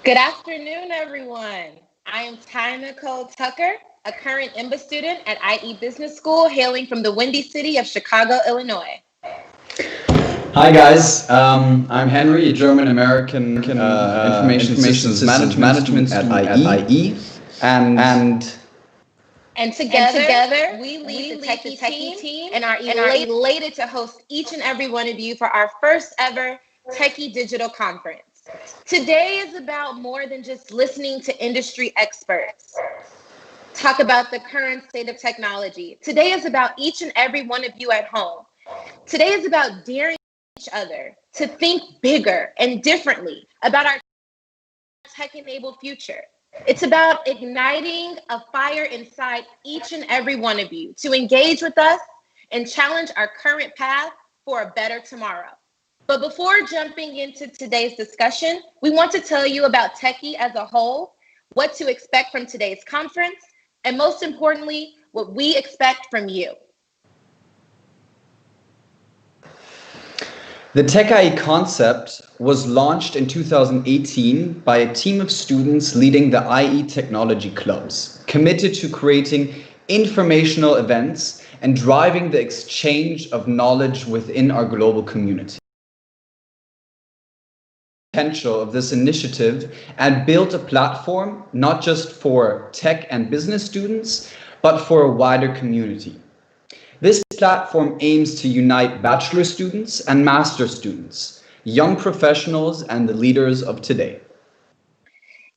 Good afternoon, everyone. I am Ty Nicole Tucker, a current IMBA student at IE Business School, hailing from the windy city of Chicago, Illinois. Hi guys, I'm Henry, a German-American Information Systems Management student at IE, and together we lead the Techie team and are elated to host each and every one of you for our first ever Techie Digital Conference. Today is about more than just listening to industry experts talk about the current state of technology. Today is about each and every one of you at home. Today is about daring each other to think bigger and differently about our tech-enabled future. It's about igniting a fire inside each and every one of you to engage with us and challenge our current path for a better tomorrow. But before jumping into today's discussion, we want to tell you about Techie as a whole, what to expect from today's conference, and most importantly, what we expect from you. the Techie concept was launched in 2018 by a team of students leading the IE technology clubs, committed to creating informational events and driving the exchange of knowledge within our global community. Potential of this initiative and built a platform not just for tech and business students, but for a wider community. This platform aims to unite bachelor students and master students, young professionals and the leaders of today.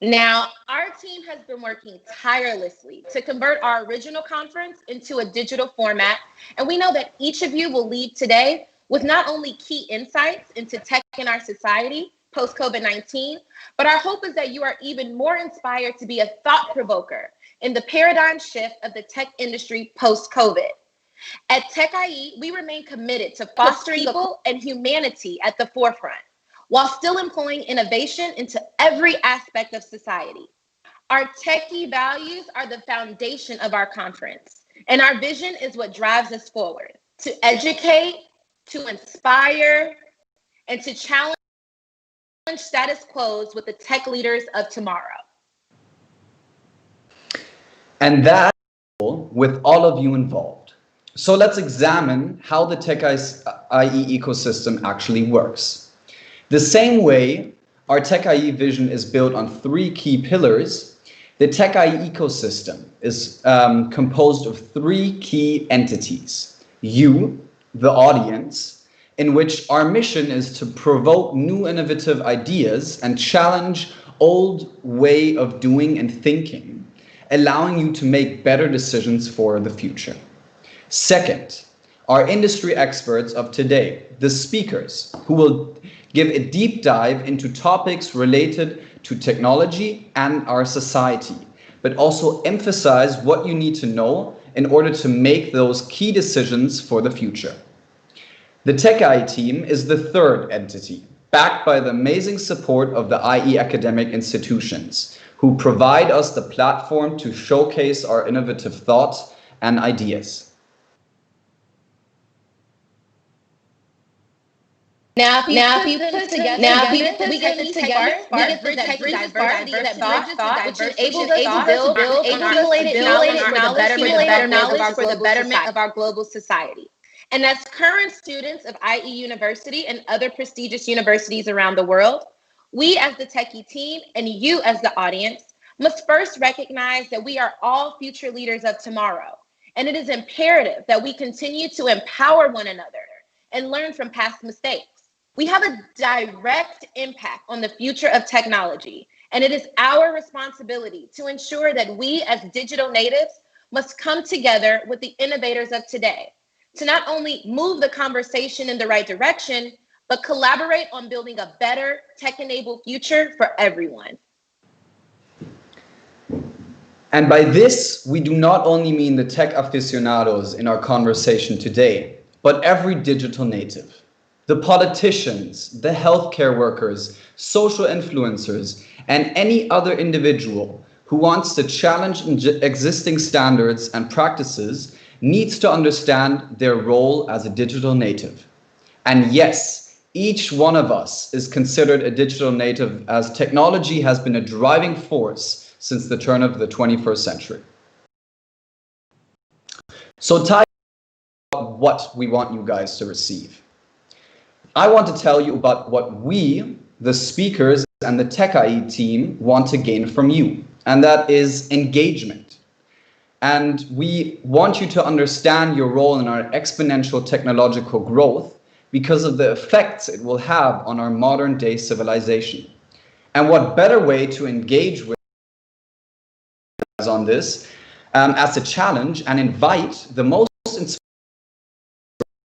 Now, our team has been working tirelessly to convert our original conference into a digital format, and we know that each of you will leave today with not only key insights into tech in our society, post-COVID-19, but our hope is that you are even more inspired to be a thought provoker in the paradigm shift of the tech industry post-COVID. At Techie, we remain committed to fostering people and humanity at the forefront, while still employing innovation into every aspect of society. Our Techie values are the foundation of our conference, and our vision is what drives us forward: to educate, to inspire, and to challenge status quos with the tech leaders of tomorrow. And that with all of you involved. So let's examine how the Techie ecosystem actually works. The same way our Techie vision is built on three key pillars, the Techie ecosystem is composed of three key entities. You, the audience, in which our mission is to provoke new innovative ideas and challenge old way of doing and thinking, allowing you to make better decisions for the future. Second, our industry experts of today, the speakers, who will give a deep dive into topics related to technology and our society, but also emphasize what you need to know in order to make those key decisions for the future. The Techie team is the third entity, backed by the amazing support of the IE academic institutions, who provide us the platform to showcase our innovative thoughts and ideas. Now, if you put this together, we get the diversity that thought, which enables us to build accumulated knowledge for the betterment of our global society. And as current students of IE University and other prestigious universities around the world, we as the Techie team and you as the audience must first recognize that we are all future leaders of tomorrow. And it is imperative that we continue to empower one another and learn from past mistakes. We have a direct impact on the future of technology, and it is our responsibility to ensure that we as digital natives must come together with the innovators of today to not only move the conversation in the right direction, but collaborate on building a better tech-enabled future for everyone. And by this, we do not only mean the tech aficionados in our conversation today, but every digital native. The politicians, the healthcare workers, social influencers, and any other individual who wants to challenge existing standards and practices needs to understand their role as a digital native. And yes, each one of us is considered a digital native, as technology has been a driving force since the turn of the 21st century. So what we want you guys to receive. I want to tell you about what we, the speakers and the Techie team, want to gain from you, and that is engagement. And we want you to understand your role in our exponential technological growth because of the effects it will have on our modern day civilization. And what better way to engage with us on this as a challenge and invite the most inspired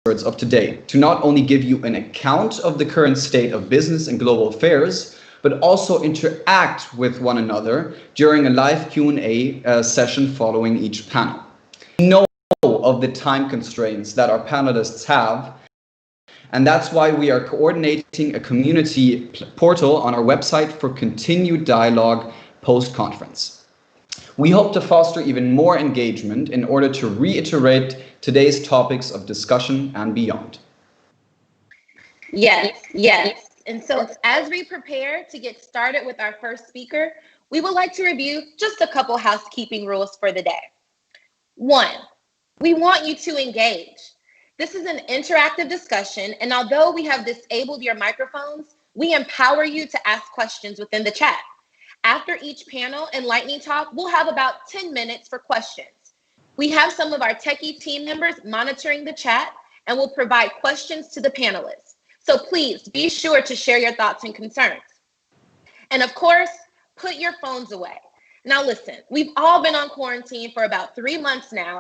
experts of today to not only give you an account of the current state of business and global affairs, but also interact with one another during a live Q&A session following each panel. We know of the time constraints that our panelists have, and that's why we are coordinating a community portal on our website for continued dialogue post-conference. We hope to foster even more engagement in order to reiterate today's topics of discussion and beyond. Yes, yes. And so as we prepare to get started with our first speaker, we would like to review just a couple housekeeping rules for the day. 1, we want you to engage. This is an interactive discussion, and although we have disabled your microphones, we empower you to ask questions within the chat. After each panel and lightning talk, we'll have about 10 minutes for questions. We have some of our Techie team members monitoring the chat and will provide questions to the panelists. So please be sure to share your thoughts and concerns. And of course, put your phones away. Now listen, we've all been on quarantine for about 3 months now,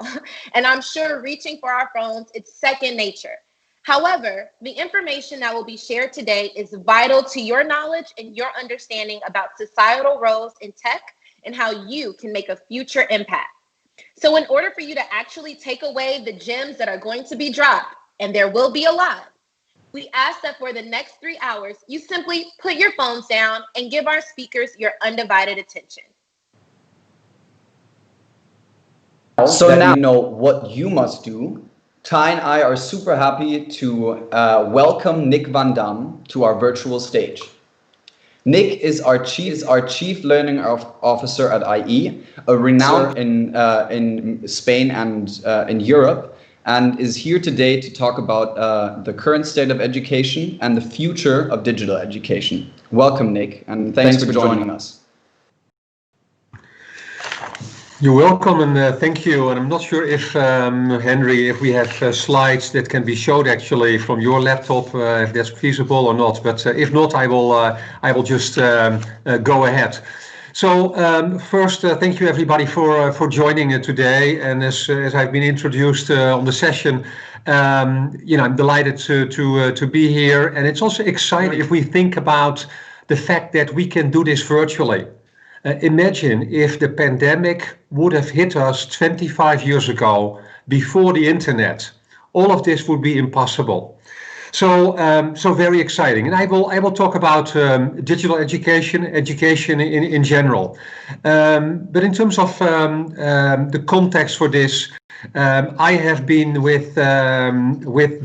and I'm sure reaching for our phones, it's second nature. However, the information that will be shared today is vital to your knowledge and your understanding about societal roles in tech and how you can make a future impact. So in order for you to actually take away the gems that are going to be dropped, and there will be a lot, we ask that for the next 3 hours, you simply put your phones down and give our speakers your undivided attention. So now you know what you must do. Ty and I are super happy to welcome Nick Van Dam to our virtual stage. Nick is our chief learning officer at IE, a renowned in Spain and in Europe, and is here today to talk about the current state of education and the future of digital education. Welcome, Nick, and thanks for joining us. You're welcome, and thank you. And I'm not sure if, Henry, if we have slides that can be showed actually from your laptop, if that's feasible or not. But if not, I will just go ahead. So first, thank you everybody for joining today. And as I've been introduced on the session, I'm delighted to be here. And it's also exciting if we think about the fact that we can do this virtually. Imagine if the pandemic would have hit us 25 years ago, before the internet. All of this would be impossible. So very exciting. And I will talk about digital education in general. But in terms of the context for this, I have been with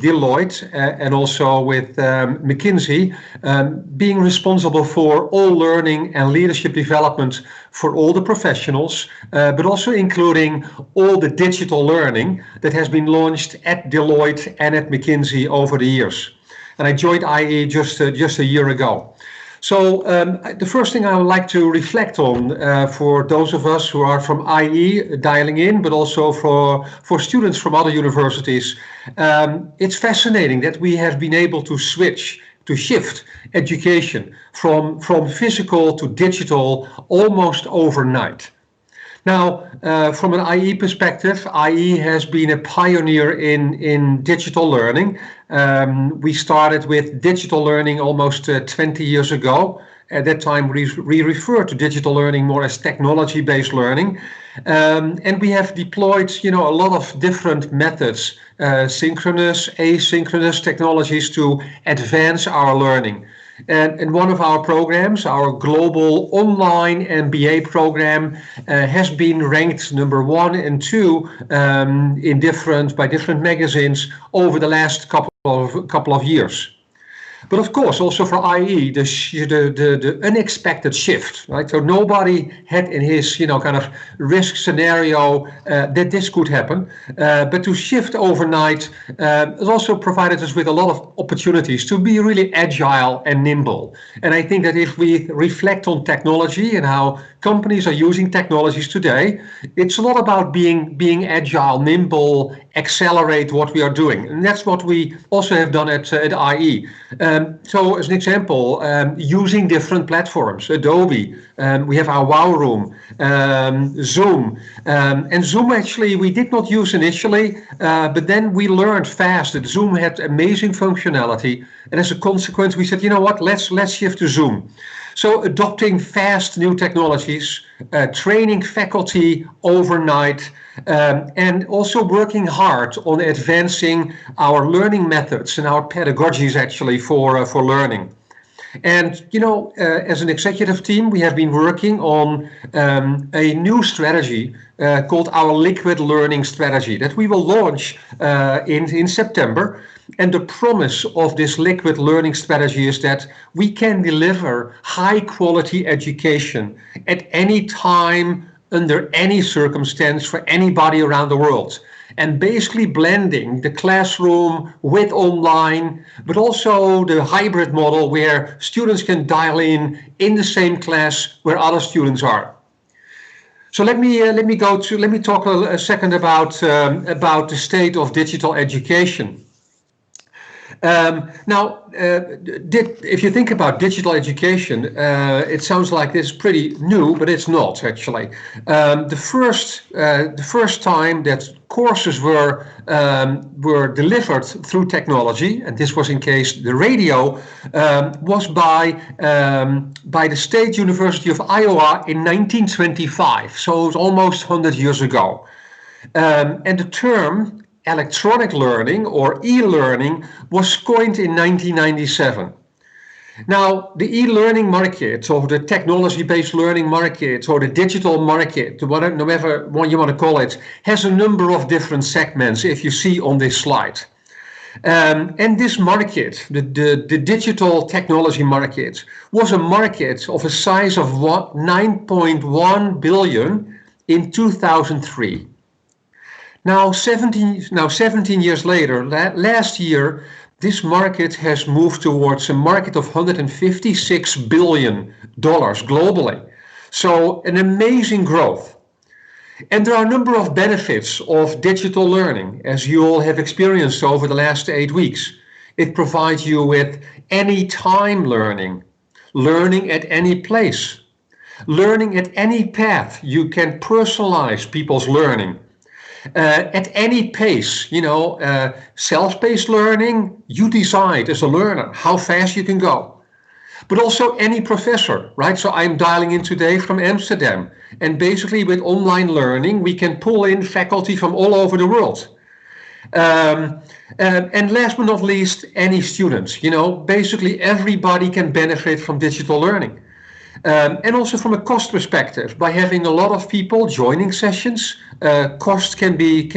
Deloitte and also with McKinsey, being responsible for all learning and leadership development for all the professionals, but also including all the digital learning that has been launched at Deloitte and at McKinsey over the years. And I joined IE just a year ago. So the first thing I would like to reflect on for those of us who are from IE dialing in, but also for students from other universities, it's fascinating that we have been able to shift education from physical to digital almost overnight. Now, from an IE perspective, IE has been a pioneer in digital learning. We started with digital learning almost 20 years ago. At that time, we referred to digital learning more as technology-based learning. And we have deployed, a lot of different methods, synchronous, asynchronous technologies to advance our learning. And one of our programs, our global online MBA program, has been ranked number 1 and 2 by different magazines over the last couple of years. But of course, also for IE, the unexpected shift, right? So nobody had in his, kind of risk scenario that this could happen. But to shift overnight, it also provided us with a lot of opportunities to be really agile and nimble. And I think that if we reflect on technology and how companies are using technologies today, it's a lot about being agile, nimble, accelerate what we are doing. And that's what we also have done at IE. So as an example, using different platforms, Adobe, we have our Wow Room, Zoom. And Zoom actually we did not use initially, but then we learned fast that Zoom had amazing functionality. And as a consequence, we said, you know what, let's shift to Zoom. So adopting fast new technologies, training faculty overnight, and also working hard on advancing our learning methods and our pedagogies actually for learning. And, as an executive team, we have been working on a new strategy called our liquid learning strategy that we will launch in September. And the promise of this liquid learning strategy is that we can deliver high quality education at any time, under any circumstance, for anybody around the world. And basically blending the classroom with online, but also the hybrid model where students can dial in the same class where other students are. So let me talk a second about the state of digital education. If you think about digital education, it sounds like this is pretty new, but it's not actually. The first time that courses were delivered through technology, and this was in case the radio, was by the State University of Iowa in 1925. So it was almost 100 years ago. And the term electronic learning or e-learning was coined in 1997. Now, the e-learning market or the technology-based learning market or the digital market, whatever one you want to call it, has a number of different segments if you see on this slide. And this market, the digital technology market, was a market of a size of 9.1 billion in 2003. Now 17 years later, last year, this market has moved towards a market of $156 billion globally. So an amazing growth. And there are a number of benefits of digital learning, as you all have experienced over the last 8 weeks. It provides you with anytime learning, learning at any place, learning at any path. You can personalize people's learning. At any pace, self-paced learning, you decide as a learner how fast you can go. But also any professor, right? So I'm dialing in today from Amsterdam. And basically with online learning, we can pull in faculty from all over the world. And last but not least, any students. Basically everybody can benefit from digital learning. And also from a cost perspective, by having a lot of people joining sessions, cost can be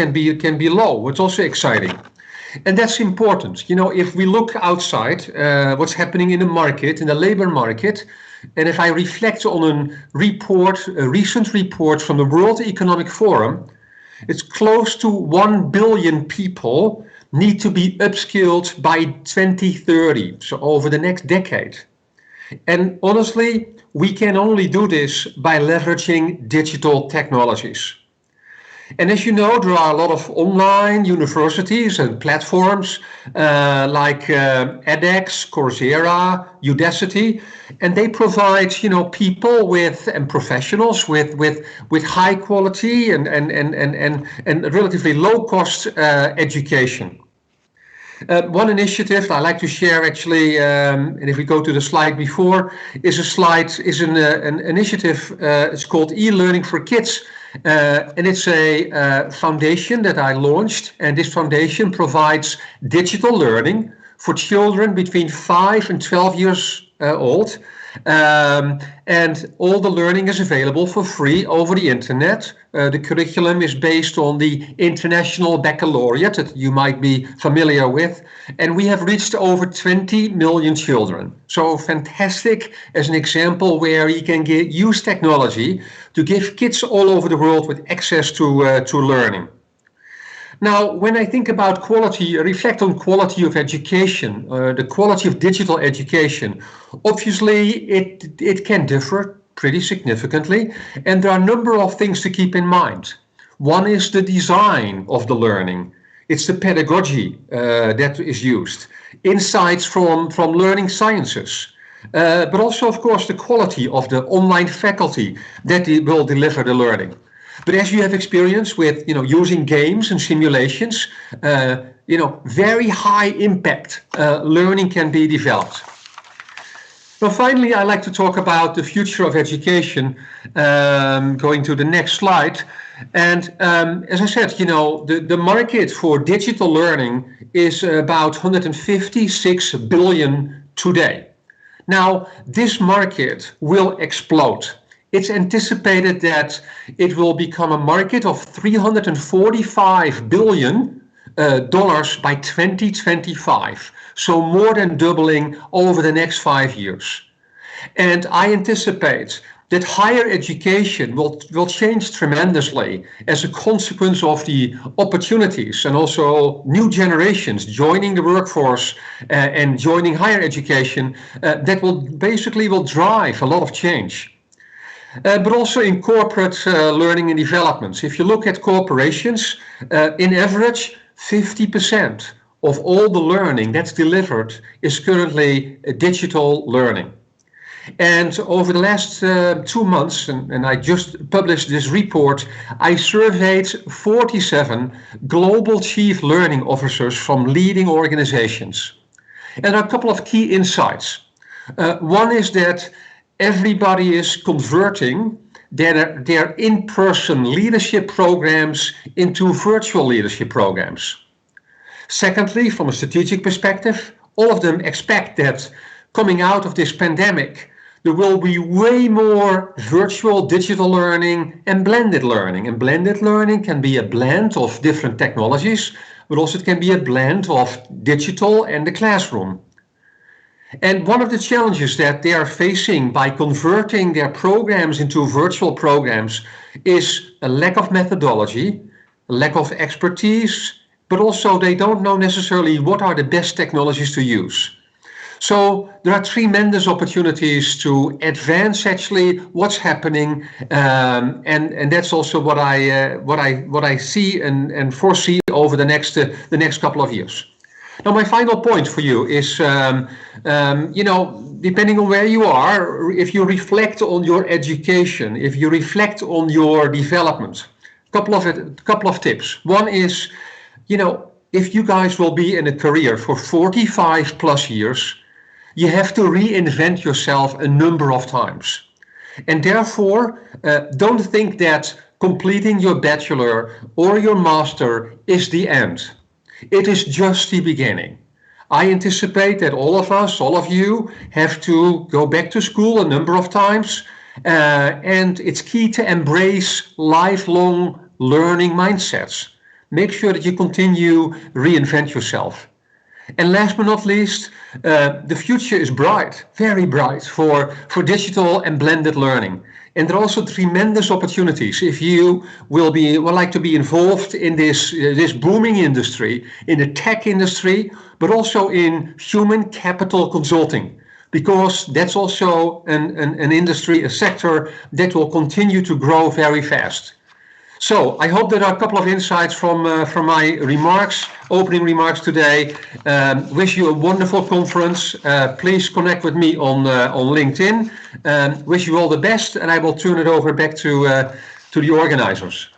low. It's also exciting, and that's important. If we look outside, what's happening in the market, in the labor market, and if I reflect on a recent report from the World Economic Forum, it's close to 1 billion people need to be upskilled by 2030, so over the next decade. And honestly, we can only do this by leveraging digital technologies. And as you know, there are a lot of online universities and platforms like edX, Coursera, Udacity, and they provide people and professionals with high quality and relatively low cost education. One initiative I like to share actually, and if we go to the slide before, is an initiative. It's called e-learning for kids, and it's a foundation that I launched. And this foundation provides digital learning for children between 5 and 12 years old. And all the learning is available for free over the internet. The curriculum is based on the International Baccalaureate that you might be familiar with. And we have reached over 20 million children. So fantastic as an example where you can use technology to give kids all over the world with access to learning. Now, when I think about quality, reflect on quality of education, the quality of digital education, obviously it can differ pretty significantly, and there are a number of things to keep in mind. One is the design of the learning. It's the pedagogy that is used, insights from learning sciences, but also, of course, the quality of the online faculty that will deliver the learning. But as you have experience with, using games and simulations, very high impact learning can be developed. Now, finally, I'd like to talk about the future of education, going to the next slide. And as I said, the market for digital learning is about 156 billion today. Now, this market will explode. It's anticipated that it will become a market of $345 billion by 2025. So more than doubling over the next 5 years. And I anticipate that higher education will change tremendously as a consequence of the opportunities and also new generations joining the workforce and joining higher education that will drive a lot of change. But also in corporate learning and development. If you look at corporations, in average, 50% of all the learning that's delivered is currently digital learning. And over the last 2 months, and I just published this report, I surveyed 47 global chief learning officers from leading organizations. And there are a couple of key insights. One is that everybody is converting their in-person leadership programs into virtual leadership programs. Secondly, from a strategic perspective, all of them expect that coming out of this pandemic, there will be way more virtual digital learning and blended learning. And blended learning can be a blend of different technologies, but also it can be a blend of digital and the classroom. And one of the challenges that they are facing by converting their programs into virtual programs is a lack of methodology, a lack of expertise, but also they don't know necessarily what are the best technologies to use. So there are tremendous opportunities to advance actually what's happening, and that's also what I see and foresee over the next couple of years. Now, my final point for you is, depending on where you are, if you reflect on your education, if you reflect on your development, couple of tips. One is, if you guys will be in a career for 45 plus years, you have to reinvent yourself a number of times. And therefore, don't think that completing your bachelor or your master is the end. It is just the beginning. I anticipate that all of us, all of you, have to go back to school a number of times, and it's key to embrace lifelong learning mindsets. Make sure that you continue reinvent yourself. And last but not least, the future is bright, very bright for digital and blended learning. And there are also tremendous opportunities if you would like to be involved in this booming industry, in the tech industry, but also in human capital consulting, because that's also an industry, a sector that will continue to grow very fast. So I hope there are a couple of insights from my opening remarks today. Wish you a wonderful conference. Please connect with me on LinkedIn. Wish you all the best, and I will turn it over back to the organizers.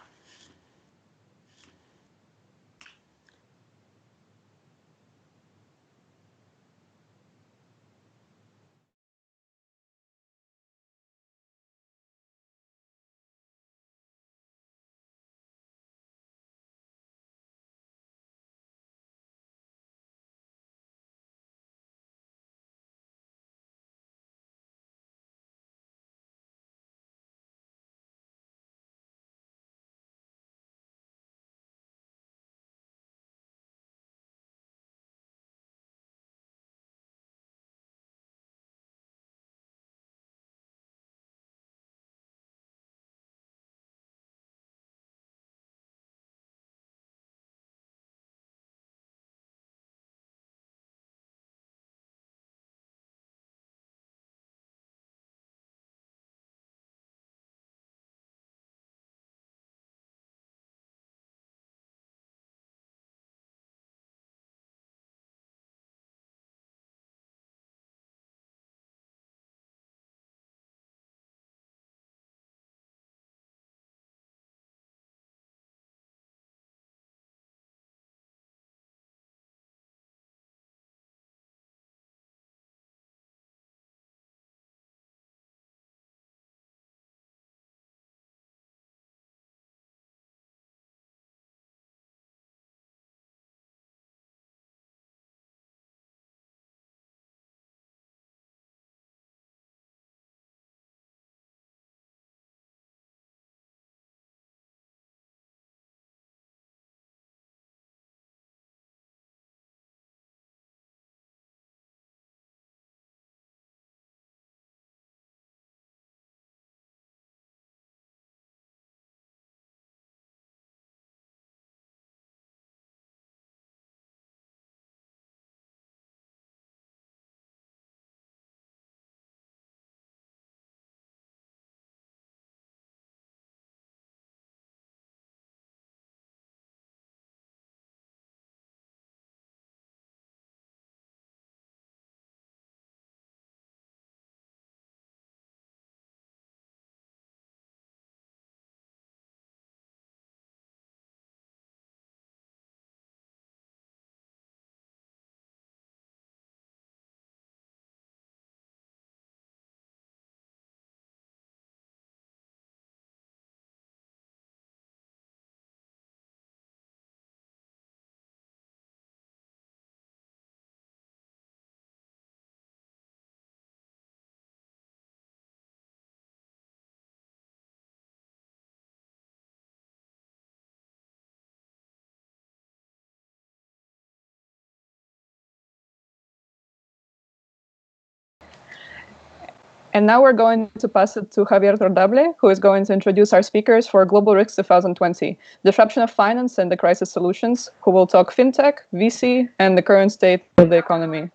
And now we're going to pass it to Javier Tordable, who is going to introduce our speakers for Global Risks 2020, Disruption of Finance and the Crisis Solutions, who will talk FinTech, VC, and the current state of the economy.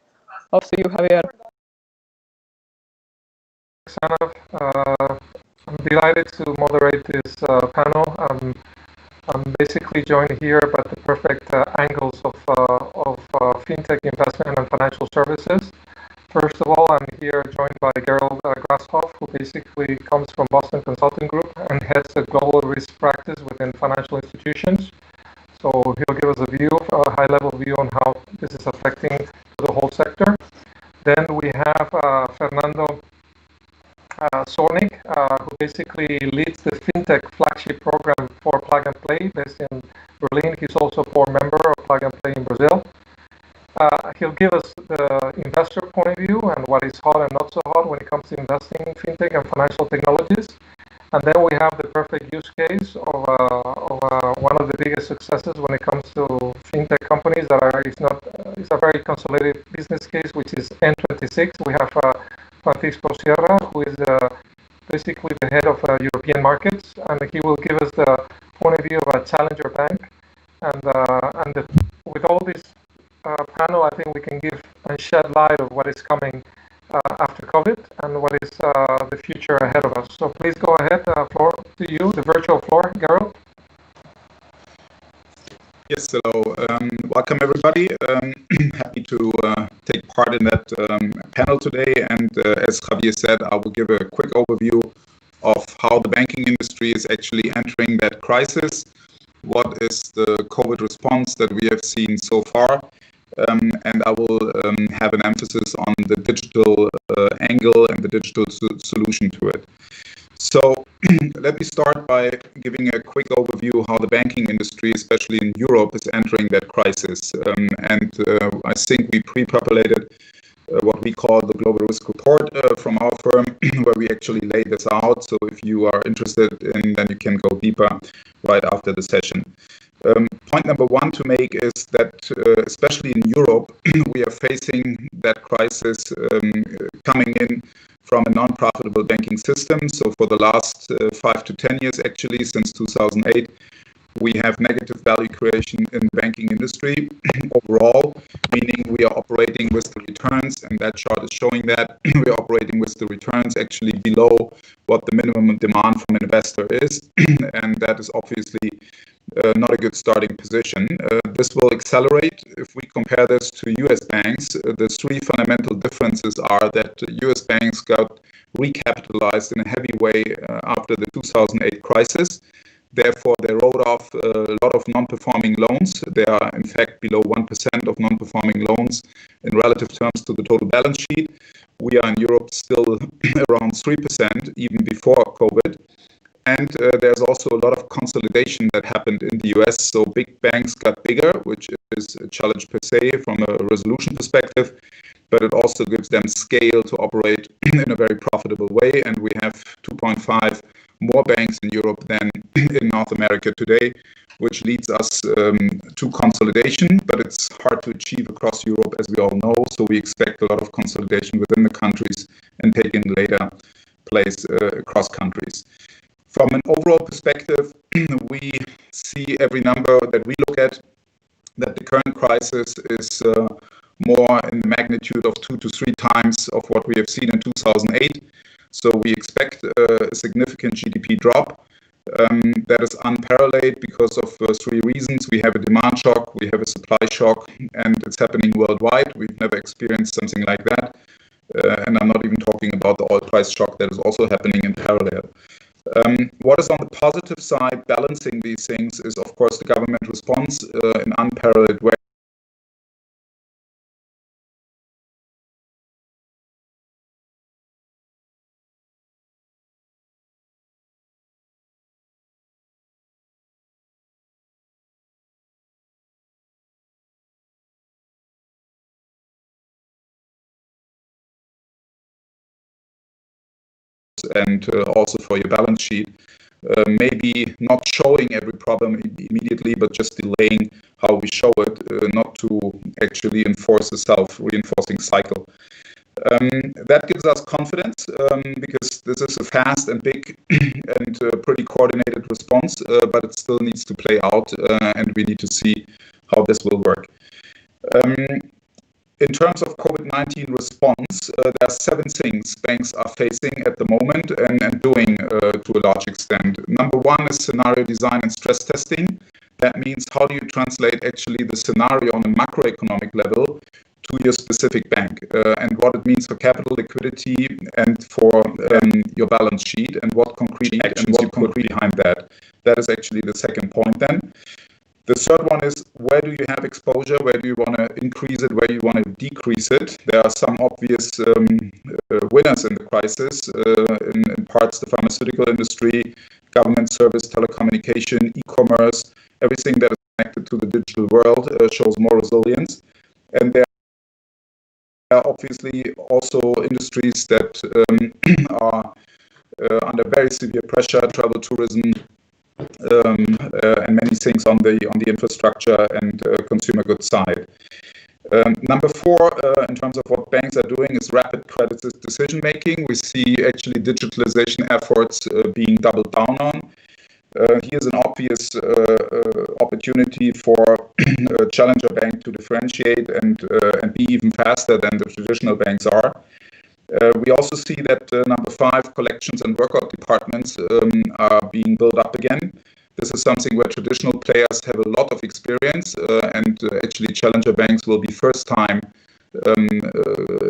Off to you, Javier. I'm delighted to moderate this panel. I'm basically joined here by the perfect angles of FinTech investment and financial services. First of all, I'm here joined by Gerald Grasshoff, who basically comes from Boston Consulting Group and heads the global risk practice within financial institutions. So he'll give us a high-level view on how this is affecting the whole sector. Then we have Fernando Zornig, who basically leads the FinTech flagship program for Plug and Play based in Berlin. He's also a board member of Plug and Play in Brazil. He'll give us the investor point of view and what is hot and not so hot when it comes to investing in FinTech and financial technologies. And then we have the perfect use case of one of the biggest successes when it comes to FinTech companies that it's a very consolidated business case, which is N26. We have Francisco Sierra, who is basically the head of European markets, and he will give us the point of view of a challenger bank. With all this panel, I think we can give and shed light of what is coming after COVID and what is the future ahead of us. So please go ahead, floor to you, the virtual floor, Gerald. Yes, hello. Welcome everybody. Happy to take part in that panel today. And as Javier said, I will give a quick overview of how the banking industry is actually entering that crisis. What is the COVID response that we have seen so far? And I will have an emphasis on the digital angle and the digital solution to it. So let me start by giving a quick overview how the banking industry, especially in Europe, is entering that crisis. I think we pre-populated what we call the Global Risk Report from our firm, where we actually lay this out. So if you are interested in, then you can go deeper right after the session. Point number one to make is that, especially in Europe, we are facing that crisis coming in from a non-profitable banking system. So for the last 5 to 10 years, actually, since 2008, we have negative value creation in the banking industry overall, meaning we are operating with the returns, and that chart is showing that we are operating with the returns actually below what the minimum demand from an investor is, and that is obviously not a good starting position. This will accelerate if we compare this to US banks. The three fundamental differences are that US banks got recapitalized in a heavy way after the 2008 crisis. Therefore, they wrote off a lot of non-performing loans. They are, in fact, below 1% of non-performing loans in relative terms to the total balance sheet. We are in Europe still around 3%, even before COVID. And there's also a lot of consolidation that happened in the US. So big banks got bigger, which is a challenge per se from a resolution perspective, but it also gives them scale to operate in a very profitable way. And we have 2.5 more banks in Europe than in North America today, which leads us to consolidation, but it's hard to achieve across Europe, as we all know. So we expect a lot of consolidation within the countries and taking later place across countries. From an overall perspective, we see every number that we look at that the current crisis is more in the magnitude of 2 to 3 times of what we have seen in 2008. So we expect a significant GDP drop that is unparalleled because of 3 reasons. We have a demand shock, we have a supply shock, and it's happening worldwide. We've never experienced something like that. And I'm not even talking about the oil price shock that is also happening in parallel. What is on the positive side, balancing these things, is of course the government response in unparalleled way. And also for your balance sheet, maybe not showing every problem immediately, but just delaying how we show it, not to actually enforce a self-reinforcing cycle. That gives us confidence because this is a fast and big and pretty coordinated response, but it still needs to play out and we need to see how this will work. In terms of COVID-19 response, there are 7 things banks are facing at the moment and doing to a large extent. Number 1 is scenario design and stress testing. That means how do you translate actually the scenario on a macroeconomic level to your specific bank and what it means for capital liquidity and for your balance sheet and what concrete actions you put behind that. That is actually the second point then. The third one is where do you have exposure, where do you want to increase it, where do you want to decrease it. There are some obvious winners in the crisis, in parts the pharmaceutical industry, government service, telecommunication, e-commerce, everything that is connected to the digital world shows more resilience. And there are obviously also industries that are under very severe pressure, travel, tourism, and many things on the infrastructure and consumer goods side. Number 4, in terms of what banks are doing, is rapid credit decision making. We see actually digitalization efforts being doubled down on. Here's an obvious opportunity for a challenger bank to differentiate and be even faster than the traditional banks are. We also see that number 5, collections and workout departments are being built up again. This is something where traditional players have a lot of experience and actually challenger banks will be first time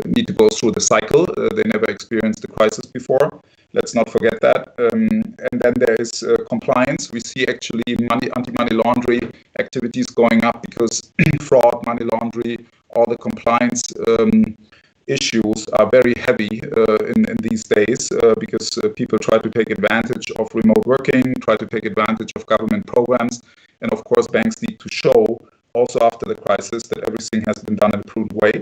need to go through the cycle. They never experienced the crisis before. Let's not forget that. And then there is compliance. We see actually anti-money laundering activities going up because fraud, money laundering, all the compliance issues are very heavy in these days because people try to take advantage of remote working, try to take advantage of government programs, and of course banks need to show also after the crisis that everything has been done in a prudent way.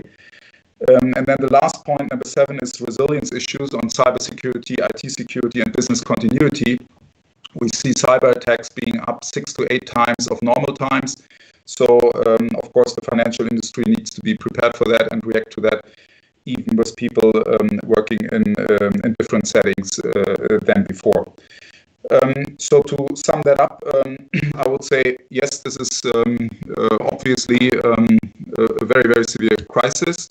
And then the last point, number 7, is resilience issues on cybersecurity, IT security, and business continuity. We see cyber attacks being up 6 to 8 times of normal times. So, of course, the financial industry needs to be prepared for that and react to that, even with people working in different settings than before. So to sum that up, I would say, yes, this is obviously a very, very severe crisis.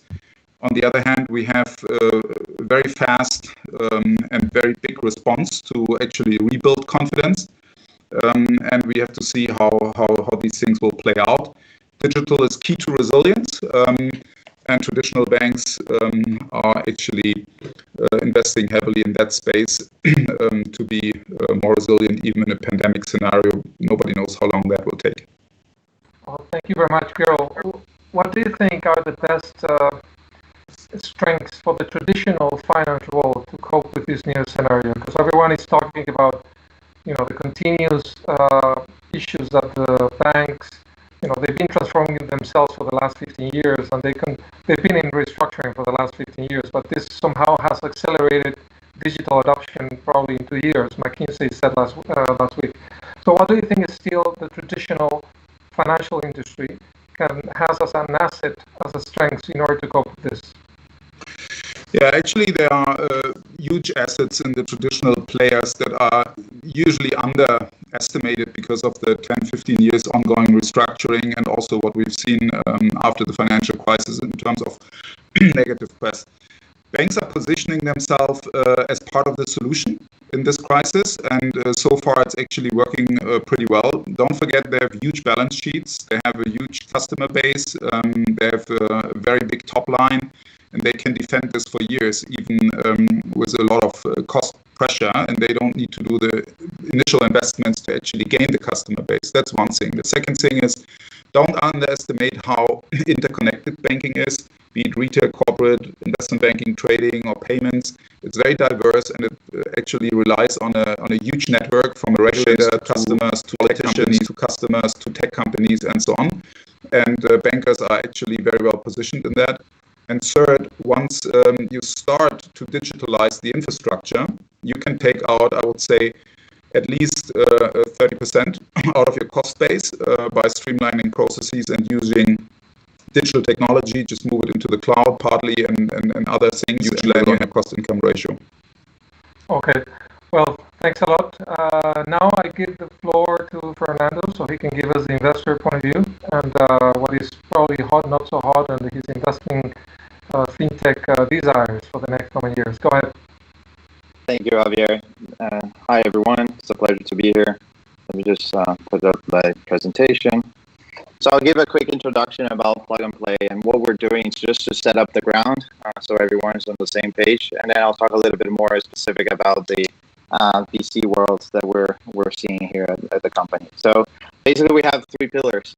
On the other hand, we have a very fast and very big response to actually rebuild confidence. And we have to see how these things will play out. Digital is key to resilience. And traditional banks are actually investing heavily in that space to be more resilient even in a pandemic scenario. Nobody knows how long that will take. Well, thank you very much, Gero. What do you think are the best strengths for the traditional finance world to cope with this new scenario? Because everyone is talking about, the continuous issues that the banks, they've been transforming themselves for the last 15 years, and they've been in restructuring for the last 15 years, but this somehow has accelerated digital adoption probably in 2 years. McKinsey said last week. So what do you think is still the traditional financial industry has as an asset, as a strength in order to cope with this? Yeah, actually there are huge assets in the traditional players that are usually underestimated because of the 10-15 years ongoing restructuring and also what we've seen after the financial crisis in terms of negative press. Banks are positioning themselves as part of the solution in this crisis, and so far it's actually working pretty well. Don't forget they have huge balance sheets, they have a huge customer base, they have a very big top line, and they can defend this for years, even with a lot of cost pressure, and they don't need to do the initial investments to actually gain the customer base. That's one thing. The second thing is, don't underestimate how interconnected banking is, be it retail, corporate, investment banking, trading, or payments. It's very diverse, and it actually relies on a huge network from a regulator, customers, to politicians, to customers, to tech companies, and so on. And bankers are actually very well positioned in that. And third, once you start to digitalize the infrastructure, you can take out, I would say, at least 30% out of your cost base by streamlining processes and using digital technology, just move it into the cloud partly, and other things, and then on a cost-income ratio. Okay. Well, thanks a lot. Now I give the floor to Fernando so he can give us the investor point of view and what is probably hot, not so hot, and his investing fintech desires for the next coming years. Go ahead. Thank you, Javier. Hi, everyone. It's a pleasure to be here. Let me just put up my presentation. So I'll give a quick introduction about Plug and Play, and what we're doing is just to set up the ground so everyone's on the same page, and then I'll talk a little bit more specific about the VC worlds that we're seeing here at the company. So basically we have three pillars,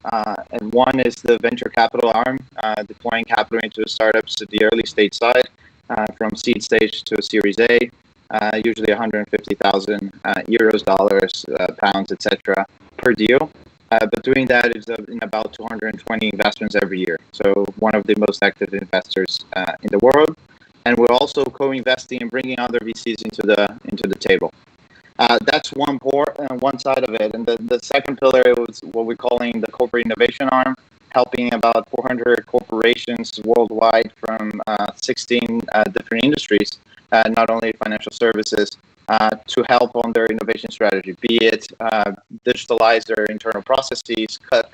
and one is the venture capital arm, deploying capital into startups at the early stage side, from seed stage to a Series A, usually 150,000 euros, dollars, pounds, etc. per deal. But doing that is in about 220 investments every year. So one of the most active investors in the world. And we're also co-investing and bringing other VCs into the table. That's one side of it. And the second pillar was what we're calling the corporate innovation arm, helping about 400 corporations worldwide from 16 different industries, not only financial services, to help on their innovation strategy, be it digitalize their internal processes, cut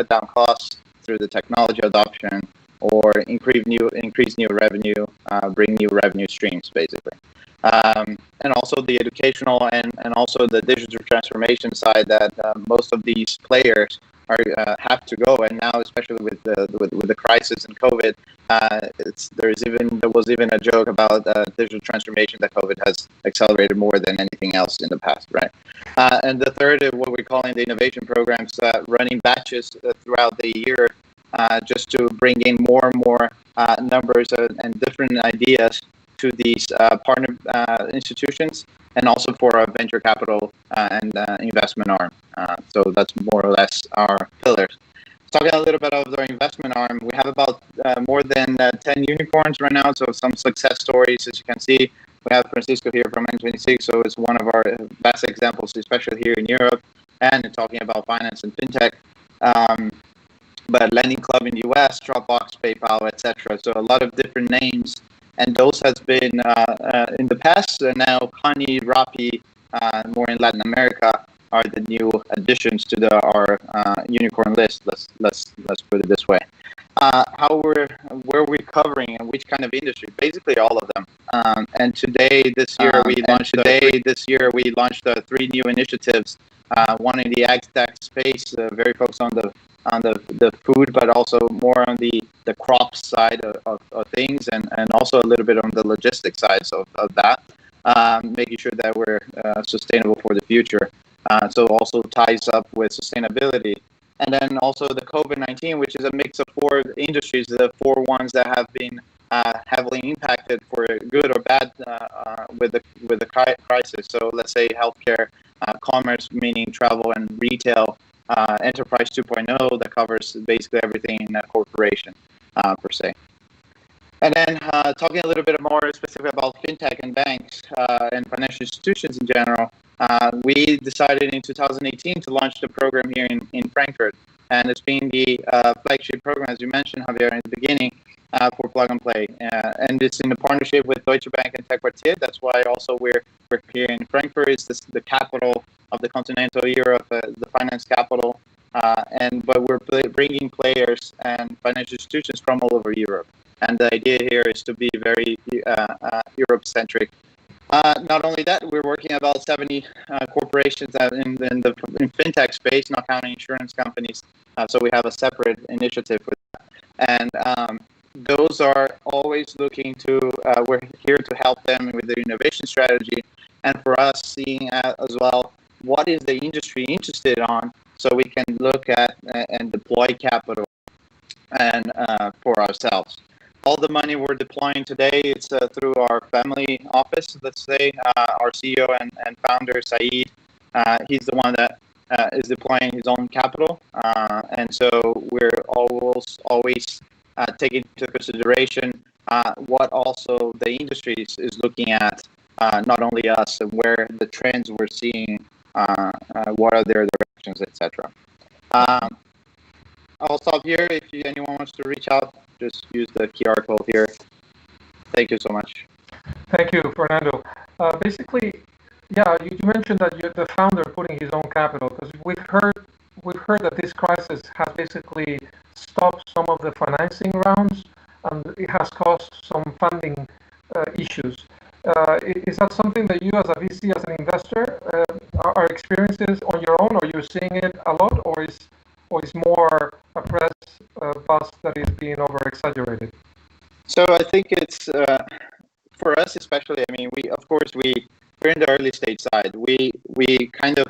down costs through the technology adoption, or increase new revenue, bring new revenue streams, basically. And also the educational and also the digital transformation side that most of these players have to go, and now especially with the crisis and COVID, there was even a joke about digital transformation that COVID has accelerated more than anything else in the past, right? And the third is what we're calling the innovation programs, running batches throughout the year, just to bring in more and more numbers and different ideas to these partner institutions, and also for our venture capital and investment arm. So that's more or less our pillars. Talking a little bit of our investment arm, we have about more than 10 unicorns right now, so some success stories, as you can see. We have Francisco here from N26, so it's one of our best examples, especially here in Europe, and talking about finance and fintech. But Lending Club in the US, Dropbox, PayPal, etc. So a lot of different names, and those has been in the past. And now Kani, Rappi, more in Latin America, are the new additions to our unicorn list. Let's put it this way. Where we're covering and which kind of industry? Basically all of them. And this year we launched three new initiatives. One in the ag tech space, very focused on the food, but also more on the crop side of things, and also a little bit on the logistics side of that, making sure that we're sustainable for the future. So also ties up with sustainability. And then also the COVID-19, which is a mix of four industries, the four ones that have been heavily impacted for good or bad with the crisis. So let's say healthcare, commerce, meaning travel and retail, Enterprise 2.0 that covers basically everything in a corporation per se. And then talking a little bit more specifically about fintech and banks and financial institutions in general, we decided in 2018 to launch the program here in Frankfurt. And it's been the flagship program, as you mentioned, Javier, in the beginning, for Plug and Play. And it's in a partnership with Deutsche Bank and Tech Quartier. That's why also we're here in Frankfurt. It's the capital of the continental Europe, the finance capital. But we're bringing players and financial institutions from all over Europe. And the idea here is to be very Europe-centric. Not only that, we're working about 70 corporations in fintech space, not counting insurance companies. So we have a separate initiative for that. And those are always looking to, we're here to help them with their innovation strategy. And for us, seeing as well, what is the industry interested on, so we can look at and deploy capital and for ourselves. All the money we're deploying today, it's through our family office, let's say. Our CEO and founder, Saeed, he's the one that is deploying his own capital. And so we're always taking into consideration what also the industry is looking at, not only us, and where the trends we're seeing, what are their directions, etc. I'll stop here. If anyone wants to reach out, just use the QR code here. Thank you so much. Thank you, Fernando. Basically, yeah, you mentioned that you're the founder putting his own capital, because we've heard that this crisis has basically stopped some of the financing rounds, and it has caused some funding issues. Is that something that you, as a VC, as an investor, are experiences on your own, or you're seeing it a lot, or is more a press buzz that is being over exaggerated? So I think it's for us especially. I mean, we're in the early stage side. We kind of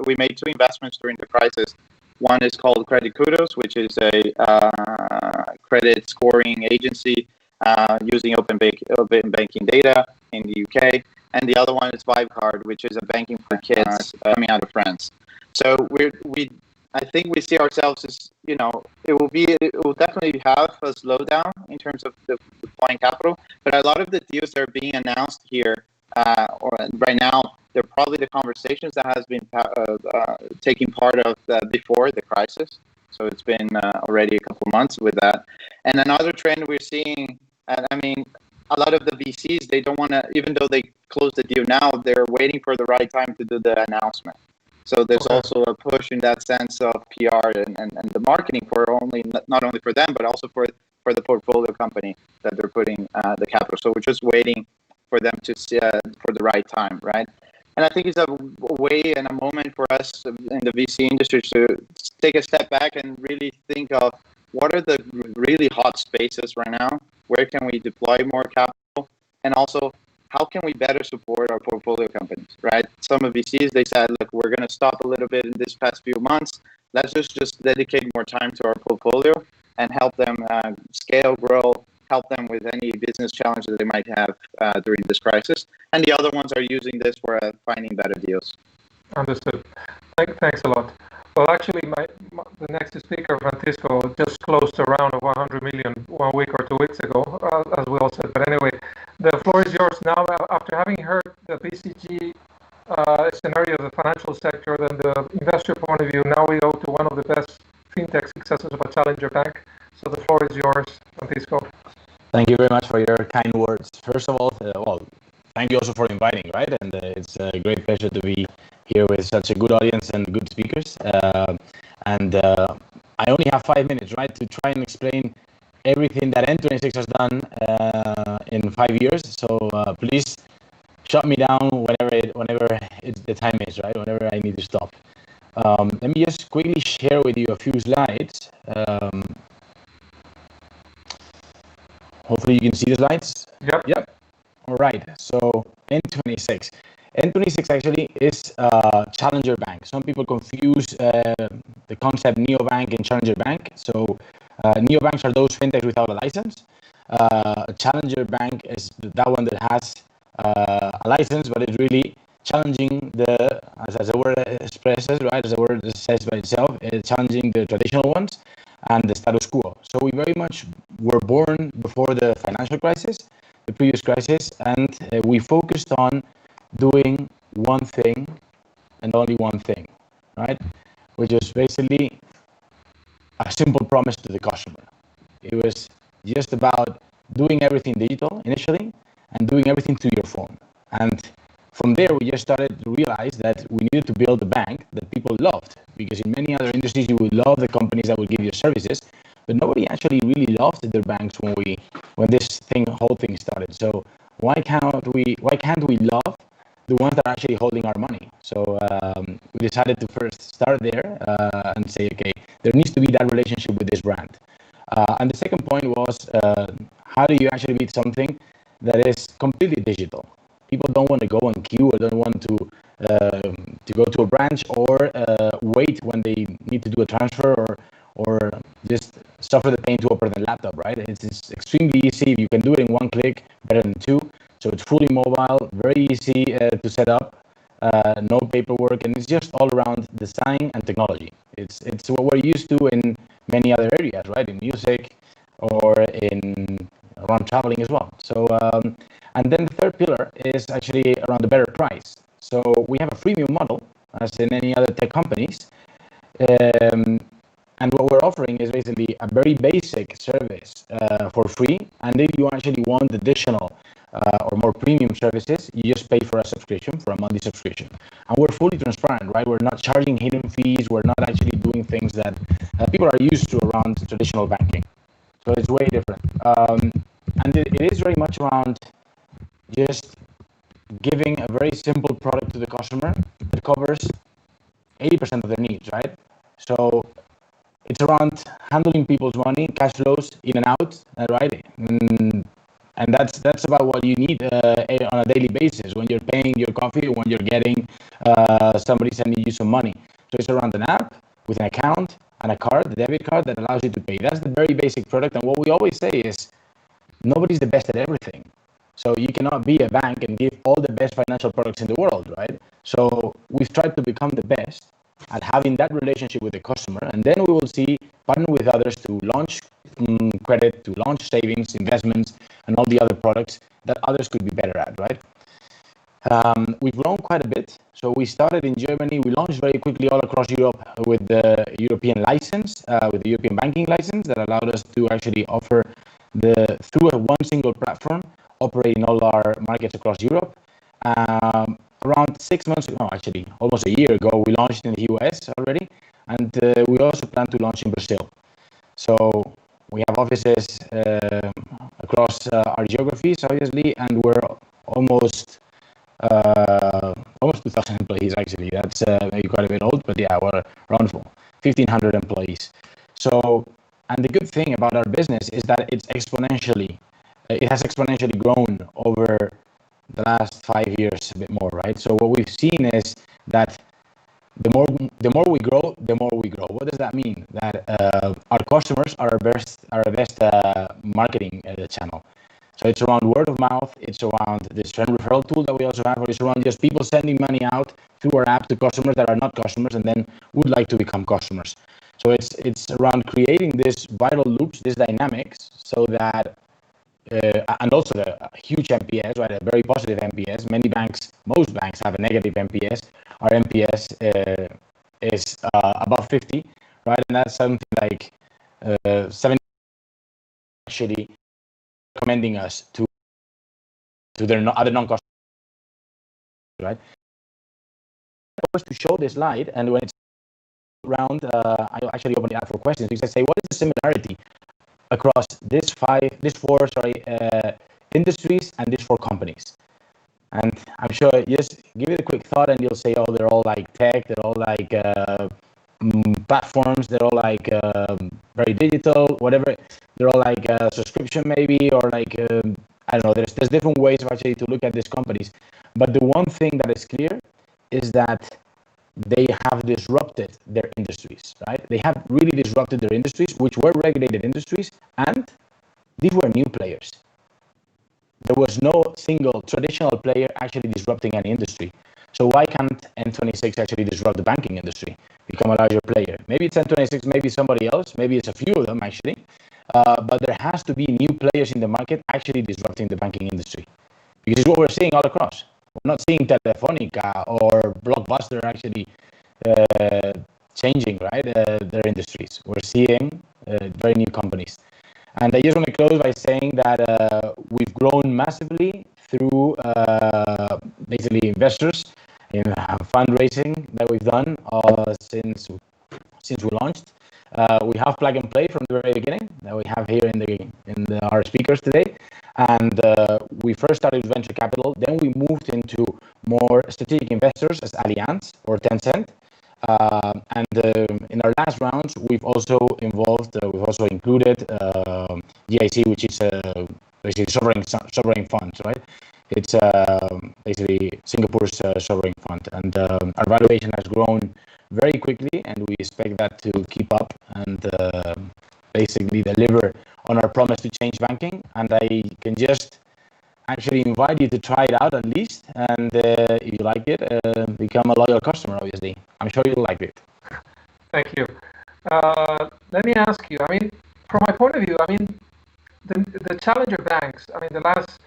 we made two investments during the crisis. One is called Credit Kudos, which is a credit scoring agency using open banking data in the UK, and the other one is VibeCard, which is a banking for kids coming out of France. So I think we see ourselves as, it will definitely have a slowdown in terms of the deploying capital, but a lot of the deals that are being announced here or right now, they're probably the conversations that has been taking part of before the crisis. So it's been already a couple months with that. And another trend we're seeing, I mean, a lot of the VCs, they don't want to, even though they close the deal now, they're waiting for the right time to do the announcement. So there's also a push in that sense of PR and the marketing for not only for them, but also for the portfolio company that they're putting the capital. So we're just waiting for them to see for the right time, right? And I think it's a way and a moment for us in the VC industry to take a step back and really think of what are the really hot spaces right now? Where can we deploy more capital? And also, how can we better support our portfolio companies, right? Some of VCs, they said, look, we're going to stop a little bit in this past few months. Let's just dedicate more time to our portfolio and help them scale, grow, help them with any business challenges that they might have during this crisis. And the other ones are using this for finding better deals. Understood. Thanks a lot. Well, actually, the next speaker, Francisco, just closed a round of 100 million 1 week or 2 weeks ago, as we all said. But anyway, the floor is yours now. After having heard the BCG scenario of the financial sector, then the investor point of view, now we go to one of the best fintech successes of a challenger bank. So the floor is yours, Francisco. Thank you very much for your kind words. First of all, thank you also for inviting, right? And it's a great pleasure to be here with such a good audience and good speakers. I only have 5 minutes, right, to try and explain everything that N26 has done in 5 years. So please shut me down whenever the time is, right? Whenever I need to stop. Let me just quickly share with you a few slides. Hopefully you can see the slides. Yep. All right. So N26. N26 actually is a challenger bank. Some people confuse the concept neobank and challenger bank. So neobanks are those fintechs without a license. A challenger bank is that one that has a license, but it's really challenging as the word expresses, right? As the word says by itself, it's challenging the traditional ones and the status quo. So we very much were born before the financial crisis, the previous crisis, and we focused on doing one thing and only one thing, right? Which is basically a simple promise to the customer. It was just about doing everything digital initially and doing everything through your phone. And from there, we just started to realize that we needed to build a bank that people loved, because in many other industries, you would love the companies that would give you services, but nobody actually really loved their banks when this whole thing started. So why can't we love the ones that are actually holding our money? So we decided to first start there and say, okay, there needs to be that relationship with this brand. And the second point was, how do you actually build something that is completely digital? People don't want to go and queue, or don't want to go to a branch, or wait when they need to do a transfer, or just suffer the pain to open the laptop, right? It's extremely easy. You can do it in one click, better than two. So it's fully mobile, very easy to set up, no paperwork, and it's just all around design and technology. It's what we're used to in many other areas, right? In music or around traveling as well. So and then the third pillar is actually around the better price. So we have a freemium model, as in any other tech companies. And what we're offering is basically a very basic service for free. And if you actually want additional or more premium services, you just pay for a subscription, for a monthly subscription. And we're fully transparent, right? We're not charging hidden fees. We're not actually doing things that people are used to around traditional banking. So it's way different. And it is very much around just giving a very simple product to the customer that covers 80% of their needs, right? So it's around handling people's money, cash flows in and out, right? And that's about what you need on a daily basis when you're paying your coffee, when you're getting somebody sending you some money. So it's around an app with an account and a card, the debit card that allows you to pay. That's the very basic product. And what we always say is nobody's the best at everything. So you cannot be a bank and give all the best financial products in the world, right? So we've tried to become the best at having that relationship with the customer, and then we will see partner with others to launch credit, to launch savings, investments, and all the other products that others could be better at, right? We've grown quite a bit. So we started in Germany. We launched very quickly all across Europe with the European license, with the European banking license that allowed us to actually offer through one single platform, operate in all our markets across Europe. Around 6 months ago, actually almost a year ago, we launched in the US already, and we also plan to launch in Brazil. So we have offices across our geographies, obviously, and we're almost 2,000 employees actually. That's maybe quite a bit old, but yeah, we're around 1,500 employees. So, and the good thing about our business is that it has exponentially grown over the last 5 years, a bit more, right? So what we've seen is that the more we grow, the more we grow. What does that mean? That our customers are our best marketing channel. So it's around word of mouth. It's around this friend referral tool that we also have. It's around just people sending money out through our app to customers that are not customers and then would like to become customers. So it's around creating this vital loops, these dynamics, so that and also the huge NPS, right? A very positive NPS. Most banks have a negative NPS. Our NPS is above 50, right? And that's something like 70 actually recommending us to their other non-customers, right? I was to show this slide, and when it's around, I actually open it up for questions because I say, what is the similarity across these four industries and these four companies? And I'm sure, just give it a quick thought and you'll say, oh, they're all like tech, they're all like platforms, they're all like very digital, whatever. They're all like subscription maybe, or like, I don't know, there's different ways of actually to look at these companies. But the one thing that is clear is that they have disrupted their industries, right? They have really disrupted their industries, which were regulated industries, and these were new players. There was no single traditional player actually disrupting any industry. So why can't N26 actually disrupt the banking industry, become a larger player? Maybe it's N26, maybe somebody else, maybe it's a few of them actually, but there has to be new players in the market actually disrupting the banking industry. Because it's what we're seeing all across. We're not seeing Telefonica or Blockbuster actually changing, right, their industries. We're seeing very new companies. And I just want to close by saying that we've grown massively through basically investors in fundraising that we've done since we launched. We have plug and play from the very beginning that we have here in our speakers today. And we first started with venture capital, then we moved into more strategic investors as Allianz or Tencent. And in our last rounds, we've also included GIC, which is basically sovereign funds, right? It's basically Singapore's sovereign fund, and our valuation has grown very quickly, and we expect that to keep up and basically deliver on our promise to change banking. And I can just actually invite you to try it out at least, and if you like it, become a loyal customer, obviously. I'm sure you'll like it. Thank you. Let me ask you, I mean, from my point of view, I mean, the challenger banks, I mean, the last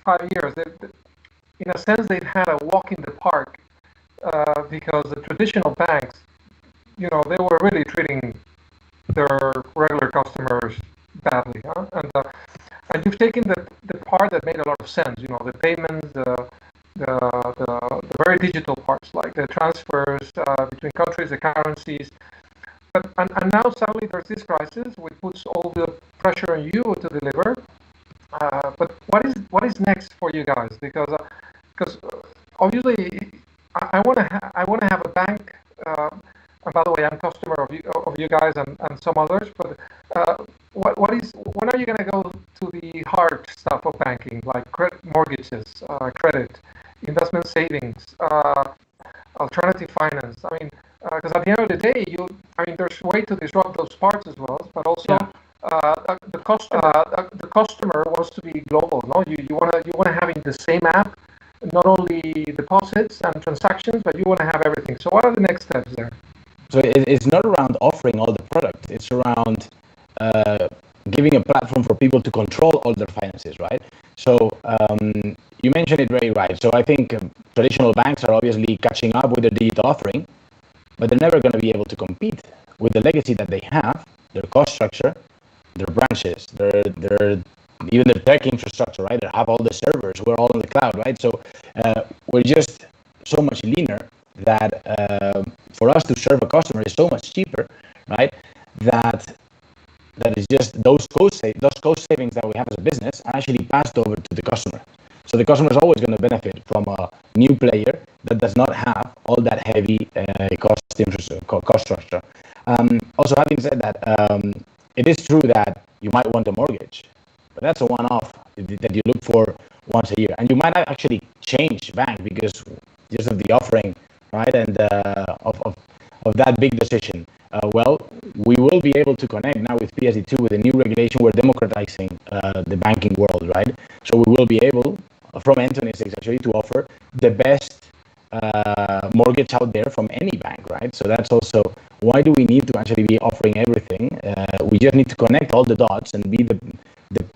5 years, in a sense, they've had a walk in the park because the traditional banks, you know, they were really treating their regular customers badly, huh? And you've taken the part that made a lot of sense, you know, the payments, the very digital parts like the transfers between countries, the currencies. But and now suddenly there's this crisis which puts all the pressure on you to deliver. But what is next for you guys? Because obviously I want to have a bank. And by the way, I'm a customer of you guys and some others. But when are you going to go to the hard stuff of banking, like mortgages, credit, investment savings, alternative finance? I mean, because at the end of the day, there's a way to disrupt those parts as well, but also the customer wants to be global. No, you want to have in the same app not only deposits and transactions, but you want to have everything. So what are the next steps there? So it's not around offering all the product. It's around giving a platform for people to control all their finances, right? So you mentioned it very right. So I think traditional banks are obviously catching up with their digital offering, but they're never going to be able to compete with the legacy that they have, their cost structure, their branches, even their tech infrastructure, right? They have all the servers. We're all on the cloud, right? So we're just so much leaner that for us to serve a customer is so much cheaper, right? That is just those cost savings that we have as a business are actually passed over to the customer. So the customer is always going to benefit from a new player that does not have all that heavy cost structure. Also, having said that, it is true that you might want a mortgage, but that's a one-off that you look for once a year, and you might not actually change bank because just of the offering, right, and of that big decision. Well, we will be able to connect now with PSD2 with a new regulation. We're democratizing the banking world, right? So we will be able, from N26 actually, to offer the best mortgage out there from any bank, right? So that's also why do we need to actually be offering everything? We just need to connect all the dots and be the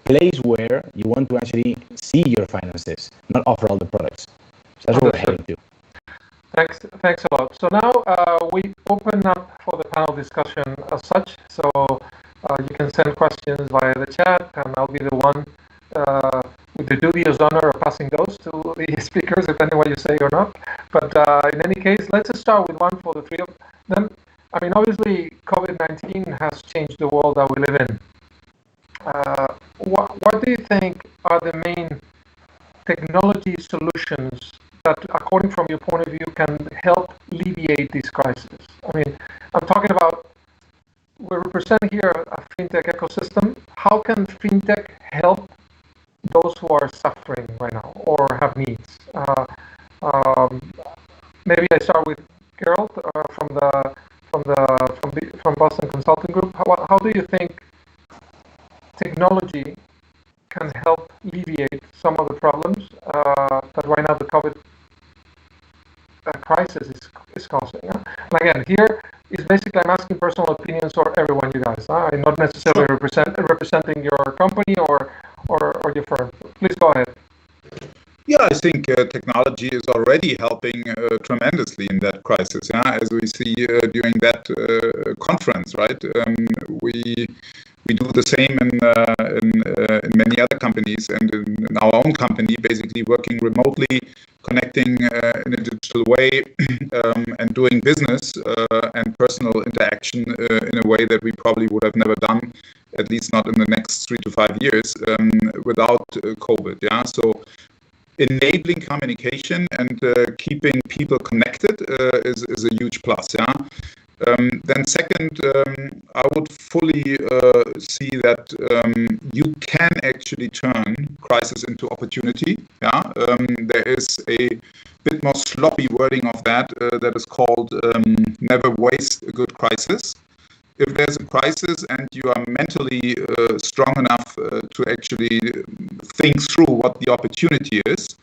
place where you want to actually see your finances, not offer all the products. So that's what we're heading to. Thanks a lot. So now we open up for the panel discussion as such. So you can send questions via the chat, and I'll be the one with the dubious honor of passing those to the speakers, depending what you say or not. But in any case, let's just start with one for the three of them. I mean, obviously, COVID-19 has changed the world that we live in. What do you think are the main technology solutions that, according from your point of view, can help alleviate this crisis? I mean, I'm talking about, we represent here a fintech ecosystem. How can fintech help those who are suffering right now or have needs? Maybe I start with Gerald from Boston Consulting Group. How do you think technology can help alleviate some of the problems that right now the COVID crisis is causing? And again, here is basically I'm asking personal opinions for everyone, you guys. I'm not necessarily representing your company or your firm. Please go ahead. Yeah, I think technology is already helping tremendously in that crisis. As we see during that conference, right? We do the same in many other companies, and in our own company, basically working remotely, connecting in a digital way, and doing business and personal interaction in a way that we probably would have never done, at least not in the next 3 to 5 years, without COVID. Yeah, so enabling communication and keeping people connected is a huge plus. Yeah. Then second, I would fully see that you can actually turn crisis into opportunity. Yeah, there is a bit more sloppy wording of that that is called never waste a good crisis. If there's a crisis and you are mentally strong enough to actually think through what the opportunity is,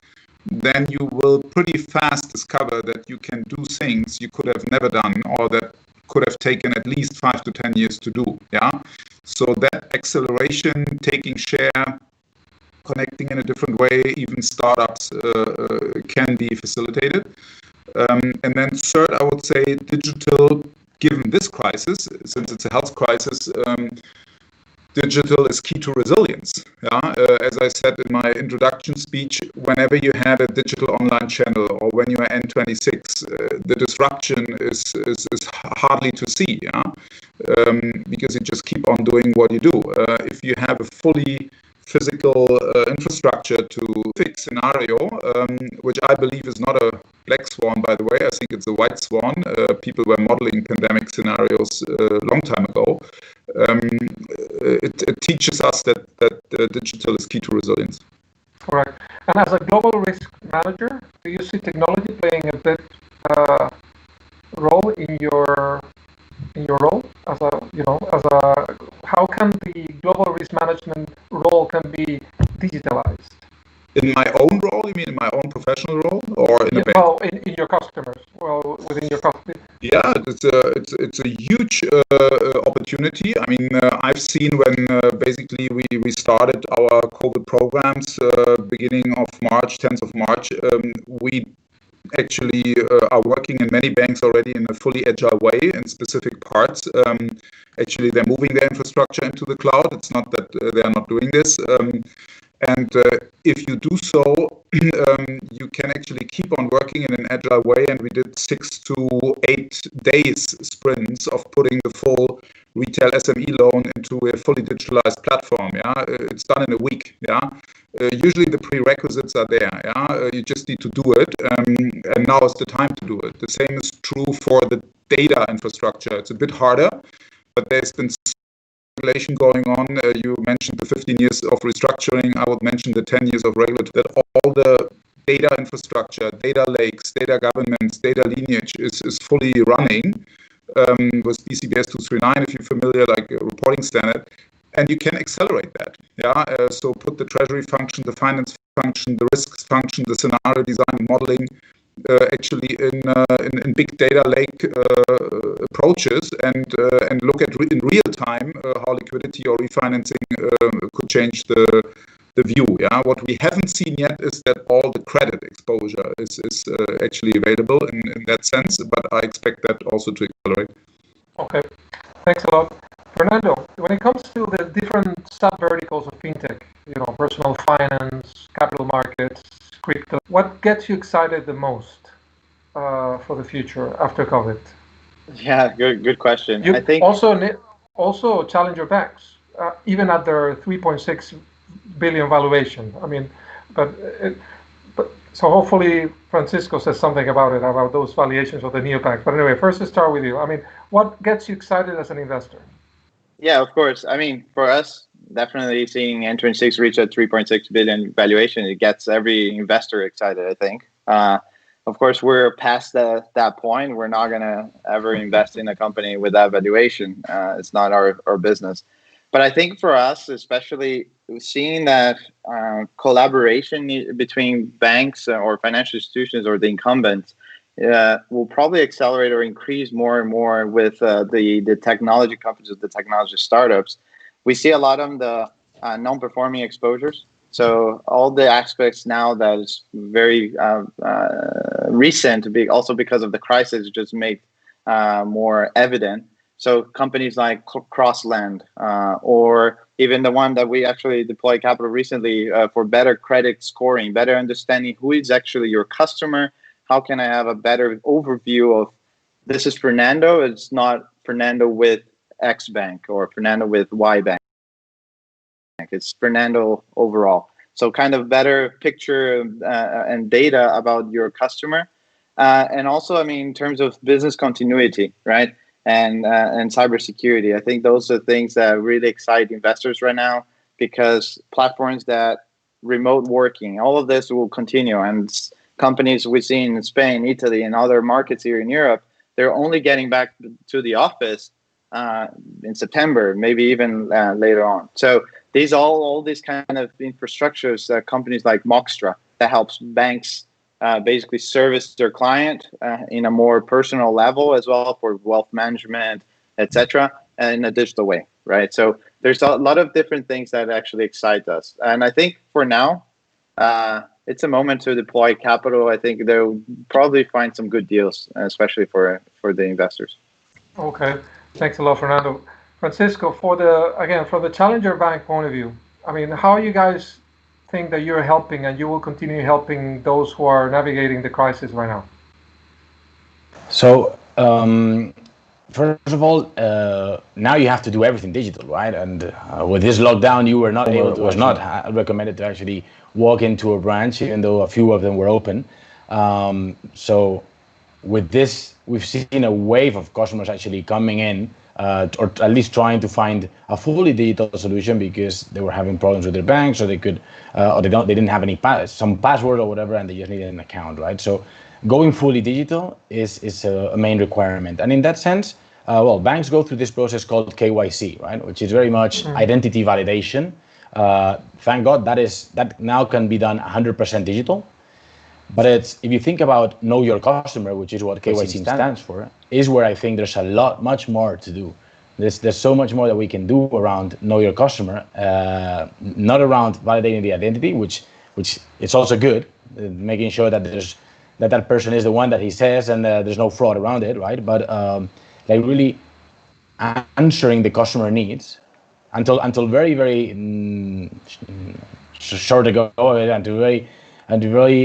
then you will pretty fast discover that you can do things you could have never done, or that could have taken at least 5 to 10 years to do. Yeah. So that acceleration, taking share, connecting in a different way, even startups can be facilitated. And then third, I would say digital, given this crisis, since it's a health crisis, digital is key to resilience. Yeah? As I said in my introduction speech, whenever you have a digital online channel or when you are N26, the disruption is hardly to see, yeah? Because you just keep on doing what you do. If you have a fully physical infrastructure to fix scenario, which I believe is not a black swan, by the way. I think it's a white swan. People were modeling pandemic scenarios a long time ago. It teaches us that digital is key to resilience. Correct. And as a global risk manager, do you see technology playing a big role in your role as how can the global risk management role can be digitalized? In my own role, you mean in my own professional role, or in the bank? Well, in your customers, well, within your company. Yeah, it's a huge opportunity. I mean, I've seen when basically we started our COVID programs beginning of March, 10th of March. We actually are working in many banks already in a fully agile way in specific parts. Actually, they're moving their infrastructure into the cloud. It's not that they are not doing this. And if you do so, you can actually keep on working in an agile way. And we did 6 to 8 days sprints of putting the full retail SME loan into a fully digitalized platform. Yeah, it's done in a week. Yeah, usually the prerequisites are there. Yeah, you just need to do it, and now is the time to do it. The same is true for the data infrastructure. It's a bit harder, but there's been regulation going on. You mentioned the 15 years of restructuring. I would mention the 10 years of regulatory. That all the data infrastructure, data lakes, data governance, data lineage is fully running with BCBS 239, if you're familiar, like a reporting standard. And you can accelerate that. Yeah. So put the treasury function, the finance function, the risks function, the scenario design modeling, actually in big data lake approaches and look at in real time how liquidity or refinancing could change the view. Yeah, what we haven't seen yet is that all the credit exposure is actually available in that sense, but I expect that also to accelerate. Okay, thanks a lot. Fernando, when it comes to the different sub-verticals of fintech, personal finance, capital markets, crypto, what gets you excited the most for the future after COVID? Yeah, good question. You I think also challenger banks, even at their 3.6 billion valuation. I mean, but so hopefully Francisco says something about those valuations of the neobank. But anyway, first to start with you. I mean, what gets you excited as an investor? Yeah, of course. I mean, for us, definitely seeing N26 reach a 3.6 billion valuation, it gets every investor excited, I think. Of course, we're past that point. We're not going to ever invest in a company with that valuation. It's not our business. But I think for us, especially seeing that collaboration between banks or financial institutions or the incumbents will probably accelerate or increase more and more with the technology companies, the technology startups. We see a lot of the non-performing exposures. So all the aspects now that is very recent, also because of the crisis, just made more evident. So companies like Crossland or even the one that we actually deployed capital recently for better credit scoring, better understanding who is actually your customer. How can I have a better overview of this is Fernando, it's not Fernando with X bank or Fernando with Y bank. It's Fernando overall. So kind of better picture and data about your customer. And also, I mean, in terms of business continuity, right? And cybersecurity. I think those are things that really excite investors right now because platforms that remote working, all of this will continue. And companies we've seen in Spain, Italy, and other markets here in Europe, they're only getting back to the office in September, maybe even later on. So these all these kind of infrastructures, companies like Moxtra, that helps banks basically service their client in a more personal level as well for wealth management, etc., in a digital way, right? So there's a lot of different things that actually excite us. And I think for now, it's a moment to deploy capital. I think they'll probably find some good deals, especially for the investors. Okay, thanks a lot, Fernando. Francisco, from the challenger bank point of view, I mean, how you guys think that you're helping and you will continue helping those who are navigating the crisis right now? So, first of all, now you have to do everything digital, right? And with this lockdown, you were not able to, was not recommended to actually walk into a branch, even though a few of them were open. So with this, we've seen a wave of customers actually coming in, or at least trying to find a fully digital solution because they were having problems with their banks, or they could, or they didn't have any some password or whatever, and they just needed an account, right? So going fully digital is a main requirement, and in that sense, well, banks go through this process called KYC, right, which is very much identity validation. Thank God that now can be done 100% digital. But if you think about know your customer, which is what KYC stands for, is where I think there's much more to do. There's so much more that we can do around know your customer, not around validating the identity, which it's also good, making sure that that person is the one that he says and there's no fraud around it, right? But like really answering the customer needs. Until very, very short ago, until very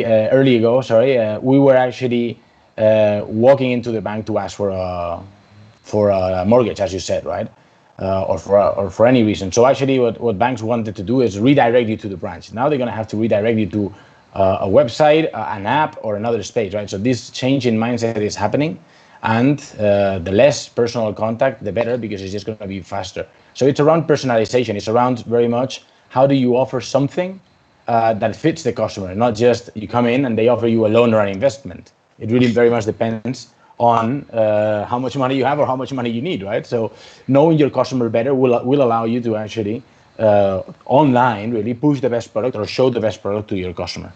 early ago, we were actually walking into the bank to ask for a mortgage, as you said, right? Or for any reason. So actually what banks wanted to do is redirect you to the branch. Now they're going to have to redirect you to a website, an app, or another space, right? So this change in mindset is happening. And the less personal contact, the better, because it's just going to be faster. So it's around personalization. It's around very much how do you offer something that fits the customer, not just you come in and they offer you a loan or an investment. It really very much depends on how much money you have or how much money you need, right? So knowing your customer better will allow you to actually online really push the best product or show the best product to your customer.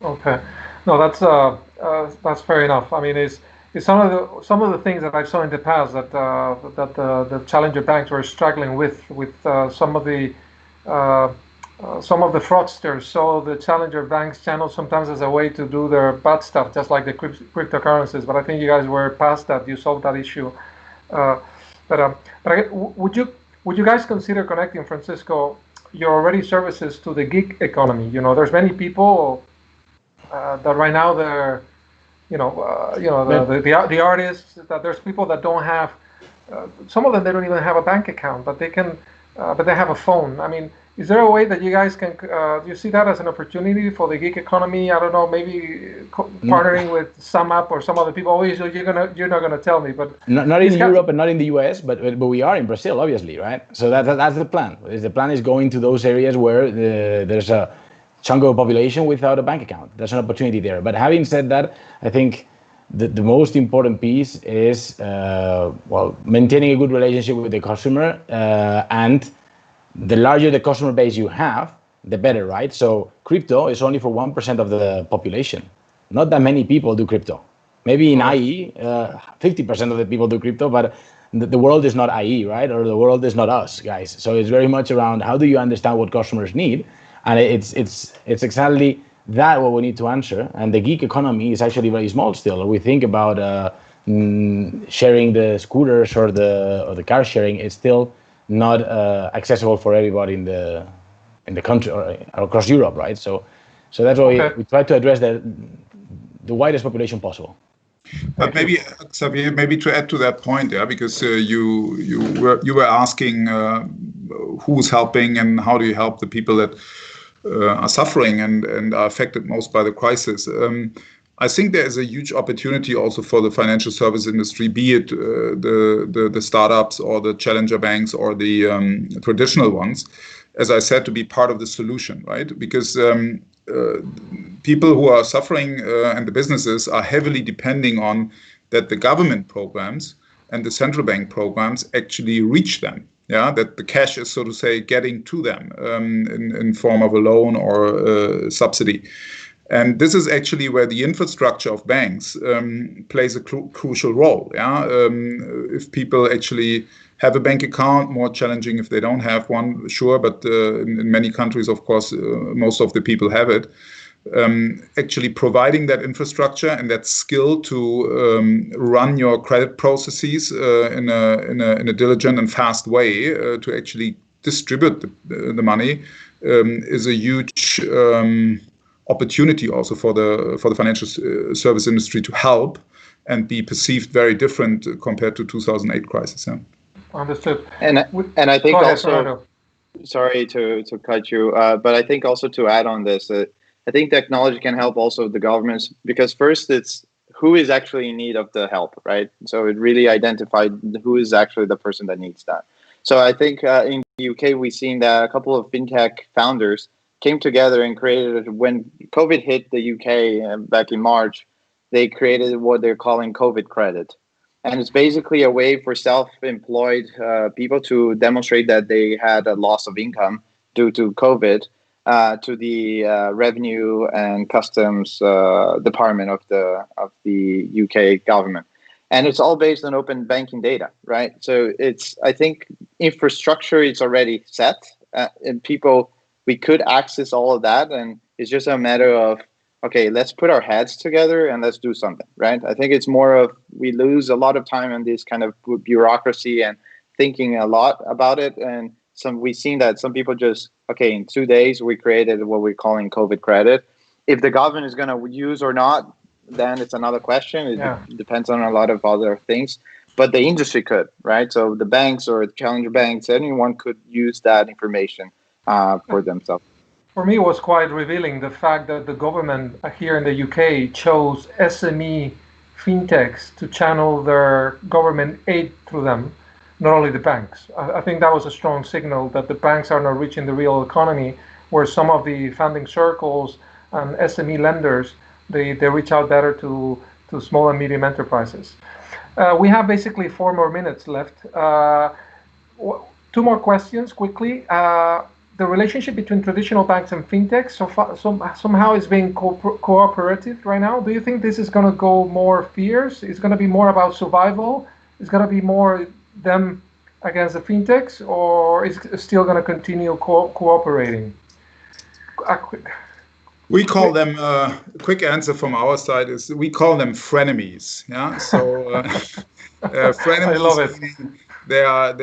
Okay, no, that's fair enough. I mean, it's some of the things that I've saw in the past that the challenger banks were struggling with some of the fraudsters saw the challenger banks channel sometimes as a way to do their bad stuff, just like the cryptocurrencies. But I think you guys were past that. You solved that issue. Would you guys consider connecting, Francisco, your already services to the gig economy? You know, there's many people that right now they're the artists, that there's people that don't have, some of them they don't even have a bank account, but they have a phone. I mean, is there a way that you guys can, do you see that as an opportunity for the gig economy? I don't know, maybe partnering with SumUp or some other people. Obviously, you're not gonna tell me, but not in Europe and not in the US, but we are in Brazil, obviously, right? So that's the plan. The plan is going to those areas where there's a chunk of population without a bank account. There's an opportunity there. But having said that, I think the most important piece is maintaining a good relationship with the customer, and the larger the customer base you have, the better, right? So crypto is only for 1% of the population. Not that many people do crypto. Maybe in IE, 50% of the people do crypto, but the world is not IE, right? Or the world is not us, guys. So it's very much around how do you understand what customers need, and it's exactly that what we need to answer. And the gig economy is actually very small still. We think about sharing the scooters or the car sharing. It's still not accessible for everybody in the country or across Europe, right? So that's why we try to address the widest population possible. But maybe, Xavier, maybe to add to that point, yeah, because you were asking who's helping and how do you help the people that are suffering and are affected most by the crisis. I think there is a huge opportunity also for the financial service industry, be it the startups or the challenger banks or the traditional ones, as I said, to be part of the solution, right? Because people who are suffering and the businesses are heavily depending on that the government programs and the central bank programs actually reach them. Yeah, that the cash is, so to say, getting to them in form of a loan or a subsidy. And this is actually where the infrastructure of banks plays a crucial role. Yeah, if people actually have a bank account, more challenging if they don't have one, sure, but in many countries, of course, most of the people have it. Actually providing that infrastructure and that skill to run your credit processes in a diligent and fast way to actually distribute the money is a huge opportunity also for the financial service industry to help and be perceived very different compared to 2008 crisis. Yeah. Understood. And I think also, Fernando. Sorry to cut you, but I think also to add on this, I think technology can help also the governments, because first it's who is actually in need of the help, right? So it really identified who is actually the person that needs that. So I think in the UK, we've seen that a couple of fintech founders came together and created, when COVID hit the UK back in March, they created what they're calling COVID credit. And it's basically a way for self-employed people to demonstrate that they had a loss of income due to COVID to the Revenue and Customs Department of the UK government. And it's all based on open banking data, right? So I think infrastructure is already set, and we could access all of that, and it's just a matter of, okay, let's put our heads together and let's do something, right? I think it's more of, we lose a lot of time on this kind of bureaucracy and thinking a lot about it. And we've seen that some people just, okay, in 2 days, we created what we're calling COVID credit. If the government is going to use or not, then it's another question. It depends on a lot of other things, but the industry could, right? So the banks or the challenger banks, anyone could use that information for themselves. For me, it was quite revealing, the fact that the government here in the UK chose SME fintechs to channel their government aid through them, not only the banks. I think that was a strong signal that the banks are not reaching the real economy, where some of the funding circles and SME lenders, they reach out better to small and medium enterprises. We have basically 4 more minutes left. 2 more questions quickly. The relationship between traditional banks and fintechs somehow is being cooperative right now. Do you think this is going to go more fierce? It's going to be more about survival? It's going to be more them against the fintechs, or is it still going to continue cooperating? We call them, quick answer from our side is, we call them frenemies. Yeah, so frenemies. I love it. There are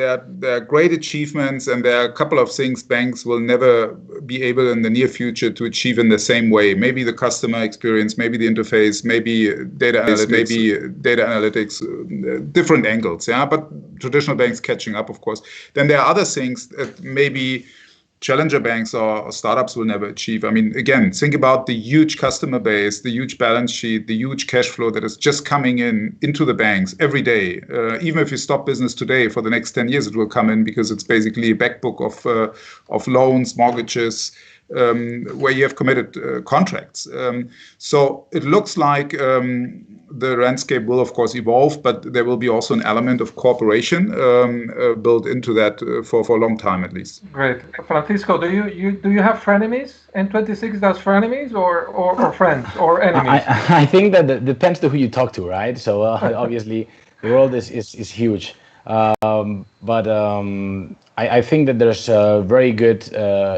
great achievements, and there are a couple of things banks will never be able in the near future to achieve in the same way. Maybe the customer experience, maybe the interface, maybe data analytics, different angles. Yeah, but traditional banks catching up, of course. Then there are other things that maybe challenger banks or startups will never achieve. I mean, again, think about the huge customer base, the huge balance sheet, the huge cash flow that is just coming into the banks every day. Even if you stop business today, for the next 10 years, it will come in, because it's basically a backbook of loans, mortgages, where you have committed contracts. So it looks like the landscape will, of course, evolve, but there will be also an element of cooperation built into that for a long time, at least. Great. Francisco, do you have frenemies? N26 does frenemies or friends or enemies? I think that depends to who you talk to, right? So obviously the world is huge. But I think that there's very good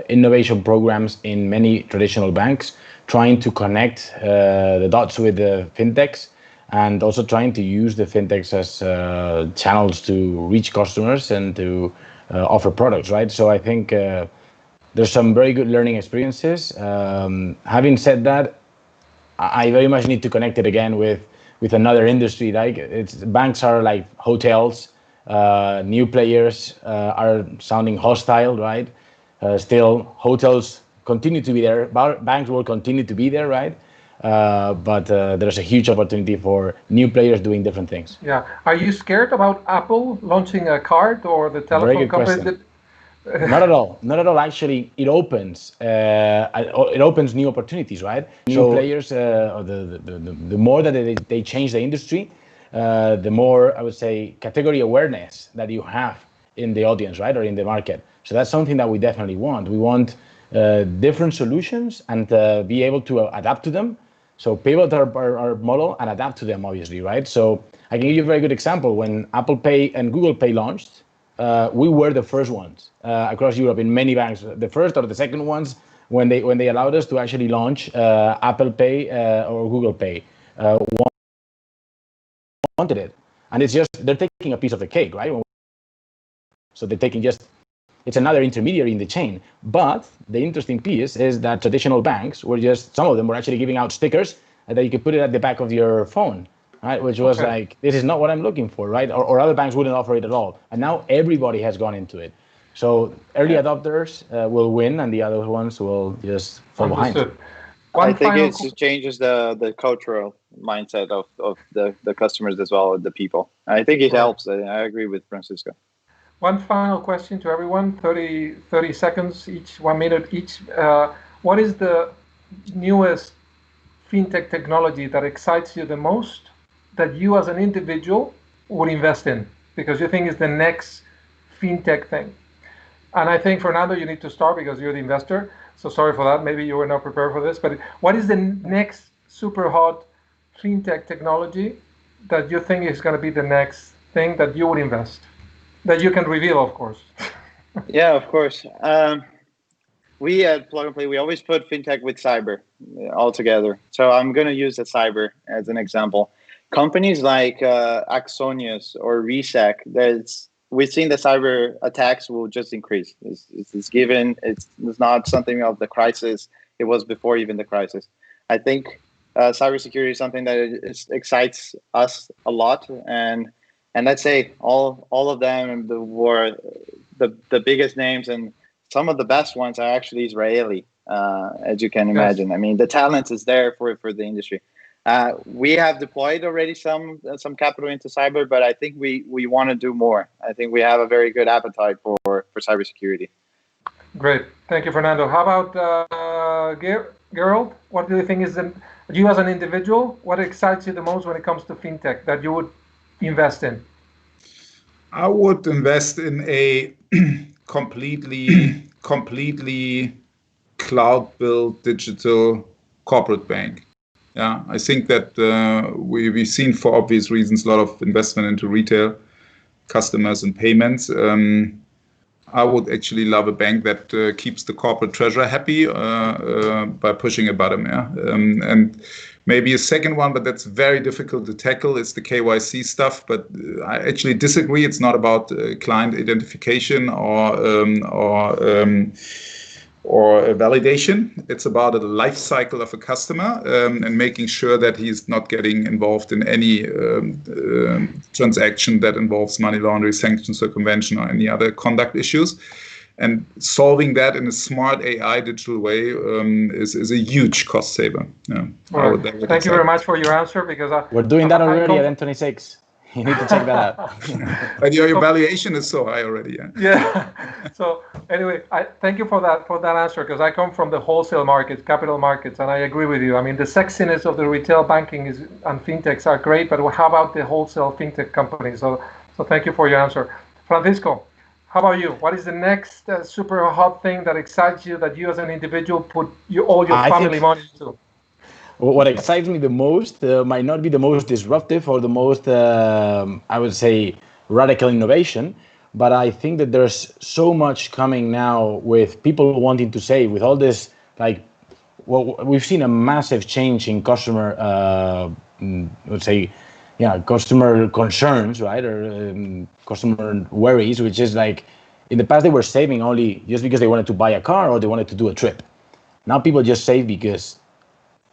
innovation programs in many traditional banks trying to connect the dots with the fintechs, and also trying to use the fintechs as channels to reach customers and to offer products, right? So I think there's some very good learning experiences. Having said that, I very much need to connect it again with another industry. Like banks are like hotels. New players are sounding hostile, right? Still, hotels continue to be there. Banks will continue to be there, right? But there's a huge opportunity for new players doing different things. Yeah. Are you scared about Apple launching a card, or the telephone company? Not at all. Not at all. Actually, it opens new opportunities, right? New players, the more that they change the industry, the more, I would say, category awareness that you have in the audience, right, or in the market. So that's something that we definitely want. We want different solutions and be able to adapt to them. So pivot our model and adapt to them, obviously, right? So I can give you a very good example. When Apple Pay and Google Pay launched, we were the first ones across Europe in many banks, the first or the second ones when they allowed us to actually launch Apple Pay or Google Pay. Wanted it, and it's just they're taking a piece of the cake, right? So they're taking it's another intermediary in the chain. But the interesting piece is that traditional banks were some of them were actually giving out stickers that you could put it at the back of your phone, right? Which was like, this is not what I'm looking for, right? Or other banks wouldn't offer it at all. And now everybody has gone into it. So early adopters will win, and the other ones will just fall behind. I think it changes the cultural mindset of the customers as well as the people. I think it helps. I agree with Francisco. One final question to everyone, 30 seconds each, 1 minute each. What is the newest fintech technology that excites you the most, that you as an individual would invest in, because you think is the next fintech thing? And I think, Fernando, you need to start because you're the investor. So sorry for that. Maybe you were not prepared for this. But what is the next super hot fintech technology that you think is going to be the next thing that you would invest? That you can reveal, of course. Yeah, of course. We at Plug and Play, we always put fintech with cyber all together. So I'm going to use the cyber as an example. Companies like Axonius or Resec, we've seen the cyber attacks will just increase. It's given. It's not something of the crisis. It was before even the crisis. I think cybersecurity is something that excites us a lot, and let's say all of them were the biggest names, and some of the best ones are actually Israeli, as you can imagine. Yes. I mean, the talent is there for the industry. We have deployed already some capital into cyber, but I think we want to do more. I think we have a very good appetite for cybersecurity. Great, thank you, Fernando. How about Gerald? What do you think is you as an individual? What excites you the most when it comes to fintech that you would invest in? I would invest in a completely cloud-built digital corporate bank. Yeah, I think that we've seen, for obvious reasons, a lot of investment into retail customers and payments. I would actually love a bank that keeps the corporate treasurer happy by pushing a button. Yeah, and maybe a second one, but that's very difficult to tackle. It's the KYC stuff. But I actually disagree. It's not about client identification or a validation. It's about the life cycle of a customer and making sure that he's not getting involved in any transaction that involves money laundering, sanctions circumvention, or any other conduct issues. And solving that in a smart AI digital way is a huge cost saver. Yeah. Right. Thank you very much for your answer, because we're doing that already at N26. You need to check that out. But your valuation is so high already. Yeah. So anyway, I thank you for that answer, because I come from the wholesale markets, capital markets, and I agree with you. I mean, the sexiness of the retail banking and fintechs are great, but how about the wholesale fintech companies? So thank you for your answer. Francisco, how about you? What is the next super hot thing that excites you, that you as an individual put all your family money into? What excites me the most might not be the most disruptive or the most, I would say, radical innovation, but I think that there's so much coming now with people wanting to save, with all this, like, well, we've seen a massive change in customer, let's say, customer concerns, right, or customer worries, which is like, in the past they were saving only just because they wanted to buy a car or they wanted to do a trip. Now people just save because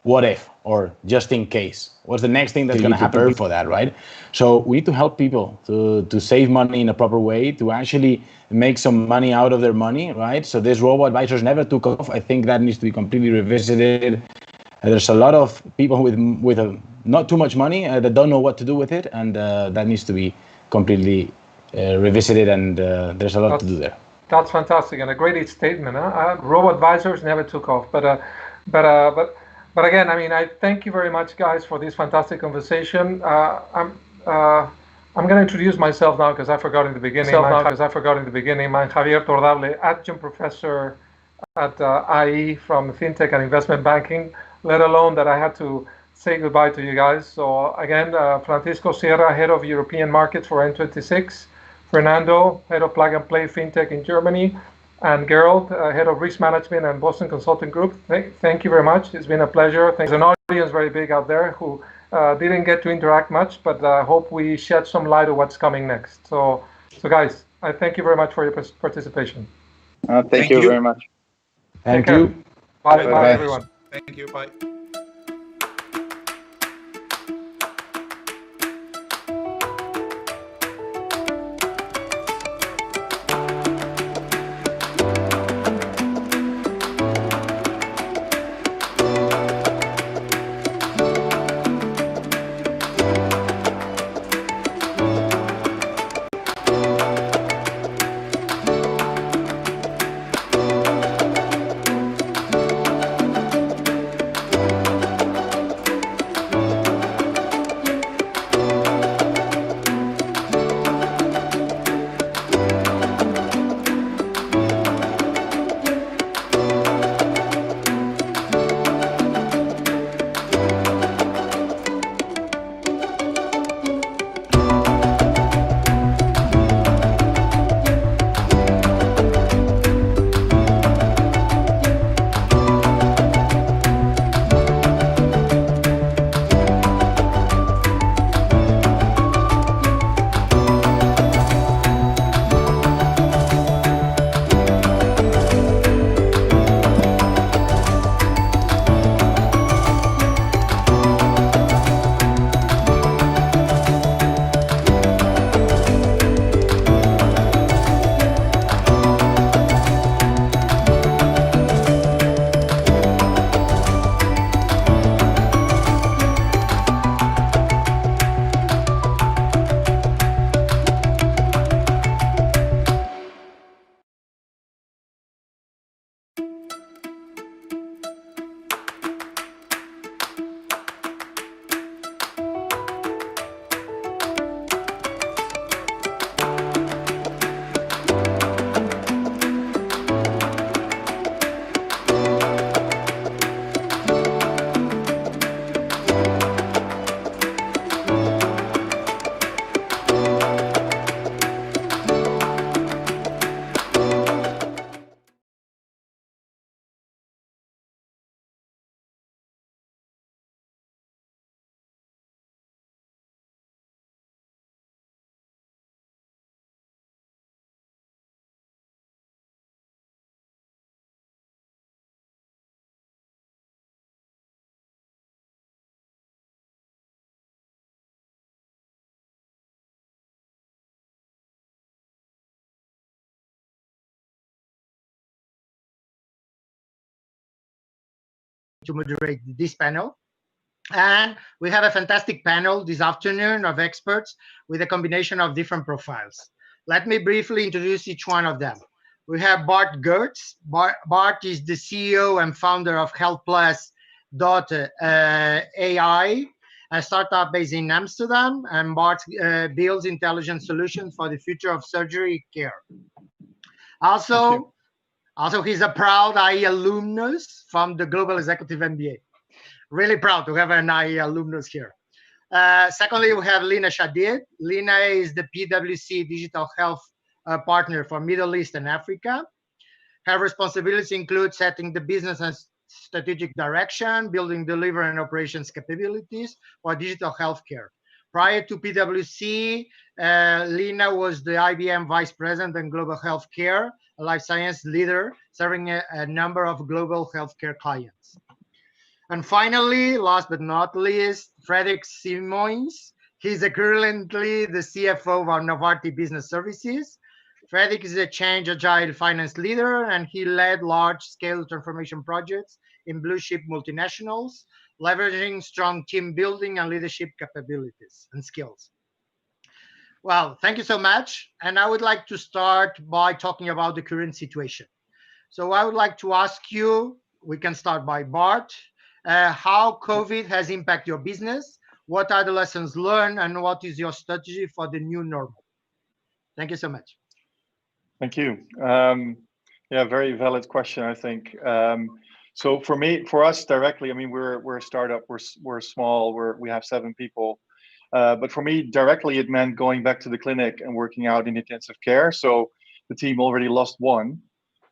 what if, or just in case? What's the next thing that's going to happen for that, right? So we need to help people to save money in a proper way, to actually make some money out of their money, right? So this robo-advisors never took off. I think that needs to be completely revisited. There's a lot of people with not too much money that don't know what to do with it, and that needs to be completely revisited, and there's a lot to do there. That's fantastic, and a great statement. Robo-advisors never took off, but again, I mean, I thank you very much, guys, for this fantastic conversation. I'm going to introduce myself now, because I forgot in the beginning. I'm Javier Tordable, adjunct professor at IE from FinTech and Investment Banking, let alone that I had to say goodbye to you guys. So again, Francisco Sierra, head of European markets for N26. Fernando, Head of Plug and Play FinTech in Germany, and Gerald, Head of Risk Management and Boston Consulting Group. Thank you very much. It's been a pleasure. There's an audience very big out there who didn't get to interact much, but I hope we shed some light on what's coming next. So guys, I thank you very much for your participation. Thank you very much. Thank you. Bye, everyone. Thank you. Bye. To moderate this panel. And we have a fantastic panel this afternoon of experts with a combination of different profiles. Let me briefly introduce each one of them. We have Bart Gertz. Bart is the CEO and founder of HealthPlus.ai, a startup based in Amsterdam, and Bart builds intelligent solutions for the future of surgery care. Also, he's a proud IE alumnus from the Global Executive MBA. Really proud to have an IE alumnus here. Secondly, we have Lina Shadid. Lina is the PwC Digital Health Partner for Middle East and Africa. Her responsibilities include setting the business and strategic direction, building delivery and operations capabilities for digital healthcare. Prior to PwC, Lina was the IBM Vice President in Global Healthcare, a life science leader, serving a number of global healthcare clients. And finally, last but not least, Frederick Simons. He's currently the CFO of Novartis Business Services. Frederick is a change agile finance leader, and he led large-scale transformation projects in blue-chip multinationals, leveraging strong team building and leadership capabilities and skills. Well, thank you so much. And I would like to start by talking about the current situation. So I would like to ask you, we can start by Bart, how COVID has impacted your business, what are the lessons learned, and what is your strategy for the new normal? Thank you so much. Thank you. Yeah, very valid question, I think. So for us directly, I mean, we're a startup, we're small, we have 7 people. But for me, directly, it meant going back to the clinic and working out in intensive care. So the team already lost one.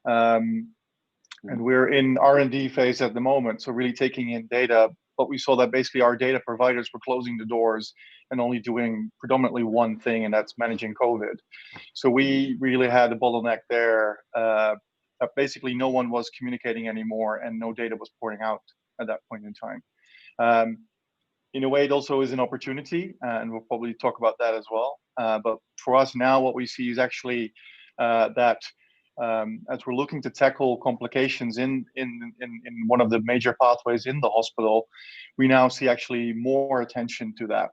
And we're in R&D phase at the moment, so really taking in data. But we saw that basically our data providers were closing the doors and only doing predominantly one thing, and that's managing COVID. So we really had a bottleneck there. Basically, no one was communicating anymore, and no data was pouring out at that point in time. In a way, it also is an opportunity, and we'll probably talk about that as well. But for us now, what we see is actually that as we're looking to tackle complications in one of the major pathways in the hospital, we now see actually more attention to that.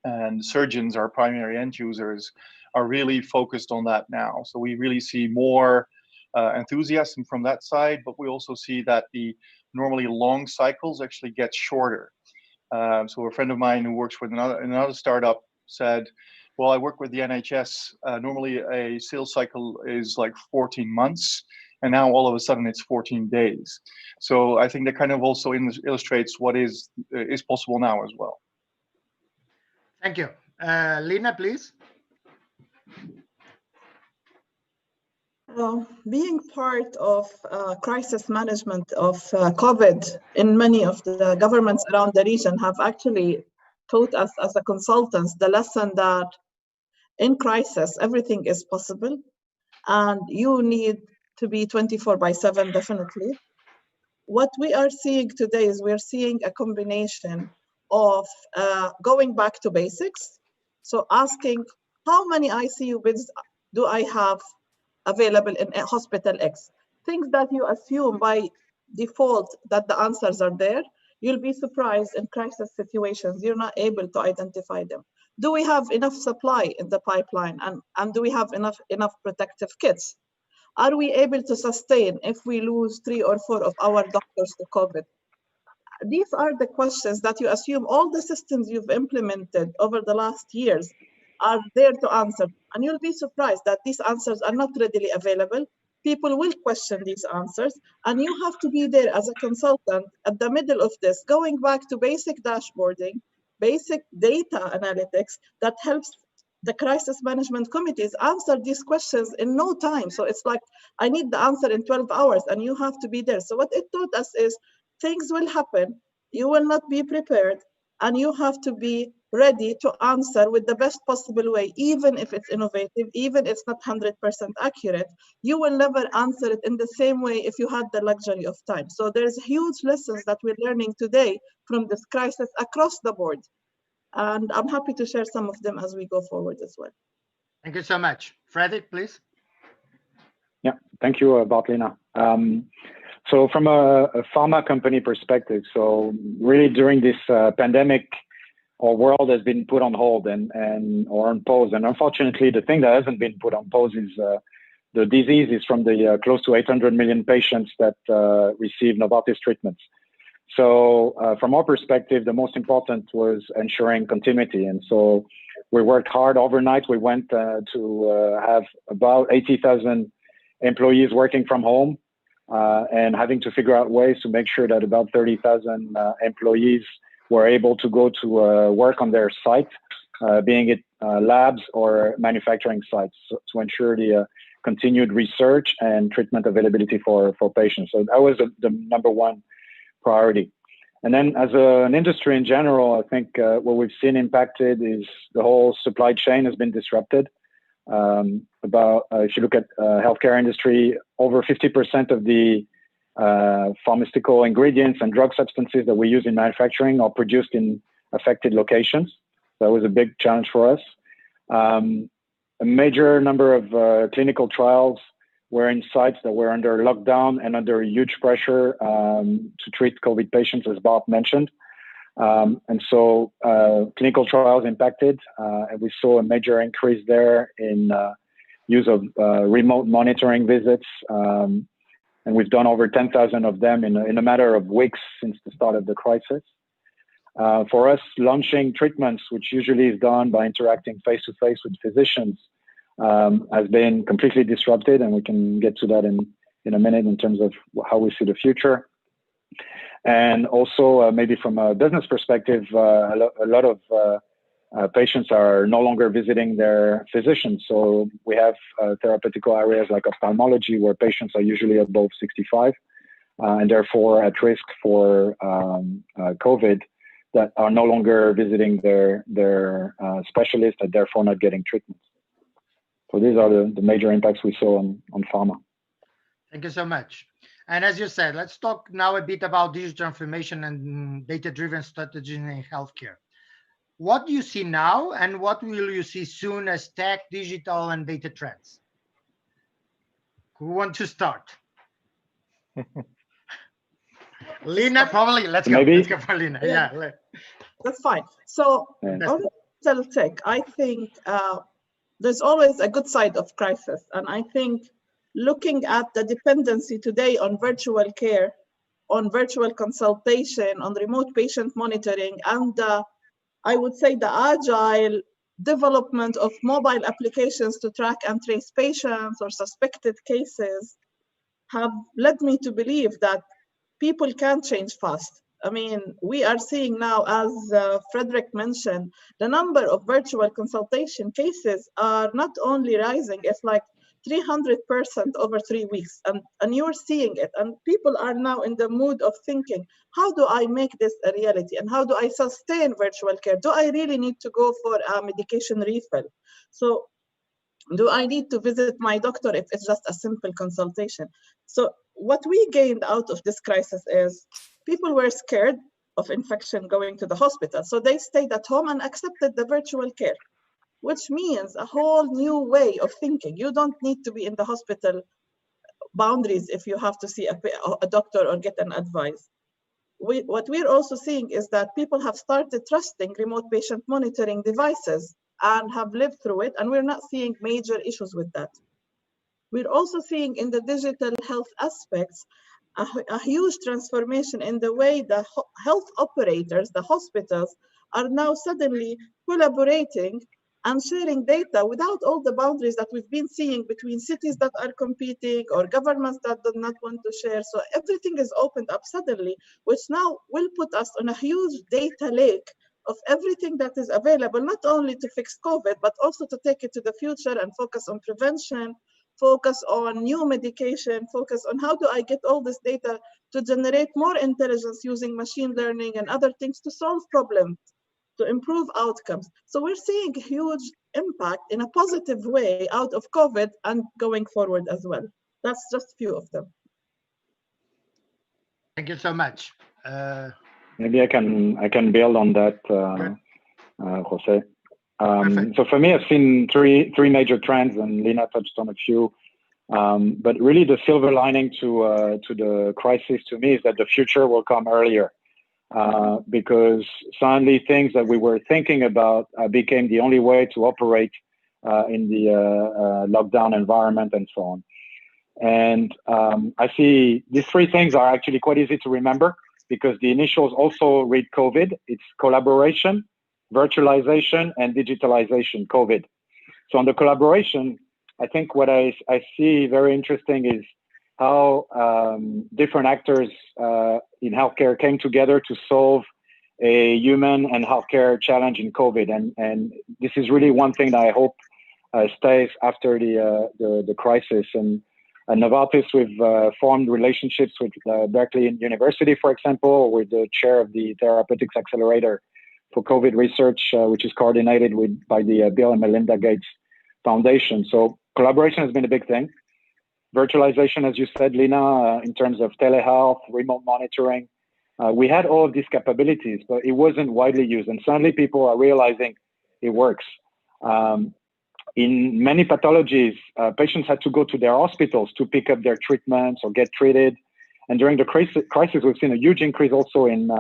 And surgeons, our primary end users, are really focused on that now. So we really see more enthusiasm from that side, but we also see that the normally long cycles actually get shorter. So a friend of mine who works with another startup said, well, I work with the NHS. Normally a sales cycle is like 14 months, and now all of a sudden it's 14 days. So I think that kind of also illustrates what is possible now as well. Thank you. Lina, please. Being part of crisis management of COVID in many of the governments around the region have actually taught us as a consultants the lesson that in crisis, everything is possible, and you need to be 24/7, definitely. What we are seeing today is we're seeing a combination of going back to basics. So asking, how many ICU beds do I have available in hospital X? Things that you assume by default that the answers are there, you'll be surprised in crisis situations, you're not able to identify them. Do we have enough supply in the pipeline? And do we have enough protective kits? Are we able to sustain if we lose 3 or 4 of our doctors to COVID? These are the questions that you assume all the systems you've implemented over the last years are there to answer. And you'll be surprised that these answers are not readily available. People will question these answers, and you have to be there as a consultant at the middle of this, going back to basic dashboarding, basic data analytics that helps the crisis management committees answer these questions in no time. So it's like, I need the answer in 12 hours and you have to be there. So what it taught us is things will happen, you will not be prepared, and you have to be ready to answer with the best possible way, even if it's innovative, even if it's not 100% accurate. You will never answer it in the same way if you had the luxury of time. So there's huge lessons that we're learning today from this crisis across the board. And I'm happy to share some of them as we go forward as well. Thank you so much. Fredrik, please. Yeah, thank you, Bartlina. So from a pharma company perspective, so really during this pandemic, our world has been put on hold or on pause. And unfortunately, the thing that hasn't been put on pause is the disease is from the close to 800 million patients that receive Novartis treatments. So from our perspective, the most important was ensuring continuity. And so we worked hard overnight. We went to have about 80,000 employees working from home and having to figure out ways to make sure that about 30,000 employees were able to go to work on their site, being it labs or manufacturing sites, to ensure the continued research and treatment availability for patients. So that was the number one priority. And then as an industry in general, I think what we've seen impacted is the whole supply chain has been disrupted. If you look at healthcare industry, over 50% of the pharmaceutical ingredients and drug substances that we use in manufacturing are produced in affected locations. That was a big challenge for us. A major number of clinical trials were in sites that were under lockdown and under huge pressure to treat COVID patients, as Bart mentioned. And so clinical trials impacted, and we saw a major increase there in use of remote monitoring visits. And we've done over 10,000 of them in a matter of weeks since the start of the crisis. For us, launching treatments, which usually is done by interacting face-to-face with physicians, has been completely disrupted, and we can get to that in a minute in terms of how we see the future. And also, maybe from a business perspective, a lot of patients are no longer visiting their physicians. So we have therapeutical areas like ophthalmology where patients are usually above 65 and therefore at risk for COVID, that are no longer visiting their specialists and therefore not getting treatments. So these are the major impacts we saw on pharma. Thank you so much. And as you said, let's talk now a bit about digital transformation and data-driven strategy in healthcare. What do you see now, and what will you see soon as tech, digital, and data trends? Who want to start? Lina, probably. Let's go. Let's go for Lina. Yeah, that's fine. So on digital tech, I think there's always a good side of crisis, and I think looking at the dependency today on virtual care, on virtual consultation, on remote patient monitoring, and I would say the agile development of mobile applications to track and trace patients or suspected cases have led me to believe that people can change fast. I mean, we are seeing now, as Frederick mentioned, the number of virtual consultation cases are not only rising, it's like 300% over 3 weeks, and you're seeing it, and people are now in the mood of thinking, how do I make this a reality, and how do I sustain virtual care? Do I really need to go for a medication refill? So do I need to visit my doctor if it's just a simple consultation? So what we gained out of this crisis is people were scared of infection going to the hospital, so they stayed at home and accepted the virtual care, which means a whole new way of thinking. You don't need to be in the hospital boundaries if you have to see a doctor or get an advice. What we're also seeing is that people have started trusting remote patient monitoring devices and have lived through it, and we're not seeing major issues with that. We're also seeing in the digital health aspects a huge transformation in the way the health operators, the hospitals, are now suddenly collaborating and sharing data without all the boundaries that we've been seeing between cities that are competing or governments that do not want to share. So everything is opened up suddenly, which now will put us on a huge data lake of everything that is available, not only to fix COVID, but also to take it to the future and focus on prevention, focus on new medication, focus on how do I get all this data to generate more intelligence using machine learning and other things to solve problems, to improve outcomes. So we're seeing huge impact in a positive way out of COVID and going forward as well. That's just a few of them. Thank you so much. Maybe I can build on that, Jose. So for me, I've seen three major trends, and Lina touched on a few. But really, the silver lining to the crisis to me is that the future will come earlier. Because suddenly things that we were thinking about became the only way to operate in the lockdown environment and so on. And I see these three things are actually quite easy to remember because the initials also read COVID. It's collaboration, virtualization, and digitalization, COVID. So on the collaboration, I think what I see very interesting is how different actors in healthcare came together to solve a human and healthcare challenge in COVID. And this is really one thing that I hope stays after the crisis. And at Novartis, we've formed relationships with Berkeley University, for example, with the chair of the Therapeutics Accelerator for COVID research, which is coordinated by the Bill and Melinda Gates Foundation. So collaboration has been a big thing. Virtualization, as you said, Lina, in terms of telehealth, remote monitoring, we had all of these capabilities, but it wasn't widely used. And suddenly people are realizing it works. In many pathologies, patients had to go to their hospitals to pick up their treatments or get treated. And during the crisis, we've seen a huge increase also in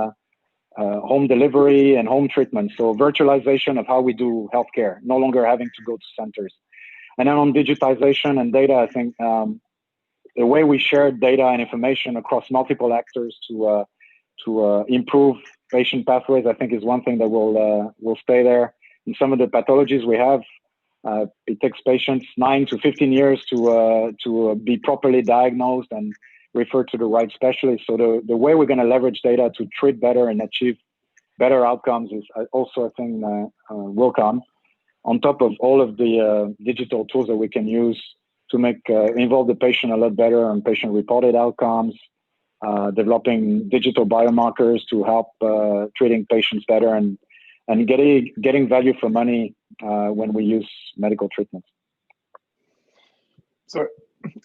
home delivery and home treatment. So virtualization of how we do healthcare, no longer having to go to centers. And then on digitization and data, I think the way we share data and information across multiple actors to improve patient pathways, I think is one thing that will stay there. In some of the pathologies we have, it takes patients 9 to 15 years to be properly diagnosed and referred to the right specialist. So the way we're going to leverage data to treat better and achieve better outcomes is also a thing will come on top of all of the digital tools that we can use to make involve the patient a lot better on patient-reported outcomes, developing digital biomarkers to help treating patients better and getting value for money when we use medical treatments. So,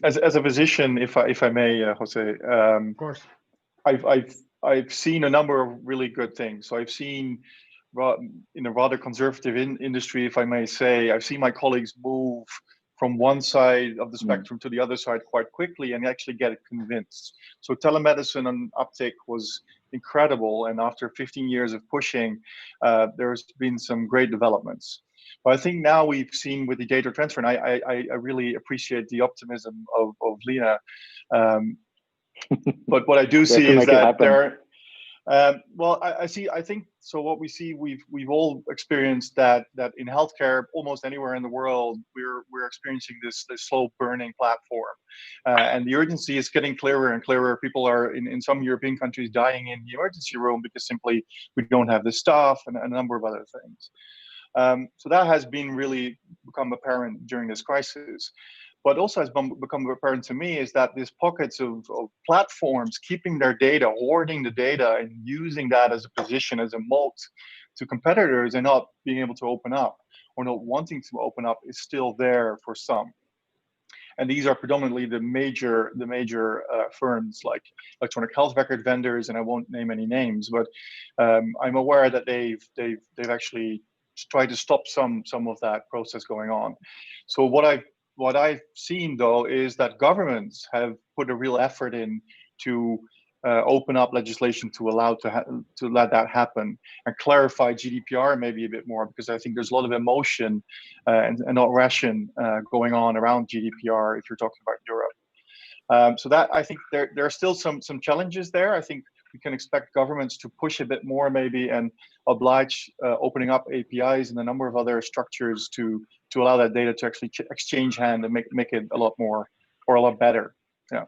as a physician, if I may, Jose, of course, I've seen a number of really good things. So I've seen, in a rather conservative industry, if I may say, I've seen my colleagues move from one side of the spectrum to the other side quite quickly and actually get convinced. So telemedicine and uptake was incredible, and after 15 years of pushing, there's been some great developments. But I think now we've seen with the data transfer, and I really appreciate the optimism of Lena. But what I do see is that there are, well, I think so. What we see, we've all experienced that in healthcare, almost anywhere in the world, we're experiencing this slow burning platform, and the urgency is getting clearer and clearer. People are in some European countries dying in the emergency room because simply we don't have the staff and a number of other things. So that has been really become apparent during this crisis. What also has become apparent to me is that these pockets of platforms keeping their data, hoarding the data, and using that as a position, as a moat to competitors, and not being able to open up or not wanting to open up is still there for some. And these are predominantly the major firms like electronic health record vendors, and I won't name any names, but I'm aware that they've actually tried to stop some of that process going on. So what I've seen, though, is that governments have put a real effort in to open up legislation to allow to let that happen and clarify GDPR maybe a bit more, because I think there's a lot of emotion and not ration going on around GDPR if you're talking about Europe. So that, I think there are still some challenges there. I think we can expect governments to push a bit more maybe and oblige opening up APIs and a number of other structures to allow that data to actually exchange hand and make it a lot more or a lot better. Yeah.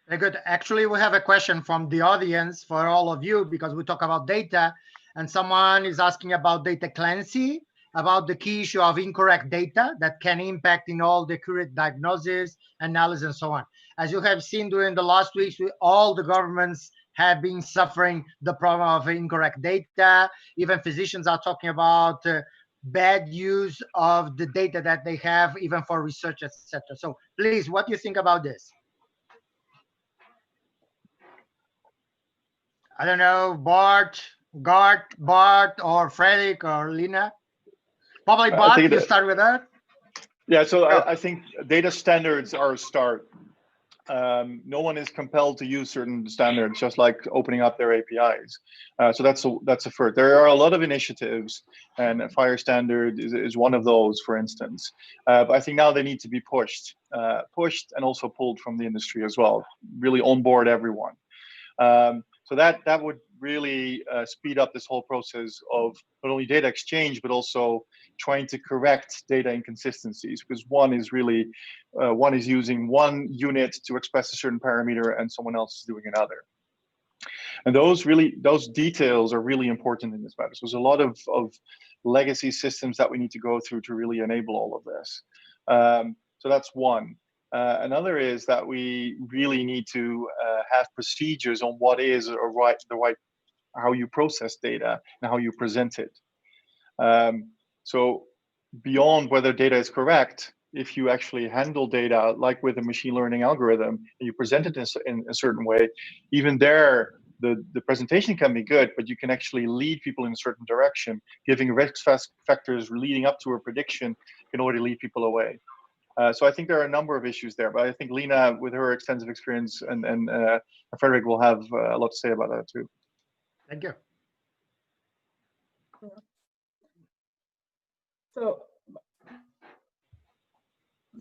Very good. Actually, we have a question from the audience for all of you, because we talk about data, and someone is asking about data cleansing, about the key issue of incorrect data that can impact in all the accurate diagnosis, analysis, and so on. As you have seen during the last weeks, all the governments have been suffering the problem of incorrect data. Even physicians are talking about bad use of the data that they have, even for research, etc. So please, what do you think about this? I don't know, Bart, or Frederick, or Lena. Probably Bart, you start with that. Yeah, so I think data standards are a start. No one is compelled to use certain standards, just like opening up their APIs. So that's a first. There are a lot of initiatives, and FHIR standard is one of those, for instance. But I think now they need to be pushed and also pulled from the industry as well. Really onboard everyone. So that would really speed up this whole process of not only data exchange, but also trying to correct data inconsistencies, because one is using one unit to express a certain parameter and someone else is doing another. And those details are really important in this matter. So there's a lot of legacy systems that we need to go through to really enable all of this. So that's one. Another is that we really need to have procedures on what is how you process data and how you present it. So beyond whether data is correct, if you actually handle data like with a machine learning algorithm and you present it in a certain way, even there, the presentation can be good, but you can actually lead people in a certain direction. Giving risk factors leading up to a prediction can already lead people away. So I think there are a number of issues there, but I think Lena, with her extensive experience, and Frederick will have a lot to say about that too. Thank you. So,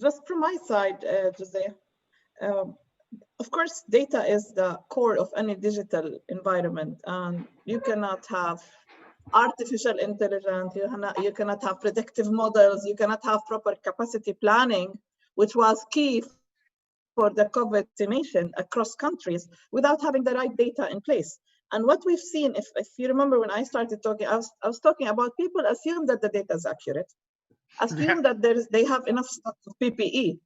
just from my side, Jose, of course, data is the core of any digital environment, and you cannot have artificial intelligence, you cannot have predictive models, you cannot have proper capacity planning, which was key for the COVID vaccination across countries, without having the right data in place. And what we've seen, if you remember when I started talking, I was talking about people assume that the data is accurate, assume that they have enough stock of PPE,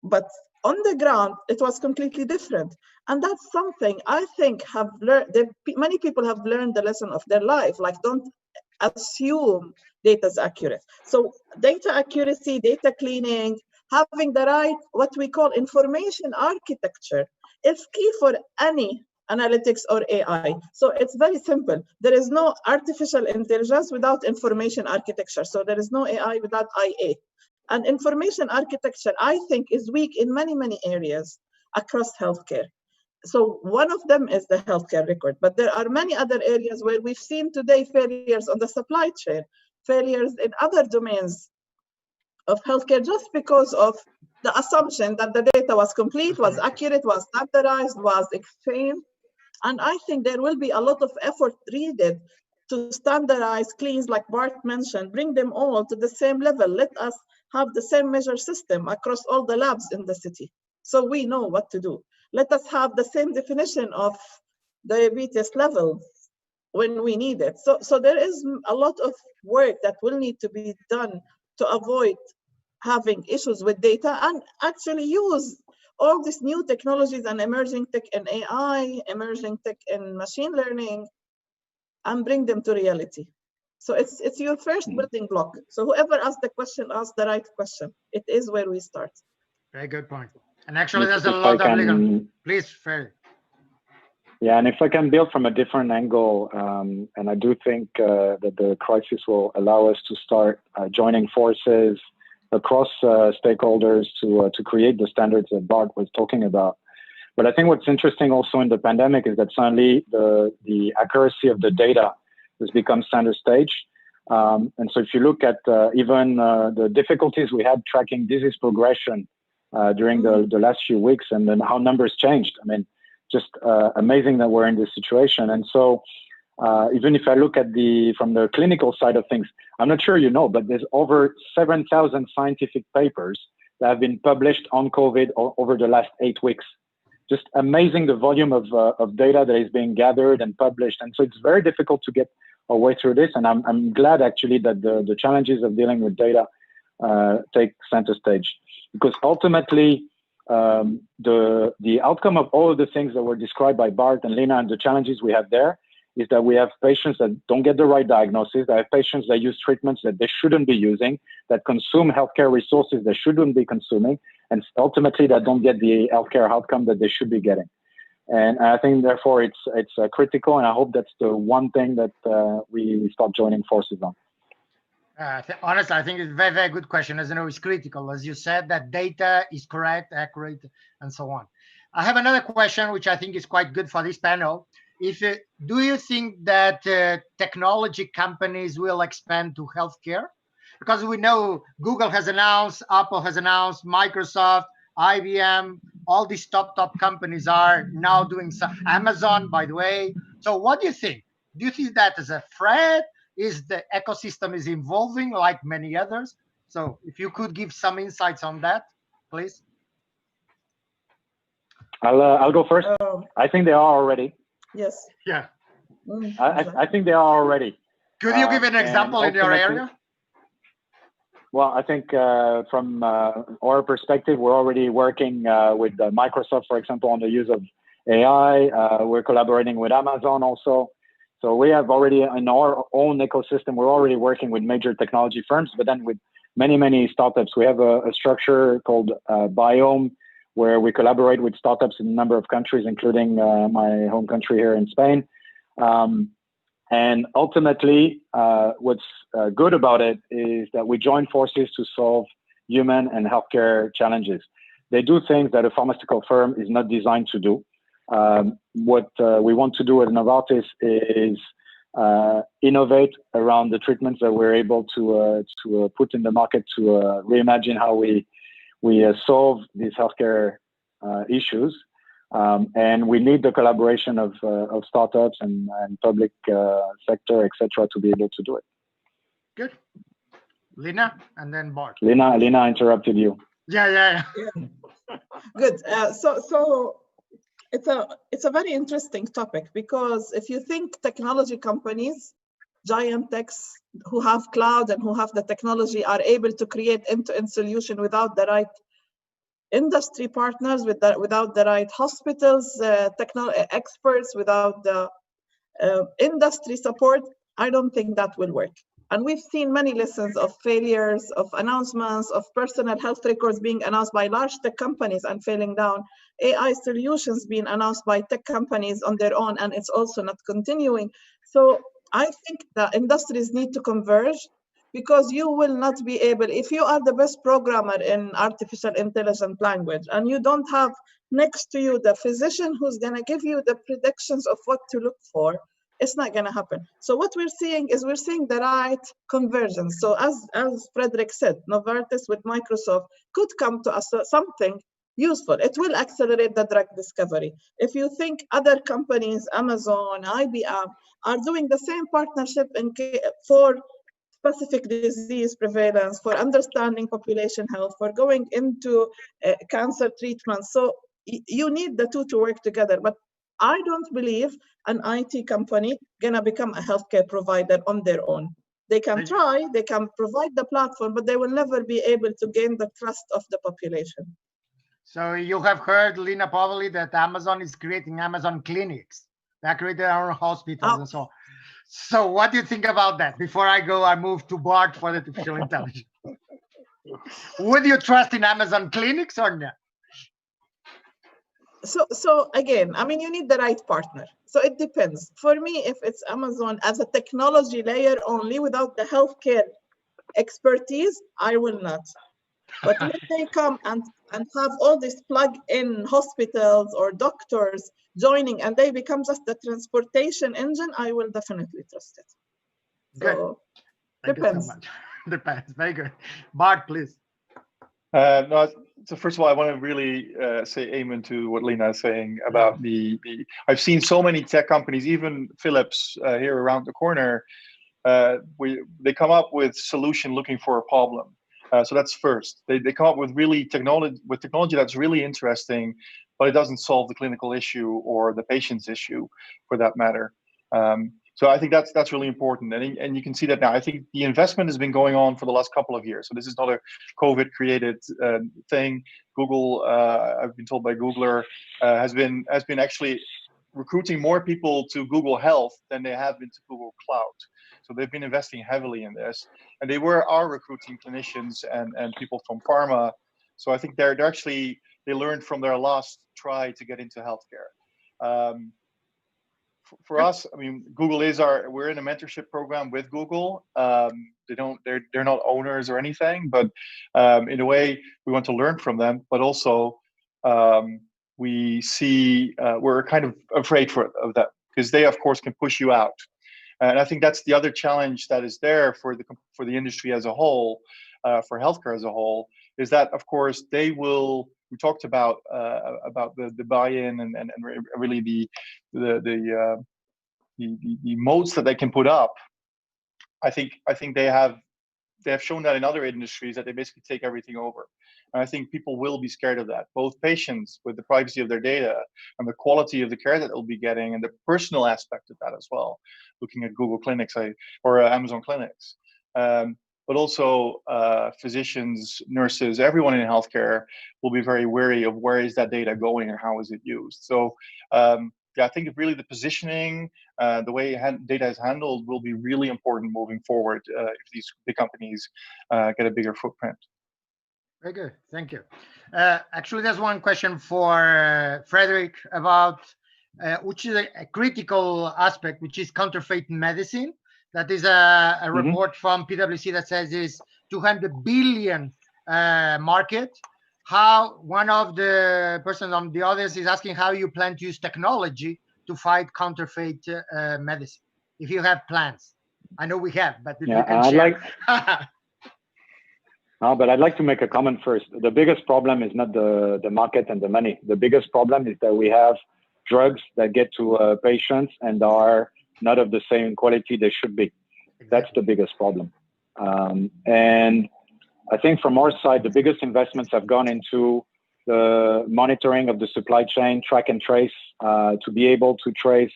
but on the ground, it was completely different. And that's something I think have learned, many people have learned the lesson of their life, like don't assume data is accurate. So data accuracy, data cleaning, having the right, what we call information architecture is key for any analytics or AI. So it's very simple. There is no artificial intelligence without information architecture. So there is no AI without IA. And information architecture, I think, is weak in many, many areas across healthcare. So one of them is the healthcare record, but there are many other areas where we've seen today failures on the supply chain, failures in other domains of healthcare, just because of the assumption that the data was complete, was accurate, was standardized, was exchanged. And I think there will be a lot of effort needed to standardize, cleans, like Bart mentioned, bring them all to the same level. Let us have the same measure system across all the labs in the city, so we know what to do. Let us have the same definition of diabetes level when we need it. So there is a lot of work that will need to be done to avoid having issues with data and actually use all these new technologies and emerging tech in AI, emerging tech in machine learning, and bring them to reality. So it's your first building block. So whoever asked the question, asked the right question. It is where we start. Very good point. And actually, there's a lot of legal. Please, Ferry. Yeah, and if I can build from a different angle, and I do think that the crisis will allow us to start joining forces across stakeholders to create the standards that Bart was talking about. But I think what's interesting also in the pandemic is that suddenly the accuracy of the data has become center stage. And so if you look at even the difficulties we had tracking disease progression during the last few weeks, and then how numbers changed. I mean, just amazing that we're in this situation. And so even if I look at from the clinical side of things, I'm not sure you know, but there's over 7,000 scientific papers that have been published on COVID over the last 8 weeks. Just amazing the volume of data that is being gathered and published. And so it's very difficult to get our way through this. And I'm glad actually that the challenges of dealing with data take center stage, because ultimately the outcome of all of the things that were described by Bart and Lina and the challenges we have there is that we have patients that don't get the right diagnosis, that have patients that use treatments that they shouldn't be using, that consume healthcare resources they shouldn't be consuming, and ultimately that don't get the healthcare outcome that they should be getting. And I think therefore it's critical, and I hope that's the one thing that we start joining forces on. Honestly, I think it's a very, very good question. As you know, it's critical. As you said, that data is correct, accurate, and so on. I have another question, which I think is quite good for this panel. Do you think that technology companies will expand to healthcare? Because we know Google has announced, Apple has announced, Microsoft, IBM, all these top companies are now doing some. Amazon, by the way. So what do you think? Do you see that as a threat? Is the ecosystem is evolving like many others? So if you could give some insights on that, please. I'll go first. I think they are already. Yes. Yeah. I think they are already. Could you give an example in your area? Well, I think from our perspective, we're already working with Microsoft, for example, on the use of AI. We're collaborating with Amazon also. So we have already in our own ecosystem, we're already working with major technology firms, but then with many, many startups. We have a structure called Biome, where we collaborate with startups in a number of countries, including my home country here in Spain. And ultimately, what's good about it is that we join forces to solve human and healthcare challenges. They do things that a pharmaceutical firm is not designed to do. What we want to do at Novartis is innovate around the treatments that we're able to put in the market to reimagine how we solve these healthcare issues. And we need the collaboration of startups and public sector, etc., to be able to do it. Good. Lina, and then Bart. Lina interrupted you. Yeah. Good. So It's a very interesting topic, because if you think technology companies, giant techs who have cloud and who have the technology are able to create end-to-end solution without the right industry partners, without the right hospitals, experts, without the industry support, I don't think that will work. And we've seen many lessons of failures, of announcements, of personal health records being announced by large tech companies and failing down, AI solutions being announced by tech companies on their own, and it's also not continuing. So I think the industries need to converge, because you will not be able, if you are the best programmer in artificial intelligence language and you don't have next to you the physician who's going to give you the predictions of what to look for, it's not going to happen. So what we're seeing is the right convergence. So as Frederick said, Novartis with Microsoft could come to us something useful. It will accelerate the drug discovery. If you think other companies, Amazon, IBM, are doing the same partnership for specific disease prevalence, for understanding population health, for going into cancer treatment. So you need the two to work together. But I don't believe an IT company gonna become a healthcare provider on their own. They can try, they can provide the platform, but they will never be able to gain the trust of the population. So you have heard, Lina, probably that Amazon is creating Amazon clinics. They created their own hospitals and so on. So what do you think about that? Before I move to Bart for artificial intelligence. Would you trust in Amazon clinics or not? So again, I mean, you need the right partner. So it depends. For me, if it's Amazon as a technology layer only without the healthcare expertise, I will not. But when they come and have all these plug-in hospitals or doctors joining and they become just the transportation engine, I will definitely trust it. So depends. So much. Depends. Very good. Bart, please. No, so first of all, I want to really say amen to what Lina is saying about the I've seen so many tech companies, even Philips here around the corner, they come up with solution looking for a problem. So that's first. They come up with technology that's really interesting, but it doesn't solve the clinical issue or the patient's issue, for that matter. So I think that's really important, and you can see that now. I think the investment has been going on for the last couple of years. So this is not a COVID-created thing. Google, I've been told by Googler, has been actually recruiting more people to Google Health than they have been to Google Cloud. So they've been investing heavily in this, and they are recruiting clinicians and people from pharma. So I think they learned from their last try to get into healthcare. For us, I mean, Google we're in a mentorship program with Google. They're not owners or anything, but in a way we want to learn from them, but also we're kind of afraid of that, because they of course can push you out. And I think that's the other challenge that is there for the industry as a whole, for healthcare as a whole, is that of course they will. We talked about the buy-in and really the modes that they can put up. I think they have shown that in other industries that they basically take everything over. And I think people will be scared of that, both patients with the privacy of their data and the quality of the care that they'll be getting and the personal aspect of that as well, looking at Google Clinics or Amazon Clinics. But also physicians, nurses, everyone in healthcare will be very wary of where is that data going and how is it used. So I think really the positioning, the way data is handled will be really important moving forward if these big companies get a bigger footprint. Very good, thank you. Actually, there's one question for Frederick about which is a critical aspect, which is counterfeit medicine. That is a report from PwC that says is 200 billion market. How one of the persons on the audience is asking how you plan to use technology to fight counterfeit medicine, if you have plans. I know we have, but if you can share. No, but I'd like to make a comment first. The biggest problem is not the market and the money. The biggest problem is that we have drugs that get to patients and are not of the same quality they should be. That's the biggest problem. And I think from our side, the biggest investments have gone into the monitoring of the supply chain, track and trace, to be able to trace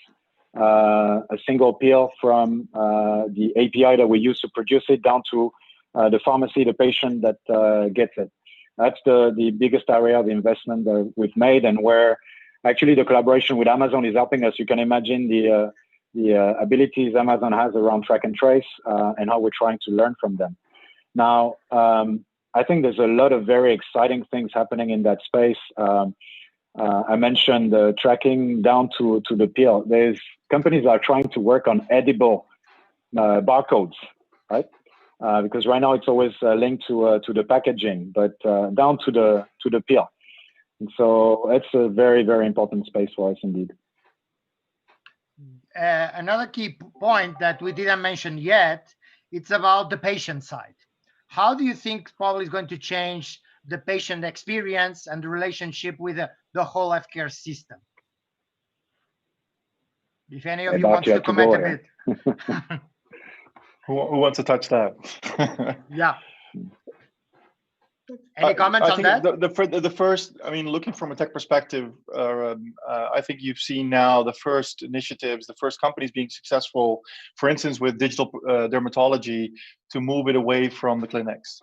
a single pill from the API that we use to produce it down to the pharmacy, the patient that gets it. That's the biggest area of investment that we've made, and where actually the collaboration with Amazon is helping us. You can imagine the abilities Amazon has around track and trace, and how we're trying to learn from them. Now, I think there's a lot of very exciting things happening in that space. I mentioned the tracking down to the pill. There's companies that are trying to work on edible barcodes, right? Because right now it's always linked to the packaging, but down to the pill. And so it's a very, very important space for us indeed. Another key point that we didn't mention yet, it's about the patient side. How do you think probably is going to change the patient experience and the relationship with the whole healthcare system? If any of you wants to comment a bit. Who wants to touch that? Yeah. Any comments on that? The first, I mean, looking from a tech perspective, I think you've seen now the first initiatives, the first companies being successful, for instance, with digital dermatology, to move it away from the clinics.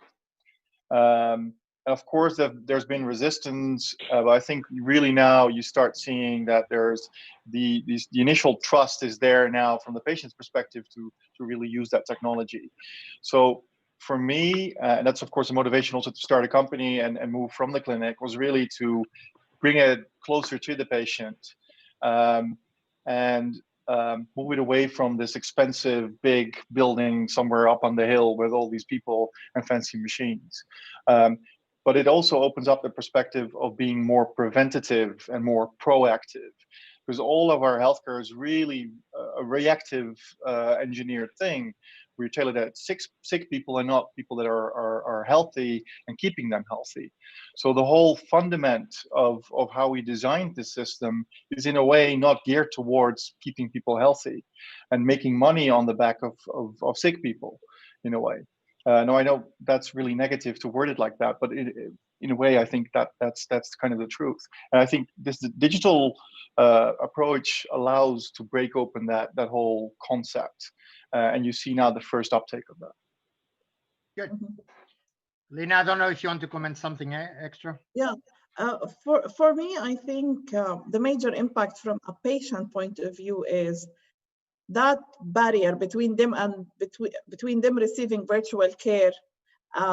Of course, there's been resistance, but I think really now you start seeing that there's the initial trust is there now from the patient's perspective to really use that technology. So for me, and that's of course a motivation also to start a company and move from the clinic, was really to bring it closer to the patient, and move it away from this expensive big building somewhere up on the hill with all these people and fancy machines. But it also opens up the perspective of being more preventative and more proactive, because all of our healthcare is really a reactive engineered thing. We're tailored at sick people and not people that are healthy and keeping them healthy. So the whole fundament of how we designed this system is in a way not geared towards keeping people healthy and making money on the back of sick people in a way. No, I know that's really negative to word it like that, but in a way, I think that's kind of the truth. And I think this digital approach allows to break open that whole concept. And you see now the first uptake of that. Good. Lena, I don't know if you want to comment something extra. Yeah, for me, I think the major impact from a patient point of view is that barrier between them and between them receiving virtual care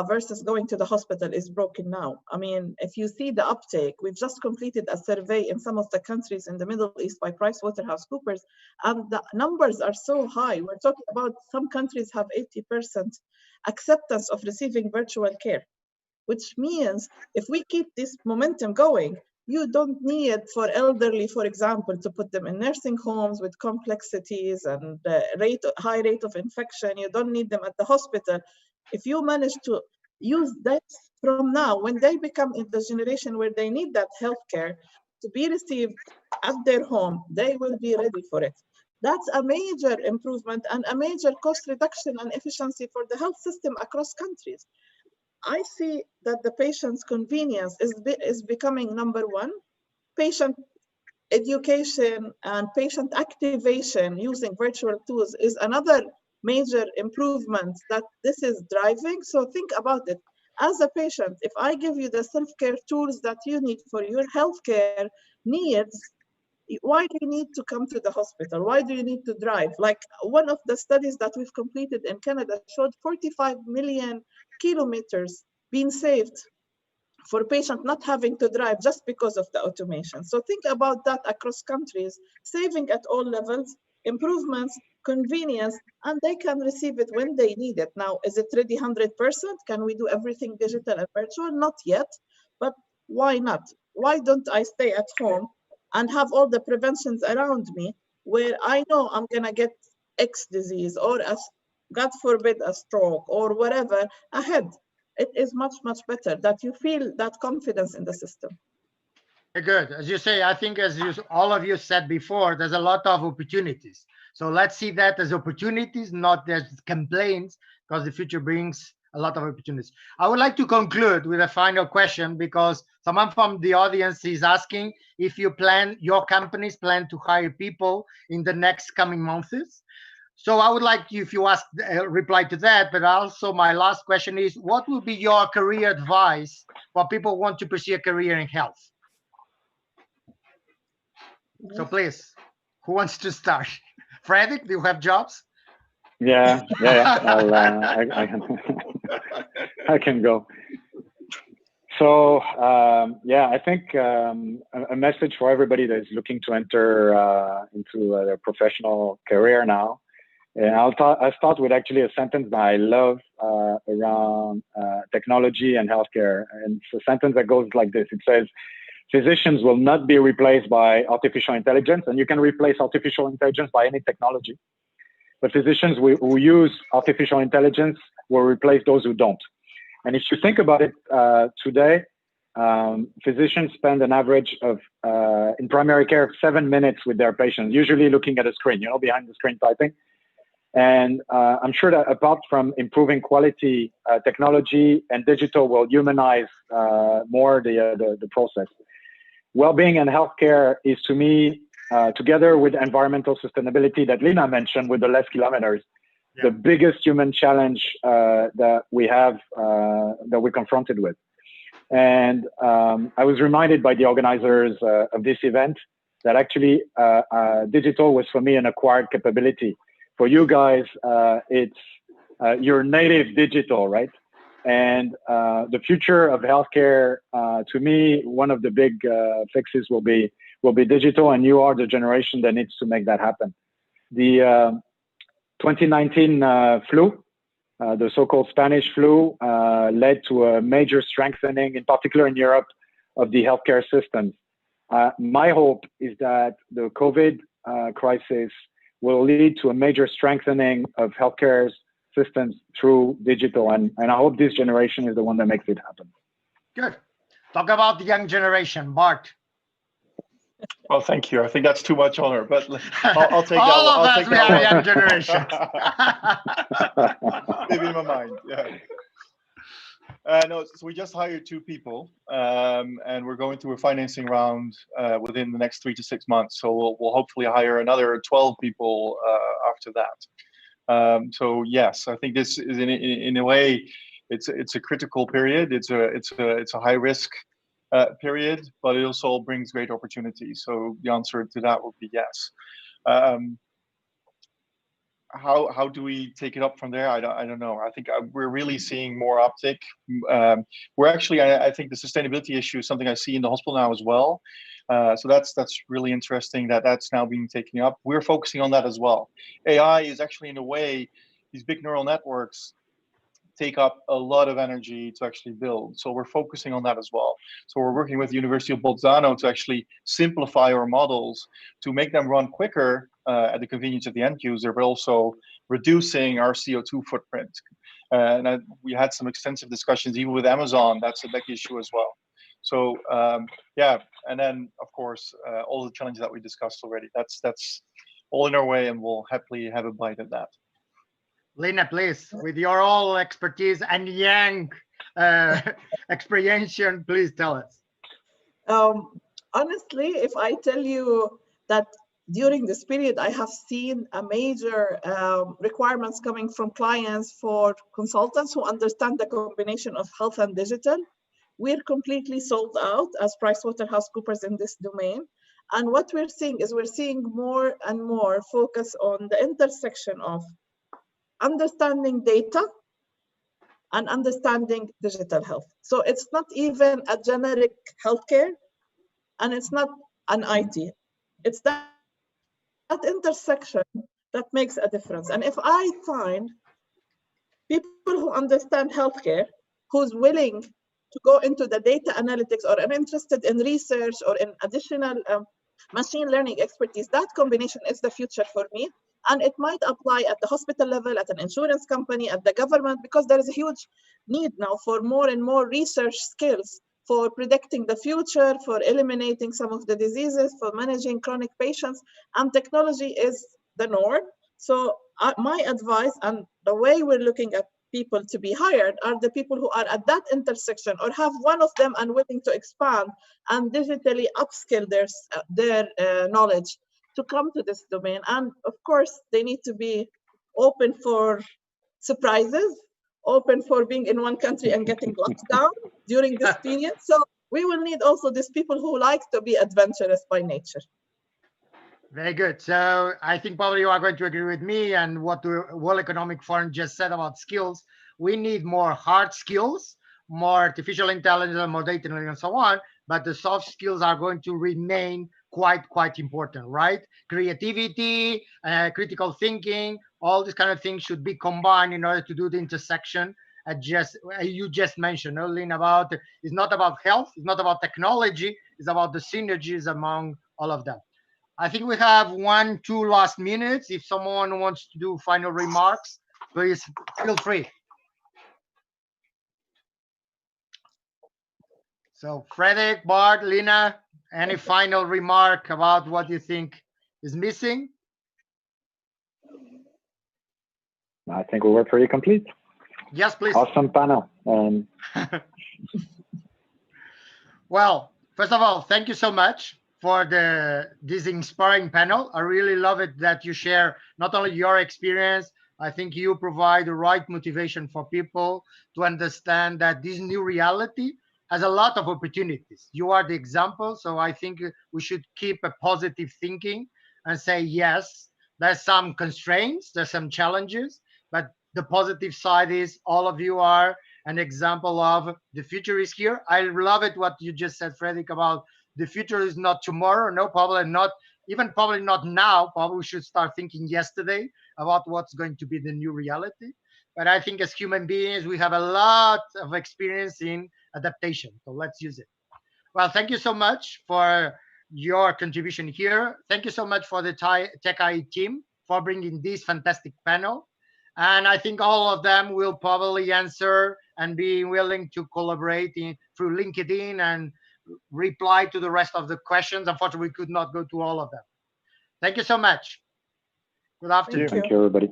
versus going to the hospital is broken now. I mean, if you see the uptake, we've just completed a survey in some of the countries in the Middle East by PricewaterhouseCoopers, and the numbers are so high. We're talking about some countries have 80% acceptance of receiving virtual care, which means if we keep this momentum going, you don't need for elderly, for example, to put them in nursing homes with complexities and high rate of infection. You don't need them at the hospital. If you manage to use that from now, when they become in the generation where they need that healthcare to be received at their home, they will be ready for it. That's a major improvement and a major cost reduction and efficiency for the health system across countries. I see that the patient's convenience is becoming number one. Patient education and patient activation using virtual tools is another major improvement that this is driving. So think about it. As a patient, if I give you the self-care tools that you need for your healthcare needs, why do you need to come to the hospital? Why do you need to drive? Like one of the studies that we've completed in Canada showed 45 million kilometers being saved for patients not having to drive just because of the automation. So think about that across countries, saving at all levels, improvements, convenience, and they can receive it when they need it. Now, is it ready 100%? Can we do everything digital and virtual? Not yet, but why not? Why don't I stay at home and have all the preventions around me where I know I'm gonna get X disease or, God forbid, a stroke or whatever ahead? It is much, much better that you feel that confidence in the system. Good. As you say, I think as all of you said before, there's a lot of opportunities. So let's see that as opportunities, not as complaints, because the future brings a lot of opportunities. I would like to conclude with a final question, because someone from the audience is asking if your companies plan to hire people in the next coming months. So I would like you, if you ask, reply to that. But also my last question is, what will be your career advice for people who want to pursue a career in health? So please, who wants to start? Fredrik, do you have jobs? Yeah. I can go. So yeah, I think a message for everybody that is looking to enter into their professional career now. And I'll start with actually a sentence that I love around technology and healthcare. And it's a sentence that goes like this. It says, physicians will not be replaced by artificial intelligence, and you can replace artificial intelligence by any technology. But physicians who use artificial intelligence will replace those who don't. And if you think about it today, physicians spend an average of, in primary care, 7 minutes with their patients, usually looking at a screen, behind the screen typing. And I'm sure that apart from improving quality, technology and digital will humanize more the process. Well-being and healthcare is, to me, together with environmental sustainability that Lina mentioned with the less kilometers, the biggest human challenge that we have, that we're confronted with. And I was reminded by the organizers of this event that actually digital was for me an acquired capability. For you guys, it's your native digital, right? And the future of healthcare, to me, one of the big fixes will be digital, and you are the generation that needs to make that happen. The 2019 flu, the so-called Spanish flu, led to a major strengthening, in particular in Europe, of the healthcare systems. My hope is that the COVID crisis will lead to a major strengthening of healthcare systems through digital. And I hope this generation is the one that makes it happen. Good. Talk about the young generation, Bart. Well, thank you. I think that's too much honor, but I'll take that one. All of us, we are a young generation. Maybe in my mind, yeah. No, so we just hired 2 people, and we're going through a financing round within the next 3 to 6 months. So we'll hopefully hire another 12 people after that. So yes, I think this is in a way, it's a critical period. It's a high risk period, but it also brings great opportunities. So the answer to that would be yes. How do we take it up from there? I don't know. I think we're really seeing more uptick. We're actually, I think the sustainability issue is something I see in the hospital now as well. So that's really interesting that's now being taken up. We're focusing on that as well. AI is actually, in a way, these big neural networks take up a lot of energy to actually build. So we're focusing on that as well. So we're working with the University of Bolzano to actually simplify our models to make them run quicker at the convenience of the end user, but also reducing our CO2 footprint. And we had some extensive discussions even with Amazon. That's a big issue as well. So yeah, and then of course all the challenges that we discussed already. That's all in our way, and we'll happily have a bite at that. Lina, please, with your all expertise and young experience, please tell us. Honestly, if I tell you that during this period, I have seen a major requirements coming from clients for consultants who understand the combination of health and digital. We're completely sold out as PricewaterhouseCoopers in this domain. And what we're seeing is we're seeing more and more focus on the intersection of understanding data and understanding digital health. So it's not even a generic healthcare, and it's not an IT. It's that intersection that makes a difference. And if I find people who understand healthcare, who's willing to go into the data analytics or are interested in research or in additional machine learning expertise, that combination is the future for me. And it might apply at the hospital level, at an insurance company, at the government, because there is a huge need now for more and more research skills for predicting the future, for eliminating some of the diseases, for managing chronic patients, and technology is the norm. So my advice and the way we're looking at people to be hired are the people who are at that intersection or have one of them and willing to expand and digitally upskill their knowledge to come to this domain. And of course, they need to be open for surprises, open for being in one country and getting locked down during this period. So we will need also these people who like to be adventurous by nature. Very good. So I think probably you are going to agree with me and what the World Economic Forum just said about skills. We need more hard skills, more artificial intelligence, more data analytics, and so on. But the soft skills are going to remain quite important, right? Creativity, critical thinking, all these kind of things should be combined in order to do the intersection. You just mentioned, Lynn, about it's not about health, it's not about technology, it's about the synergies among all of them. I think we have 1-2 last minutes. If someone wants to do final remarks, please feel free. So Frederick, Bart, Lina, any final remark about what you think is missing? I think we were pretty complete. Yes, please. Awesome panel. Well, first of all, thank you so much for this inspiring panel. I really love it that you share not only your experience, I think you provide the right motivation for people to understand that this new reality has a lot of opportunities. You are the example, so I think we should keep a positive thinking and say, yes, there's some constraints, there's some challenges, but the positive side is all of you are an example of the future is here. I love it what you just said, Frederick, about the future is not tomorrow. No, probably not, even probably not now. Probably we should start thinking yesterday about what's going to be the new reality. But I think as human beings, we have a lot of experience in adaptation. So let's use it. Well, thank you so much for your contribution here. Thank you so much for the Techie team for bringing this fantastic panel. And I think all of them will probably answer and be willing to collaborate through LinkedIn and reply to the rest of the questions. Unfortunately, we could not go to all of them. Thank you so much. Good afternoon. Thank you, everybody.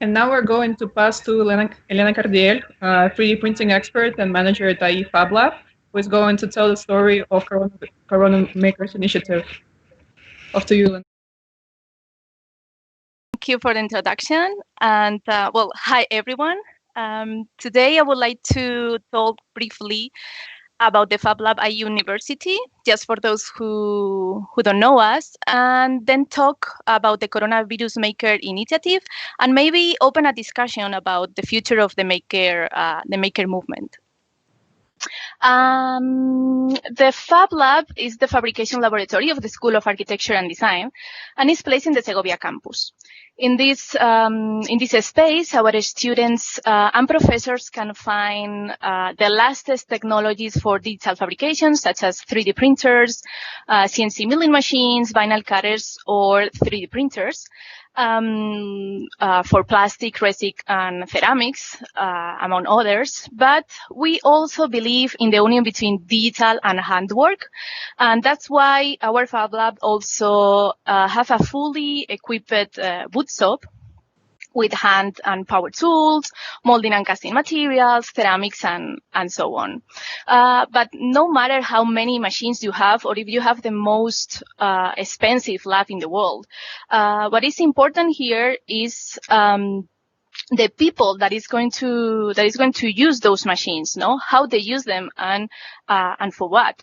And now we're going to pass to Elena Cardiel, 3D printing expert and manager at IE Fab Lab, who is going to tell the story of Corona Makers Initiative. Off to you, Elena. Thank you for the introduction. And well, hi, everyone. Today, I would like to talk briefly about the Fab Lab at University, just for those who don't know us, and then talk about the Coronavirus Maker Initiative, and maybe open a discussion about the future of the maker movement. The Fab Lab is the fabrication laboratory of the School of Architecture and Design, and is placed in the Segovia campus. In this space, our students and professors can find the latest technologies for digital fabrication, such as 3D printers, CNC milling machines, vinyl cutters, or 3D printers. For plastic, resin, and ceramics, among others. But we also believe in the union between digital and handwork. And that's why our Fab Lab also have a fully equipped wood shop with hand and power tools, molding and casting materials, ceramics, and so on. But no matter how many machines you have, or if you have the most expensive lab in the world, what is important here is the people that is going to use those machines, how they use them, and for what.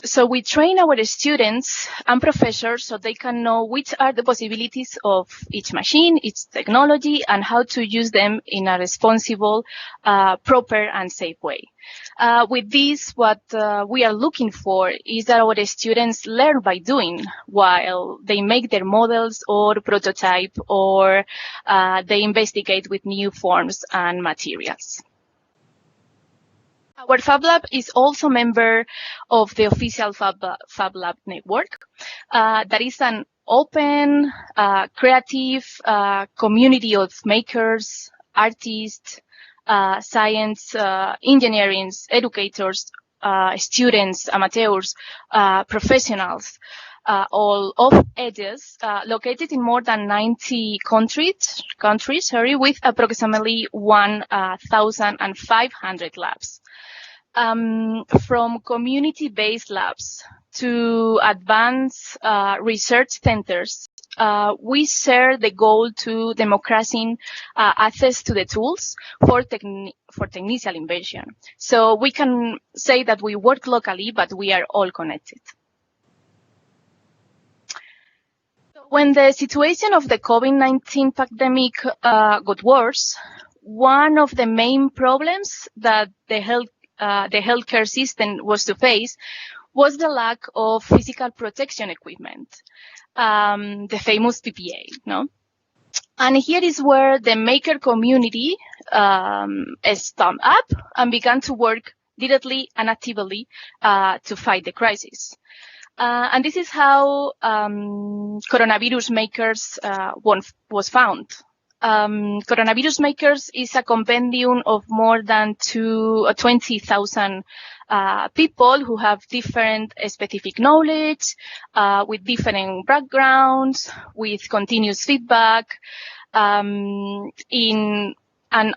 So we train our students and professors so they can know which are the possibilities of each machine, each technology, and how to use them in a responsible, proper, and safe way. With this, what we are looking for is that our students learn by doing while they make their models or prototype, or they investigate with new forms and materials. Our Fab Lab is also member of the official Fab Lab network. That is an open, creative community of makers, artists, science, engineering, educators, students, amateurs, professionals, all of ages, located in more than 90 countries, with approximately 1,500 labs. From community-based labs to advanced research centers, we share the goal to democratizing access to the tools for technical invention. So we can say that we work locally, but we are all connected. When the situation of the COVID-19 pandemic got worse, one of the main problems that the healthcare system was to face was the lack of physical protection equipment, the famous PPE, And here is where the maker community stood up and began to work directly and actively to fight the crisis. And this is how Coronavirus Makers was found. Coronavirus Makers is a compendium of more than 20,000 people who have different specific knowledge, with different backgrounds, with continuous feedback, and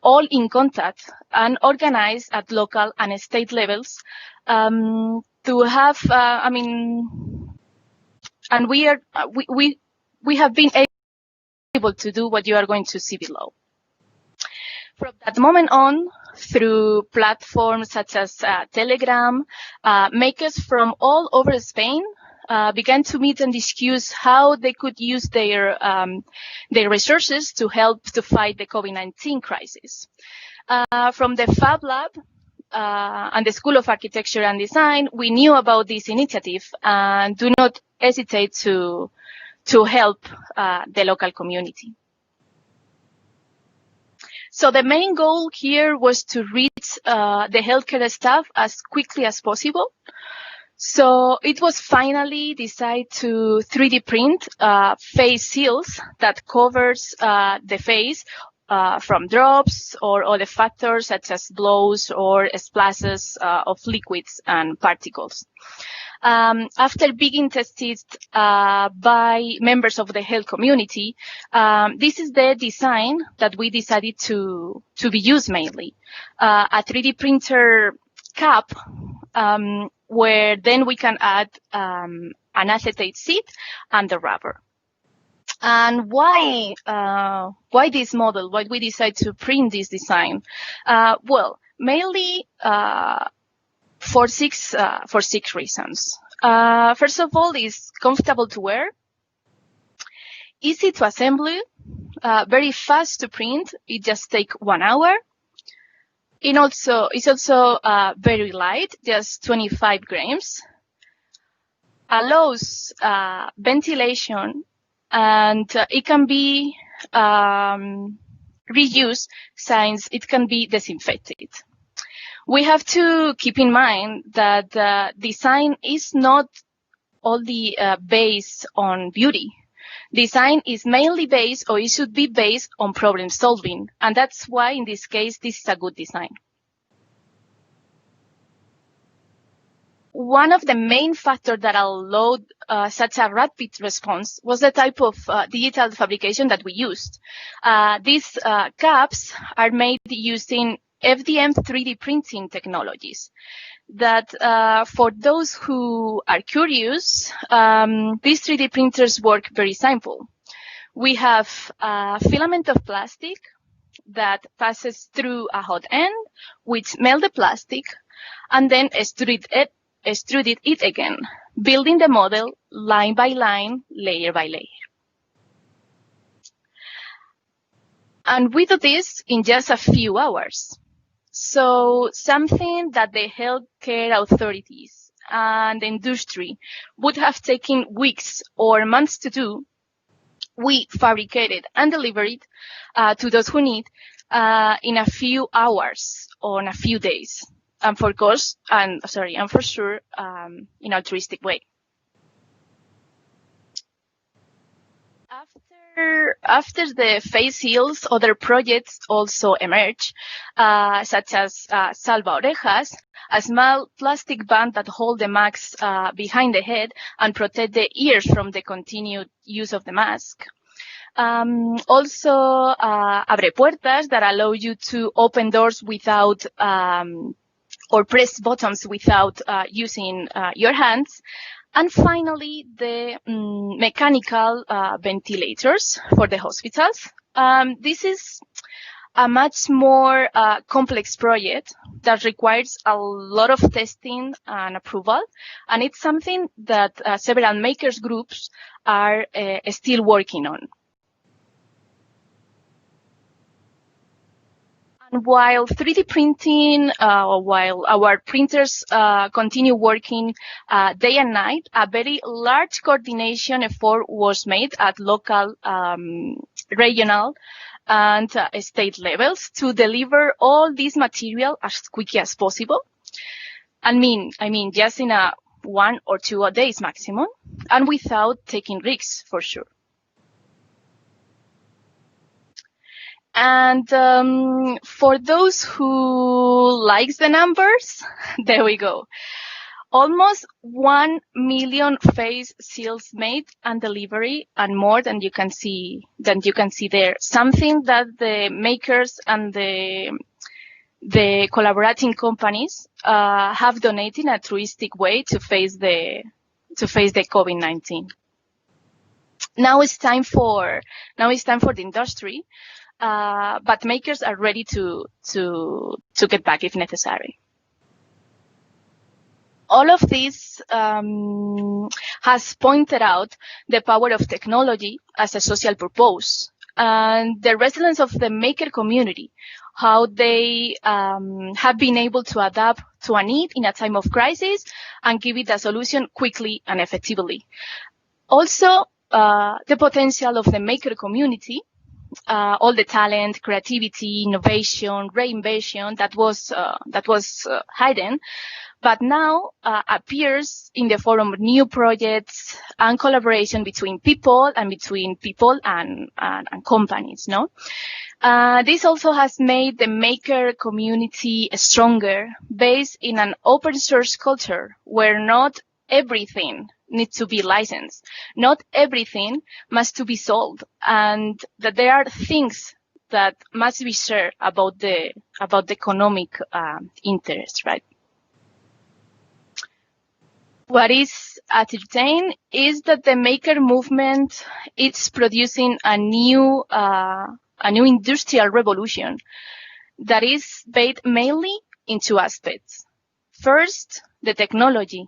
all in contact and organized at local and state levels to have, and we have been able to do what you are going to see below. From that moment on, through platforms such as Telegram, makers from all over Spain began to meet and discuss how they could use their resources to help to fight the COVID-19 crisis. From the Fab Lab and the School of Architecture and Design, we knew about this initiative and do not hesitate to help the local community. So the main goal here was to reach the healthcare staff as quickly as possible. So it was finally decided to 3D print face seals that covers the face from drops or other factors such as blows or splashes of liquids and particles. After being tested by members of the health community, this is the design that we decided to be used mainly. A 3D printer cap, where then we can add an acetate seat and the rubber. And why this model? Why we decide to print this design? Well, mainly for six reasons. First of all, it's comfortable to wear, easy to assemble, very fast to print. It just takes 1 hour. It's also very light, just 25 grams. Allows ventilation, and it can be reused since it can be disinfected. We have to keep in mind that the design is not only based on beauty. Design is mainly based, or it should be based, on problem solving, and that's why in this case this is a good design. One of the main factors that allowed such a rapid response was the type of digital fabrication that we used. These caps are made using FDM 3D printing technologies. That for those who are curious, these 3D printers work very simple. We have a filament of plastic that passes through a hot end, which melt the plastic, and then extruded it again, building the model line by line, layer by layer. And we do this in just a few hours. So something that the healthcare authorities and the industry would have taken weeks or months to do, we fabricated and delivered to those who need in a few hours or in a few days. And for sure, in altruistic way. After the face heals, other projects also emerge, such as Salva Orejas, a small plastic band that hold the mask behind the head and protect the ears from the continued use of the mask. Also, Abre Puertas, that allow you to open doors without or press buttons without using your hands. And finally, the mechanical ventilators for the hospitals. This is a much more complex project that requires a lot of testing and approval, and it's something that several makers groups are still working on. While 3D printing, while our printers continue working day and night, a very large coordination effort was made at local, regional, and state levels to deliver all this material as quickly as possible. I mean, just in a 1 or 2 days maximum, and without taking risks, for sure. And for those who likes the numbers, there we go. Almost 1 million face seals made and delivery, and more than you can see there. Something that the makers and the collaborating companies have donated in a altruistic way to face the COVID-19. Now it's time for the industry. But makers are ready to get back if necessary. All of this has pointed out the power of technology as a social purpose and the resilience of the maker community, how they have been able to adapt to a need in a time of crisis and give it a solution quickly and effectively. Also, the potential of the maker community, all the talent, creativity, innovation, reinvention that was hidden, but now appears in the form of new projects and collaboration between people and companies. No, this also has made the maker community stronger, based in an open source culture where not everything needs to be licensed. Not everything must to be sold, and that there are things that must be shared about the economic interest, right? What is ascertained is that the maker movement is producing a new industrial revolution that is based mainly in two aspects. First, the technology,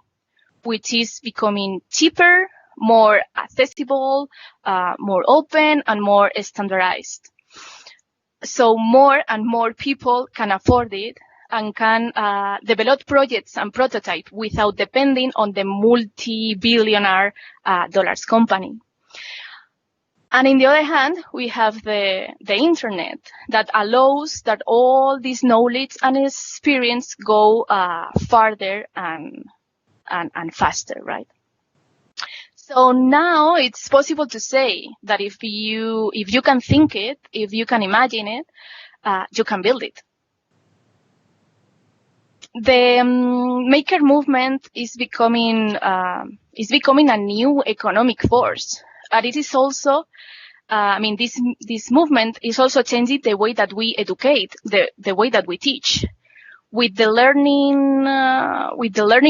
which is becoming cheaper, more accessible, more open, and more standardized. So more and more people can afford it and can develop projects and prototype without depending on the multi-billionaire dollars company. And in the other hand, we have the internet that allows that all this knowledge and experience go farther and faster, right? So now it's possible to say that if you can think it, if you can imagine it, you can build it. The maker movement is becoming a new economic force, and it is also, this movement is also changing the way that we educate, the way that we teach. With the learning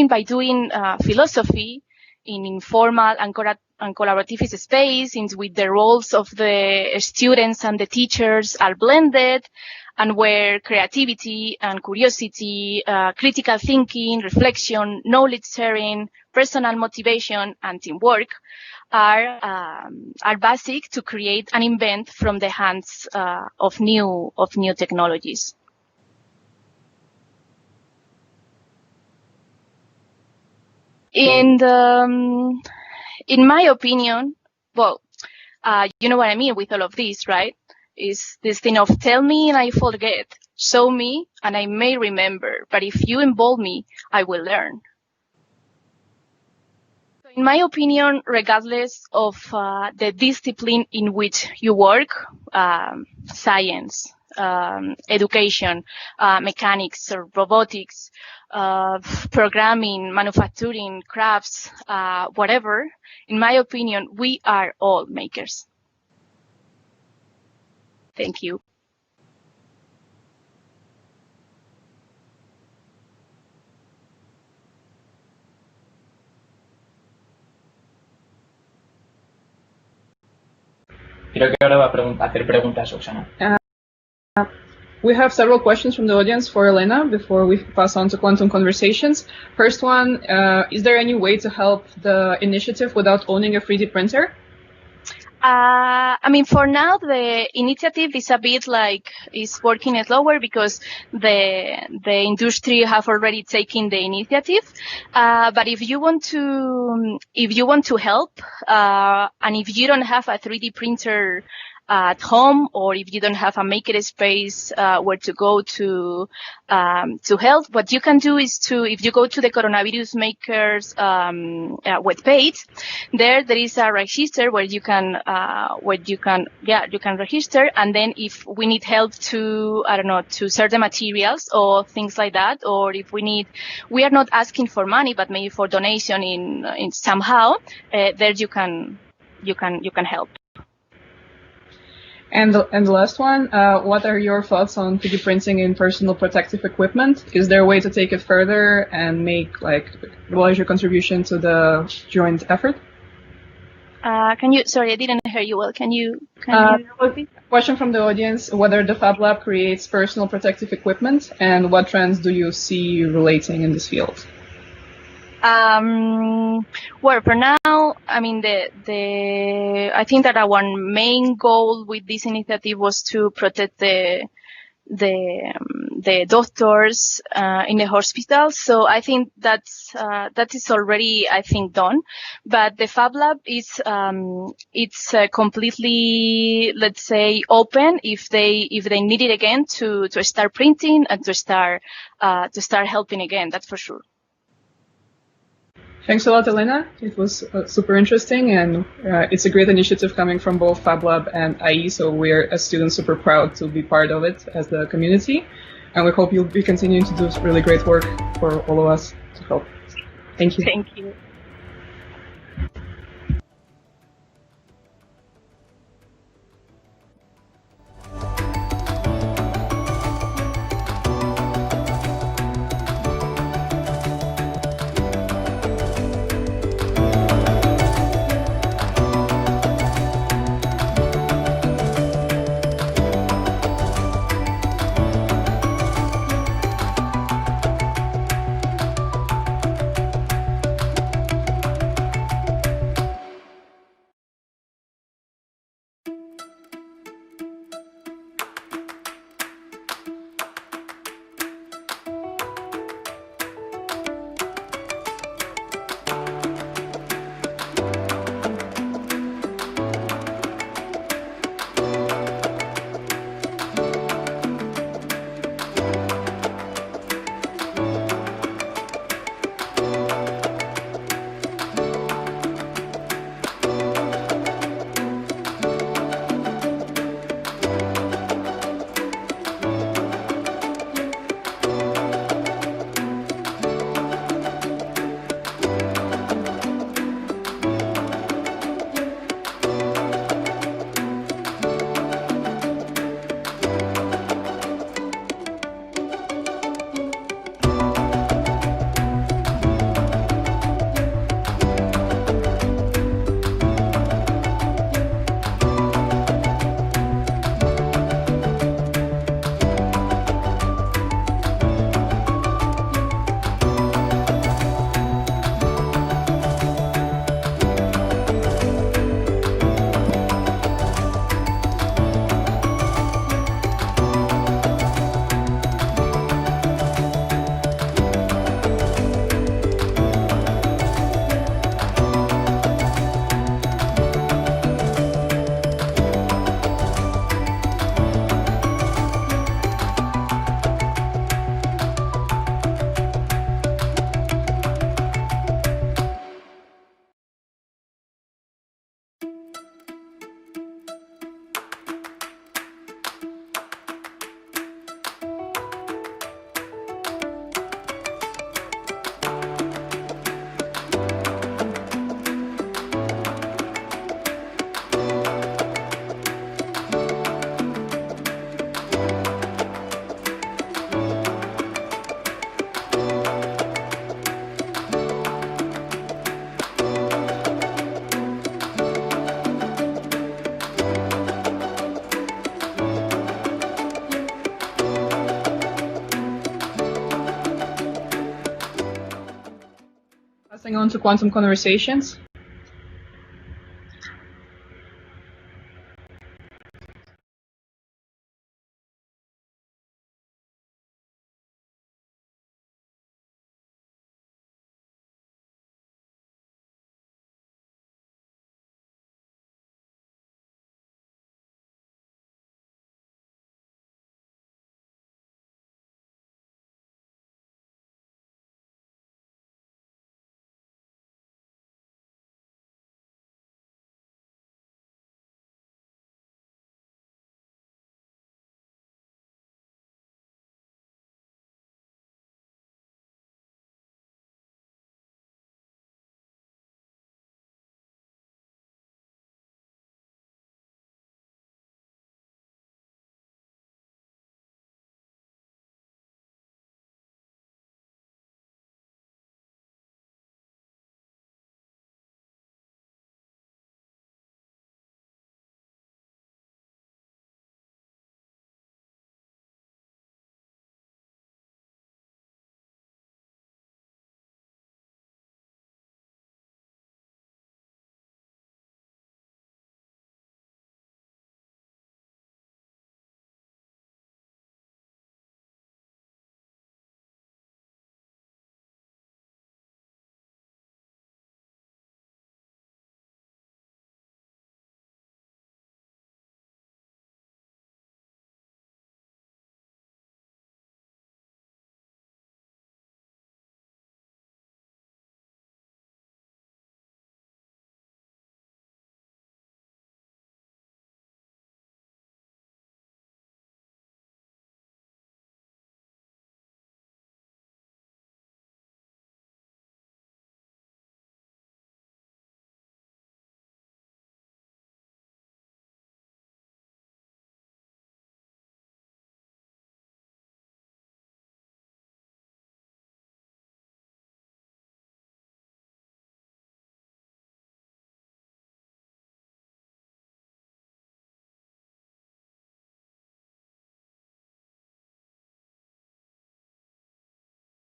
by doing philosophy in informal and collaborative space, with the roles of the students and the teachers are blended, and where creativity and curiosity, critical thinking, reflection, knowledge sharing, personal motivation, and teamwork are basic to create and invent from the hands of new technologies. And in my opinion, well, you know what I mean with all of this, right? Is this thing of tell me and I forget, show me and I may remember, but if you involve me, I will learn. So in my opinion, regardless of the discipline in which you work, science, education, mechanics or robotics, programming, manufacturing, crafts, whatever, in my opinion, we are all makers. Thank you. Creo que ahora va a hacer preguntas, Roxana. We have several questions from the audience for Elena before we pass on to Quantum Conversations. First one, is there any way to help the initiative without owning a 3D printer? For now, the initiative is a bit is working slower because the industry have already taken the initiative. But if you want to help, and if you don't have a 3D printer at home, or if you don't have a maker space where to go to help, what you can do is if you go to the Coronavirus Makers webpage, there is a register where you can register, and then if we need help to share the materials or things like that, or if we are not asking for money but maybe for donation in somehow, there you can help. And the last one, what are your thoughts on 3D printing in personal protective equipment? Is there a way to take it further and make larger contribution to the joint effort? Sorry, I didn't hear you well. Can you repeat? Question from the audience, whether the Fab Lab creates personal protective equipment and what trends do you see relating in this field? Well, for now, I think that our main goal with this initiative was to protect the doctors in the hospital. So I think that is already, I think, done. But the Fab Lab is it's completely, let's say, open if they need it again to start printing and to start helping again. That's for sure. Thanks a lot, Elena. It was super interesting, and it's a great initiative coming from both Fab Lab and IE, so we're as students super proud to be part of it as the community, and we hope you'll be continuing to do really great work for all of us to help. Thank you. Thank you. moving on to quantum conversations.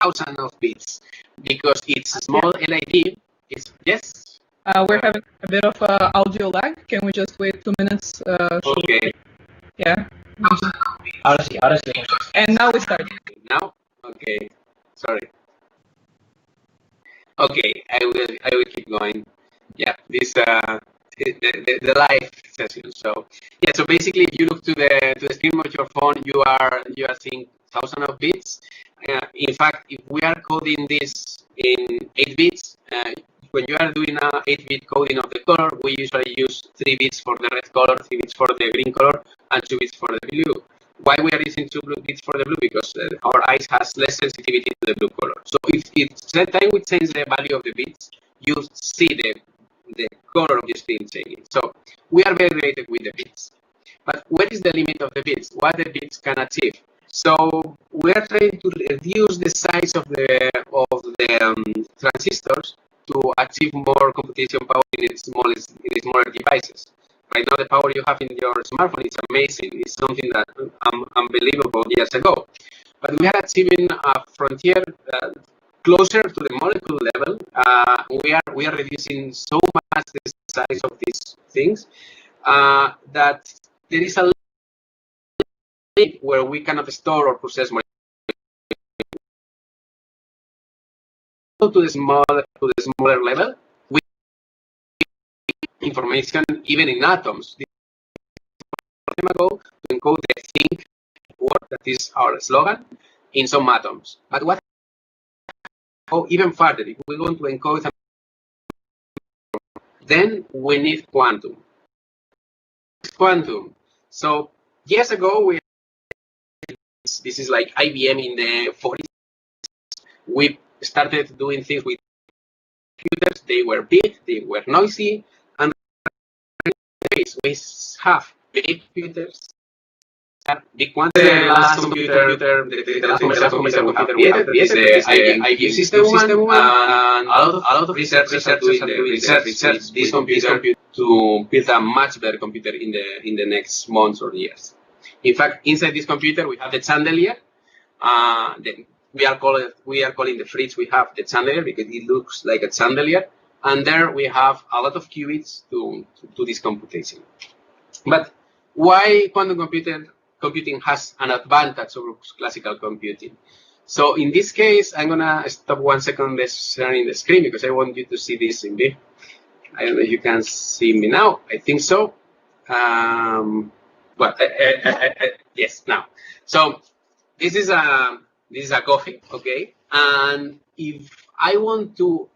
Thousand of bits because it's small LID. It's yes. We're having a bit of audio lag. Can we just wait 2 minutes? Okay. Yeah. Ahora sí. And now we start. Now? Okay. Sorry. Okay, I will keep going. Yeah, this the live session. So yeah, so basically, if you look to the screen of your phone, you are seeing thousands of bits. In fact, if we are coding this in 8 bits, when you are doing a 8-bit coding of the color, we usually use 3 bits for the red color, 3 bits for the green color, and 2 bits for the blue. Why we are using 2 bits for the blue? Because our eyes has less sensitivity to the blue color. So if time we change the value of the bits, you see the color of the screen changing. So we are very related with the bits. But what is the limit of the bits? What the bits can achieve? So we are trying to reduce the size of the transistors to achieve more computation power in its smaller devices. Right now, the power you have in your smartphone is amazing. It's something that unbelievable years ago. But we are achieving a frontier closer to the molecule level. We are reducing so much the size of these things that there is a limit where we cannot store or process more. To the smaller level, we information even in atoms. Time ago to encode the think word, that is our slogan, in some atoms. But what go even further? If we want to encode, then we need quantum. So years ago, this is like IBM in the 40s. We started doing things with computers. They were big, they were noisy, and we have big computers. Big quantity. The last computer we have created is the IBM system one, and a lot of researchers are doing the research this computer to build a much better computer in the next months or years. In fact, inside this computer we have the chandelier. we are calling the fridge we have the chandelier because it looks like a chandelier, and there we have a lot of qubits to this computation. But why quantum computing has an advantage over classical computing? So in this case, I'm gonna stop 1 second sharing the screen because I want you to see this in big. I don't know if you can see me now. I think so. Well, yes, now. So this is a coffee, okay? And if I want to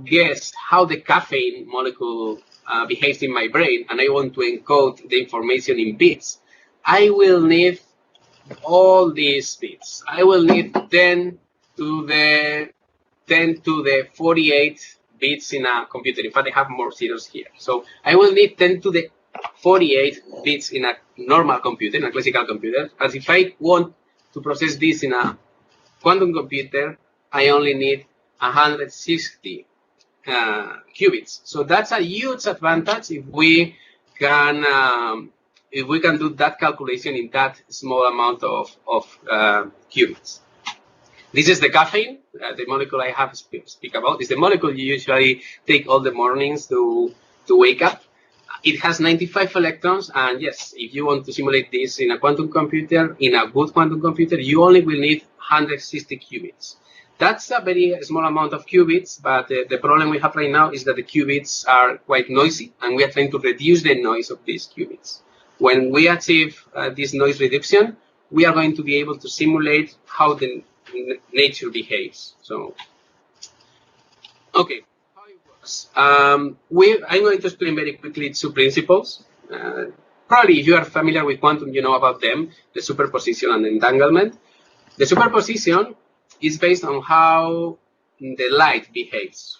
guess how the caffeine molecule behaves in my brain, and I want to encode the information in bits, I will need all these bits. I will need 10 to the 48 bits in a computer. In fact, I have more zeros here. So I will need 10 to the 48 bits in a normal computer, in a classical computer. As if I want to process this in a quantum computer, I only need 160 qubits. So that's a huge advantage if we can do that calculation in that small amount of qubits. This is the caffeine, the molecule I have speak about. It's the molecule you usually take all the mornings to wake up. It has 95 electrons, and yes, if you want to simulate this in a quantum computer, in a good quantum computer, you only will need 160 qubits. That's a very small amount of qubits, but the problem we have right now is that the qubits are quite noisy, and we are trying to reduce the noise of these qubits. When we achieve this noise reduction, we are going to be able to simulate how the nature behaves. So, okay. I'm going to explain very quickly two principles. Probably if you are familiar with quantum, you know about them, the superposition and entanglement. The superposition is based on how the light behaves.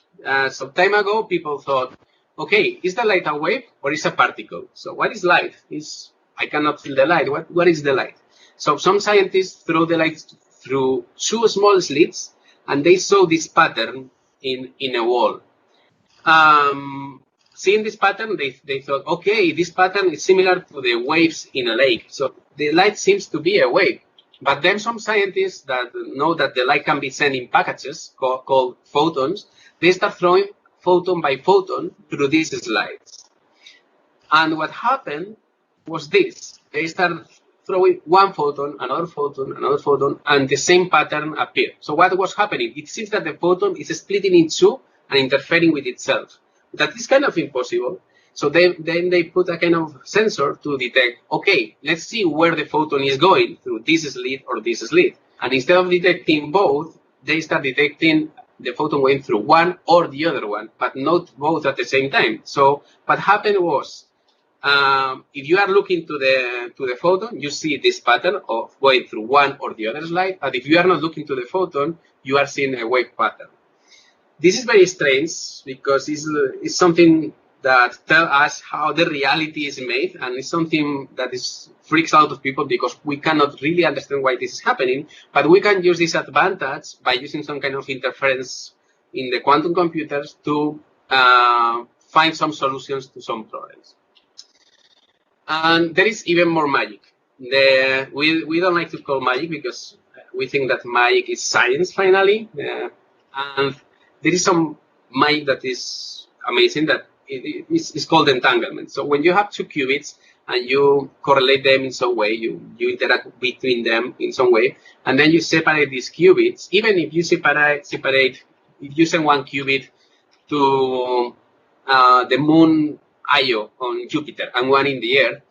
Some time ago, people thought, okay, is the light a wave or is a particle? So what is light? I cannot feel the light. What is the light? So some scientists throw the light through two small slits, and they saw this pattern in a wall. Seeing this pattern, they thought, okay, this pattern is similar to the waves in a lake. So the light seems to be a wave. But then some scientists that know that the light can be sent in packages called photons, they start throwing photon by photon through these slides. And what happened was this. They started throwing one photon, another photon, and the same pattern appeared. So what was happening? It seems that the photon is splitting in two and interfering with itself. That is kind of impossible. So then they put a kind of sensor to detect, okay, let's see where the photon is going, through this slit or this slit. And instead of detecting both, they start detecting the photon going through one or the other one, but not both at the same time. So what happened was, if you are looking to the photon, you see this pattern of going through one or the other slide. But if you are not looking to the photon, you are seeing a wave pattern. This is very strange because it's something that tells us how the reality is made, and it's something that freaks out of people because we cannot really understand why this is happening. But we can use this advantage by using some kind of interference in the quantum computers to find some solutions to some problems. And there is even more magic. We don't like to call magic because we think that magic is science finally. And there is some magic that is amazing that it's called entanglement. So when you have two qubits and you correlate them in some way, you interact between them in some way, and then you separate these qubits, even if you if you send one qubit to the moon Io on Jupiter and one in the Earth,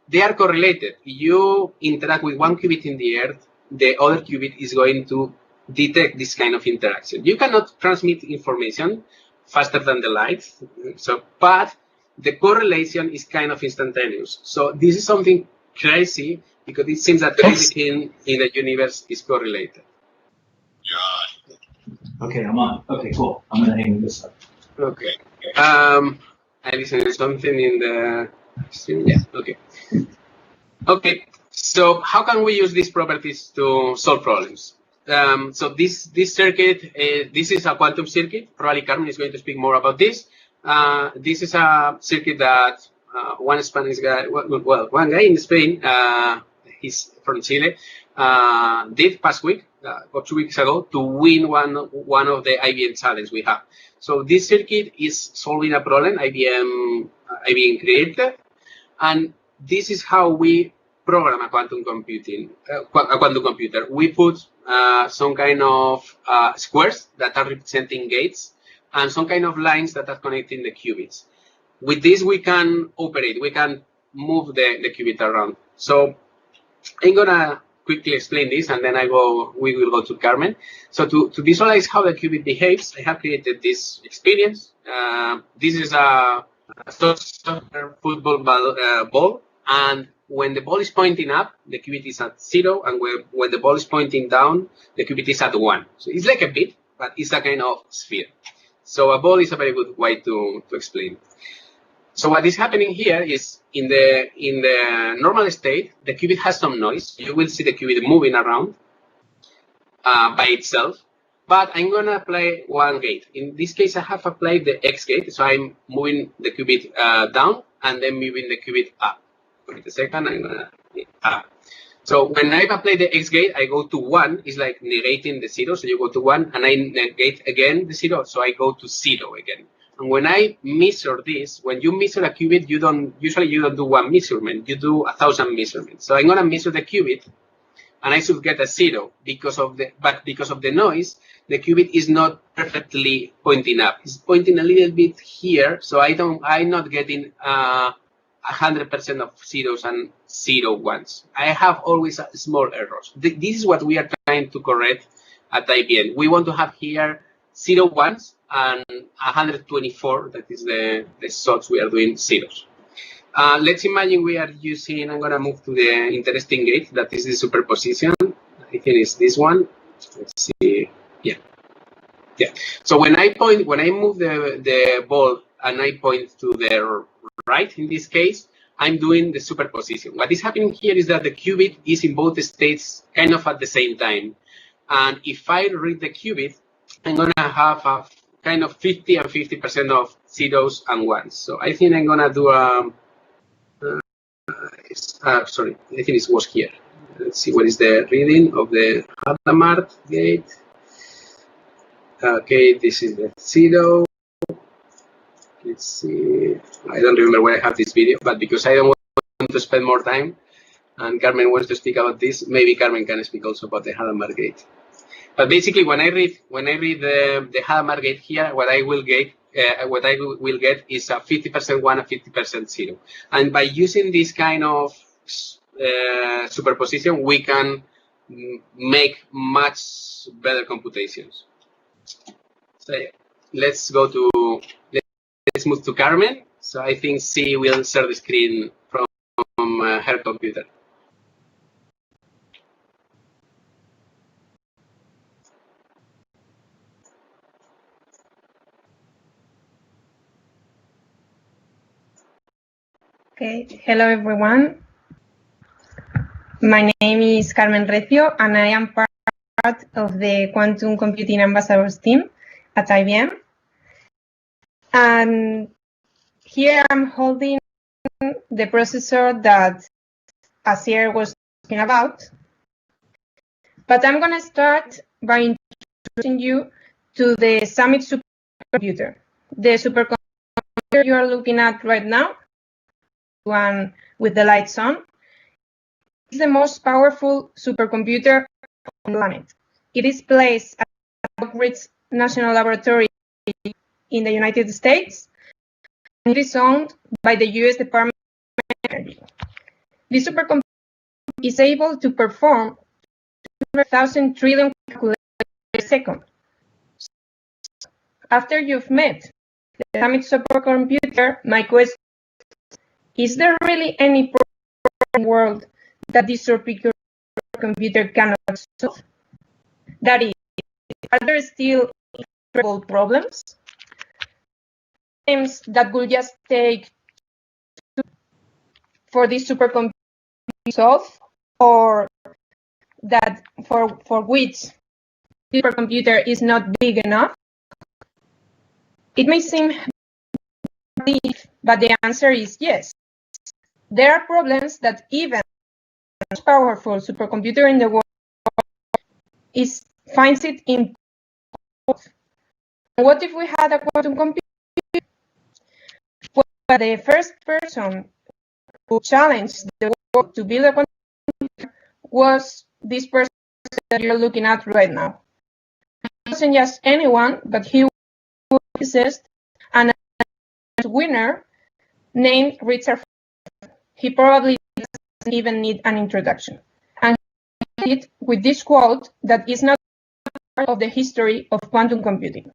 they are correlated. You interact with one qubit in the Earth, the other qubit is going to detect this kind of interaction. You cannot transmit information faster than the light, but the correlation is kind of instantaneous. So this is something crazy because it seems that everything in the universe is correlated. Okay, I'm on. Okay, cool. I'm gonna hang this up. Okay. I listened to something in the stream. Yeah. Okay. Okay. So how can we use these properties to solve problems? So this circuit, this is a quantum circuit. Probably Carmen is going to speak more about this. This is a circuit that one Spanish guy, one guy in Spain, he's from Chile, did past week or 2 weeks ago to win one of the IBM challenges we have. So this circuit is solving a problem IBM created, and this is how we program a quantum computer. We put some kind of squares that are representing gates and some kind of lines that are connecting the qubits. With this, we can operate. We can move the qubit around. So I'm gonna quickly explain this, and then we will go to Carmen. So to visualize how the qubit behaves, I have created this experience. This is a soccer football ball, and when the ball is pointing up, the qubit is at 0, and when the ball is pointing down, the qubit is at 1. So it's like a bit, but it's a kind of sphere. So a ball is a very good way to explain. So what is happening here is in the normal state, the qubit has some noise. You will see the qubit moving around by itself, but I'm gonna apply one gate. In this case, I have applied the X gate, so I'm moving the qubit down and then moving the qubit up. Wait a second, I'm gonna up. So when I've applied the X gate, I go to 1. It's like negating the 0, so you go to 1, and I negate again the 0, so I go to 0 again. And when I measure this, when you measure a qubit, usually you don't do one measurement, you do 1,000 measurements. So I'm gonna measure the qubit, and I should get a 0 because of the noise, the qubit is not perfectly pointing up. It's pointing a little bit here, so I'm not getting 100% of zeros and 0 ones. I have always small errors. This is what we are trying to correct at IBM. We want to have here 0 ones and 124, that is the slots we are doing zeros. Let's imagine we are using, I'm going to move to the interesting gate, that is the superposition. I think it's this one. Let's see. Yeah. So when I move the ball and I point to the right, in this case, I'm doing the superposition. What is happening here is that the qubit is in both states kind of at the same time. And if I read the qubit, I'm going to have a kind of 50 and 50% of zeros and ones. So I think I'm going to do sorry, I think it was here. Let's see what is the reading of the Hadamard gate. Okay, this is the 0. Let's see. I don't remember where I have this video, but because I don't want to spend more time, and Carmen wants to speak about this, maybe Carmen can speak also about the Hadamard gate. But basically, when I read the Hadamard gate here, what I will get is a 50% 1 and 50% 0. And by using this kind of superposition, we can make much better computations. So let's move to Carmen. So I think she will share the screen from her computer. Okay, hello everyone. My name is Carmen Recio, and I am part of the Quantum Computing Ambassadors team at IBM. And here I'm holding the processor that Asier was talking about. But I'm going to start by introducing you to the Summit supercomputer. The supercomputer you are looking at right now, one with the lights on, is the most powerful supercomputer on the planet. It is placed at Oak Ridge National Laboratory in the United States, and it is owned by the US Department of Energy. This supercomputer is able to perform 200,000 trillion calculations per second. After you've met the Summit supercomputer, my question is there really any problem in the world that this supercomputer cannot solve? That is, are there still intractable problems? Problems that will just take for this supercomputer to solve, or that for which the supercomputer is not big enough? It may seem big, but the answer is yes. There are problems that even most powerful supercomputer in the world finds it in. What if we had a quantum computer? Well, the first person who challenged the world to build a quantum computer was this person that you're looking at right now. He wasn't just anyone, but he was a physicist and a winner named Richard. He probably doesn't even need an introduction. And he did it with this quote that is not part of the history of quantum computing.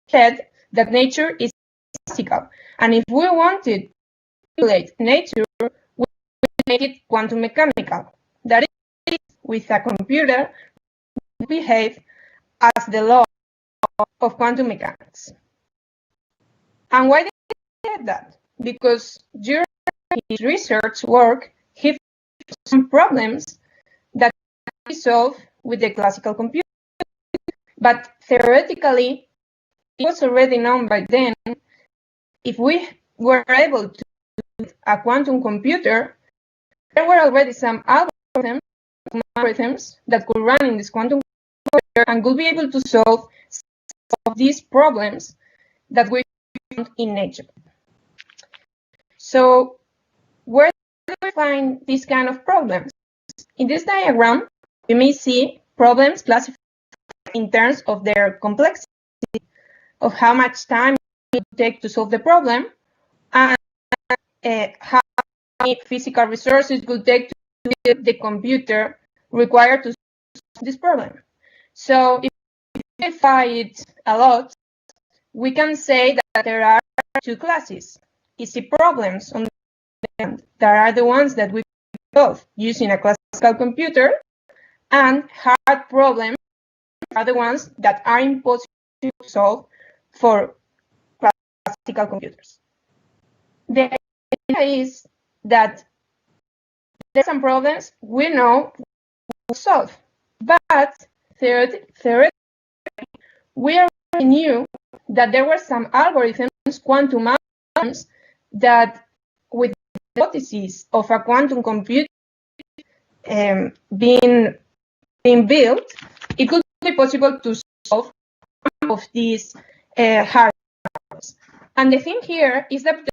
He said that nature is physical, and if we wanted to simulate nature, we would make it quantum mechanical. That is, with a computer, we behave as the law of quantum mechanics. And why did he say that? Because during his research work, he found some problems that could be solved with the classical computer. But theoretically, it was already known by then, if we were able to build a quantum computer, there were already some algorithms that could run in this quantum computer and could be able to solve some of these problems that we found in nature. So where do we find these kind of problems? In this diagram, we may see problems classified in terms of their complexity, of how much time it would take to solve the problem, and how many physical resources it would take to build the computer required to solve this problem. So if we simplify it a lot, we can say that there are two classes. Easy problems on the end, that are the ones that we solve using a classical computer, and hard problems are the ones that are impossible to solve for classical computers. The idea is that there are some problems we know we'll solve, but theoretically, we already knew that there were some algorithms, quantum algorithms, that with the hypothesis of a quantum computer being built, it could be possible to solve some of these hard problems. And the thing here is that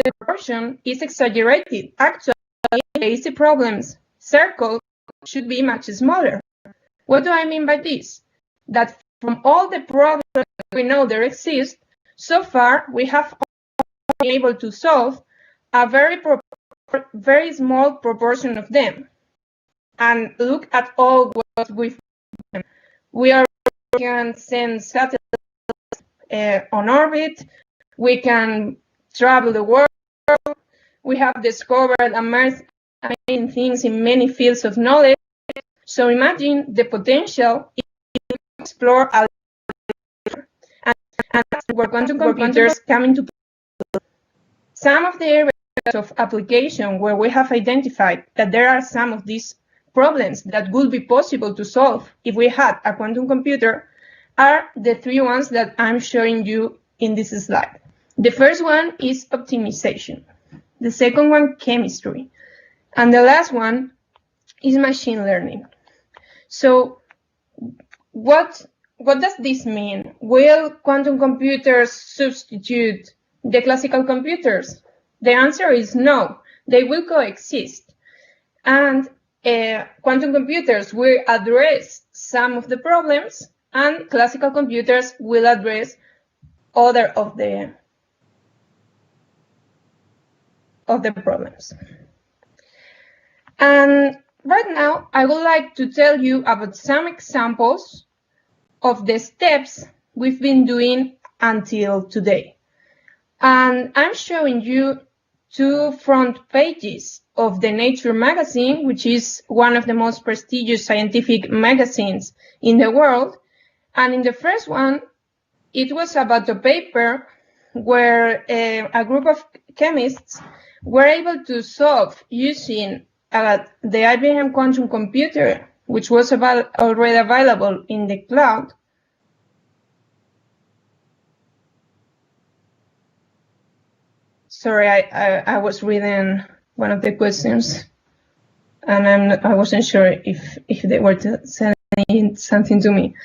the proportion is exaggerated. Actually, the easy problems circle should be much smaller. What do I mean by this? That from all the problems we know there exist, so far we have been able to solve a very small proportion of them. And look at all what we've done. We can send satellites on orbit. We can travel the world. We have discovered amazing things in many fields of knowledge. So imagine the potential if we explore a and that's where quantum computers come into play. Some of the areas of application where we have identified that there are some of these problems that would be possible to solve if we had a quantum computer are the three ones that I'm showing you in this slide. The first one is optimization. The second one, chemistry. And the last one is machine learning. So what does this mean? Will quantum computers substitute the classical computers? The answer is no. They will coexist. And quantum computers will address some of the problems, and classical computers will address other of the problems. And right now, I would like to tell you about some examples of the steps we've been doing until today. And I'm showing you two front pages of the Nature magazine, which is one of the most prestigious scientific magazines in the world. And in the first one, it was about a paper where a group of chemists were able to solve using the IBM quantum computer, which was already available in the cloud. Sorry, I was reading one of the questions. and I wasn't sure if they were sending something to me.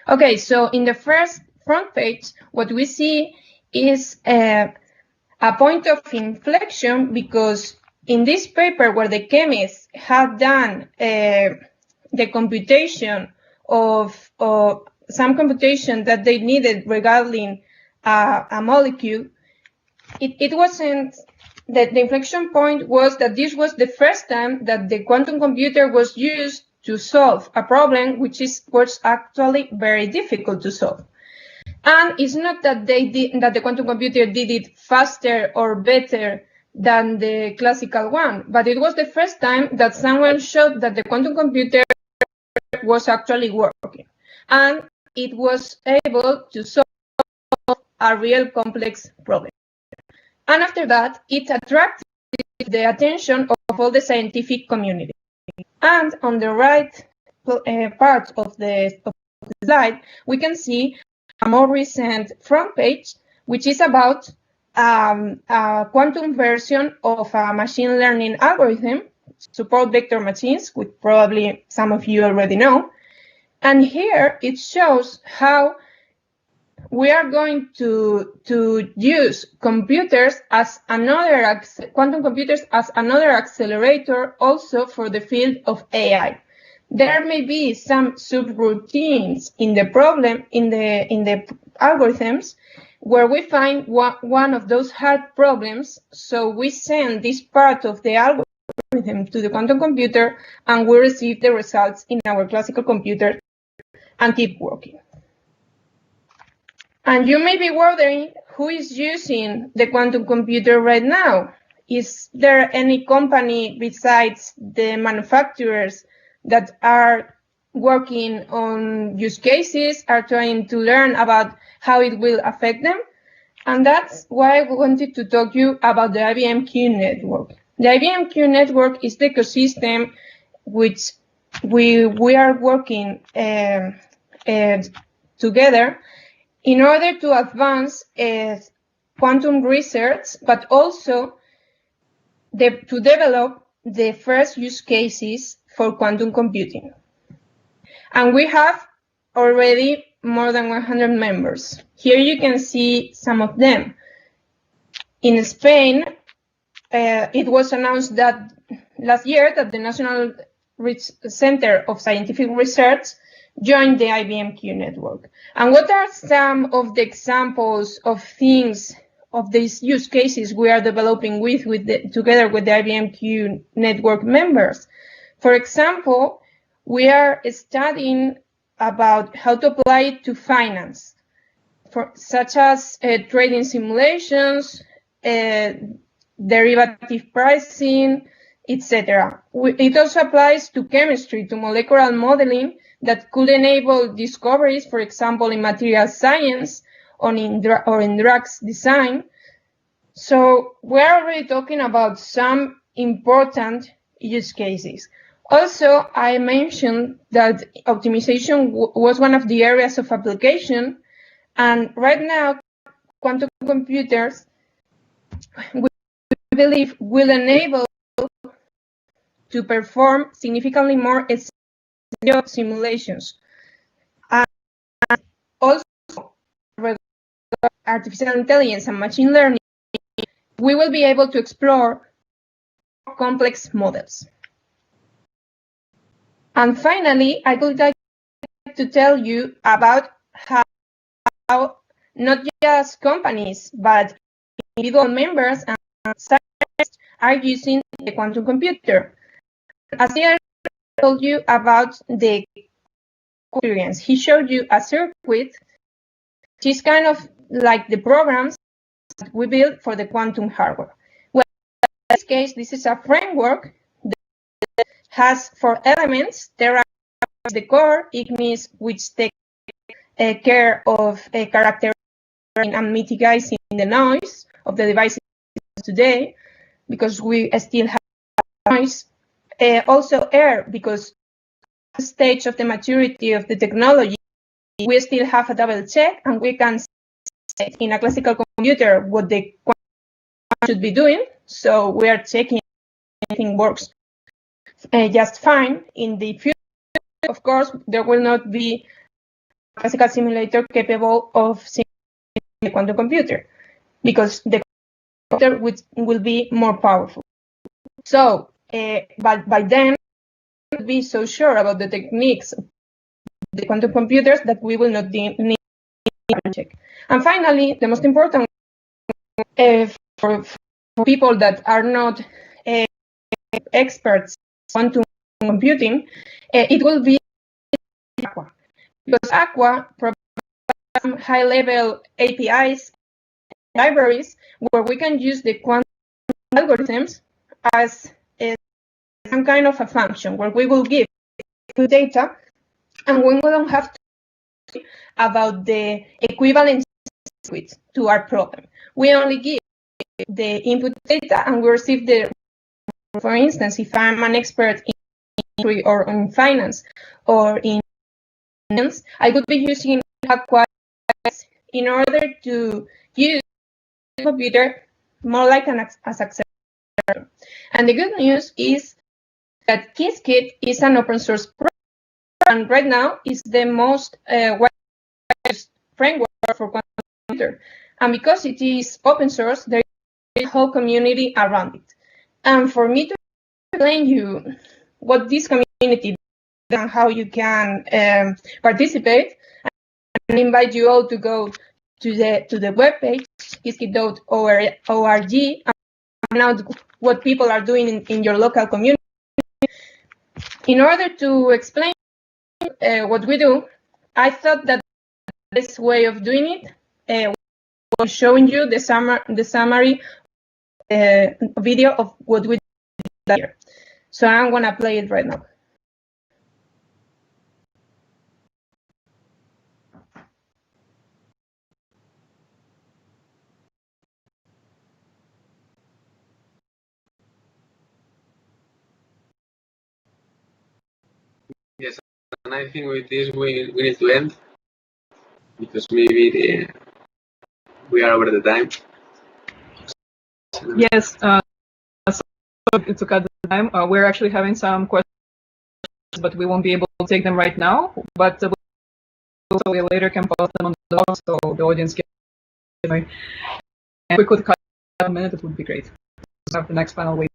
Okay, so in the first front page, what we see is a point of inflection, because in this paper where the chemists had done the computation of some computation that they needed regarding a molecule, it wasn't that the inflection point was that this was the first time that the quantum computer was used to solve a problem which was actually very difficult to solve. And it's not that that the quantum computer did it faster or better than the classical one, but it was the first time that someone showed that the quantum computer was actually working, and it was able to solve a real complex problem. And after that, it attracted the attention of all the scientific community. And on the right part of the slide, we can see a more recent front page, which is about a quantum version of a machine learning algorithm, support vector machines, which probably some of you already know. And here it shows how we are going to use computers as quantum computers as another accelerator also for the field of AI. There may be some subroutines in the problem, in the algorithms, where we find one of those hard problems. So we send this part of the algorithm to the quantum computer, and we receive the results in our classical computer and keep working. And you may be wondering, who is using the quantum computer right now? Is there any company besides the manufacturers that are working on use cases, are trying to learn about how it will affect them? And that's why I wanted to talk to you about the IBM Q network. The IBM Q network is the ecosystem which we are working together in order to advance quantum research, but also to develop the first use cases for quantum computing. And we have already more than 100 members. Here you can see some of them. In Spain, it was announced that last year that the National Center of Scientific Research joined the IBM Q network. And what are some of the examples of things, of these use cases we are developing together with the IBM Q network members? For example, we are studying about how to apply it to finance, such as trading simulations, derivative pricing, etc. It also applies to chemistry, to molecular modeling that could enable discoveries, for example, in material science or in drugs design. So we're already talking about some important use cases. Also, I mentioned that optimization was one of the areas of application, and right now, quantum computers, we believe, will enable to perform significantly more simulations. And also, regarding artificial intelligence and machine learning, we will be able to explore complex models. And finally, I would like to tell you about how not just companies, but individual members and scientists are using the quantum computer. As I told you about the experience, he showed you a circuit, which is kind of like the programs that we build for the quantum hardware. Well, in this case, this is a framework that has 4 elements. There are the core, IGNIS, which take care of characterizing and mitigating the noise of the devices today, because we still have noise. Also air, because at the stage of the maturity of the technology, we still have a double check, and we can set in a classical computer what the quantum should be doing. So we are checking if everything works just fine. In the future, of course, there will not be a classical simulator capable of simulating the quantum computer because the computer will be more powerful. So, but by then, we will be so sure about the techniques of the quantum computers that we will not need to check. And finally, the most important for people that are not experts in quantum computing, it will be Aqua. Because Aqua provides some high-level APIs, libraries, where we can use the quantum algorithms as some kind of a function, where we will give data, and we don't have to worry about the equivalent circuits to our problem. We only give the input data, and we receive the. For instance, if I'm an expert in history or in finance or in finance, I could be using Aqua in order to use the computer more like as accelerator. And the good news is that Qiskit is an open source project, and right now is the most widely used framework for quantum computer. And because it is open source, there is a whole community around it. And for me to explain you what this community does and how you can participate, and invite you all to go to the webpage qiskit.org and find out what people are doing in your local community. In order to explain what we do, I thought that this way of doing it was showing you the summary video of what we did here. So I'm gonna play it right now. Yes, and I think with this we need to end because maybe we are over the time. Yes, so to cut the time, we're actually having some questions, but we won't be able to take them right now. But we later can post them on the blog so the audience can. And if we could cut a minute, it would be great. So have the next panel wait.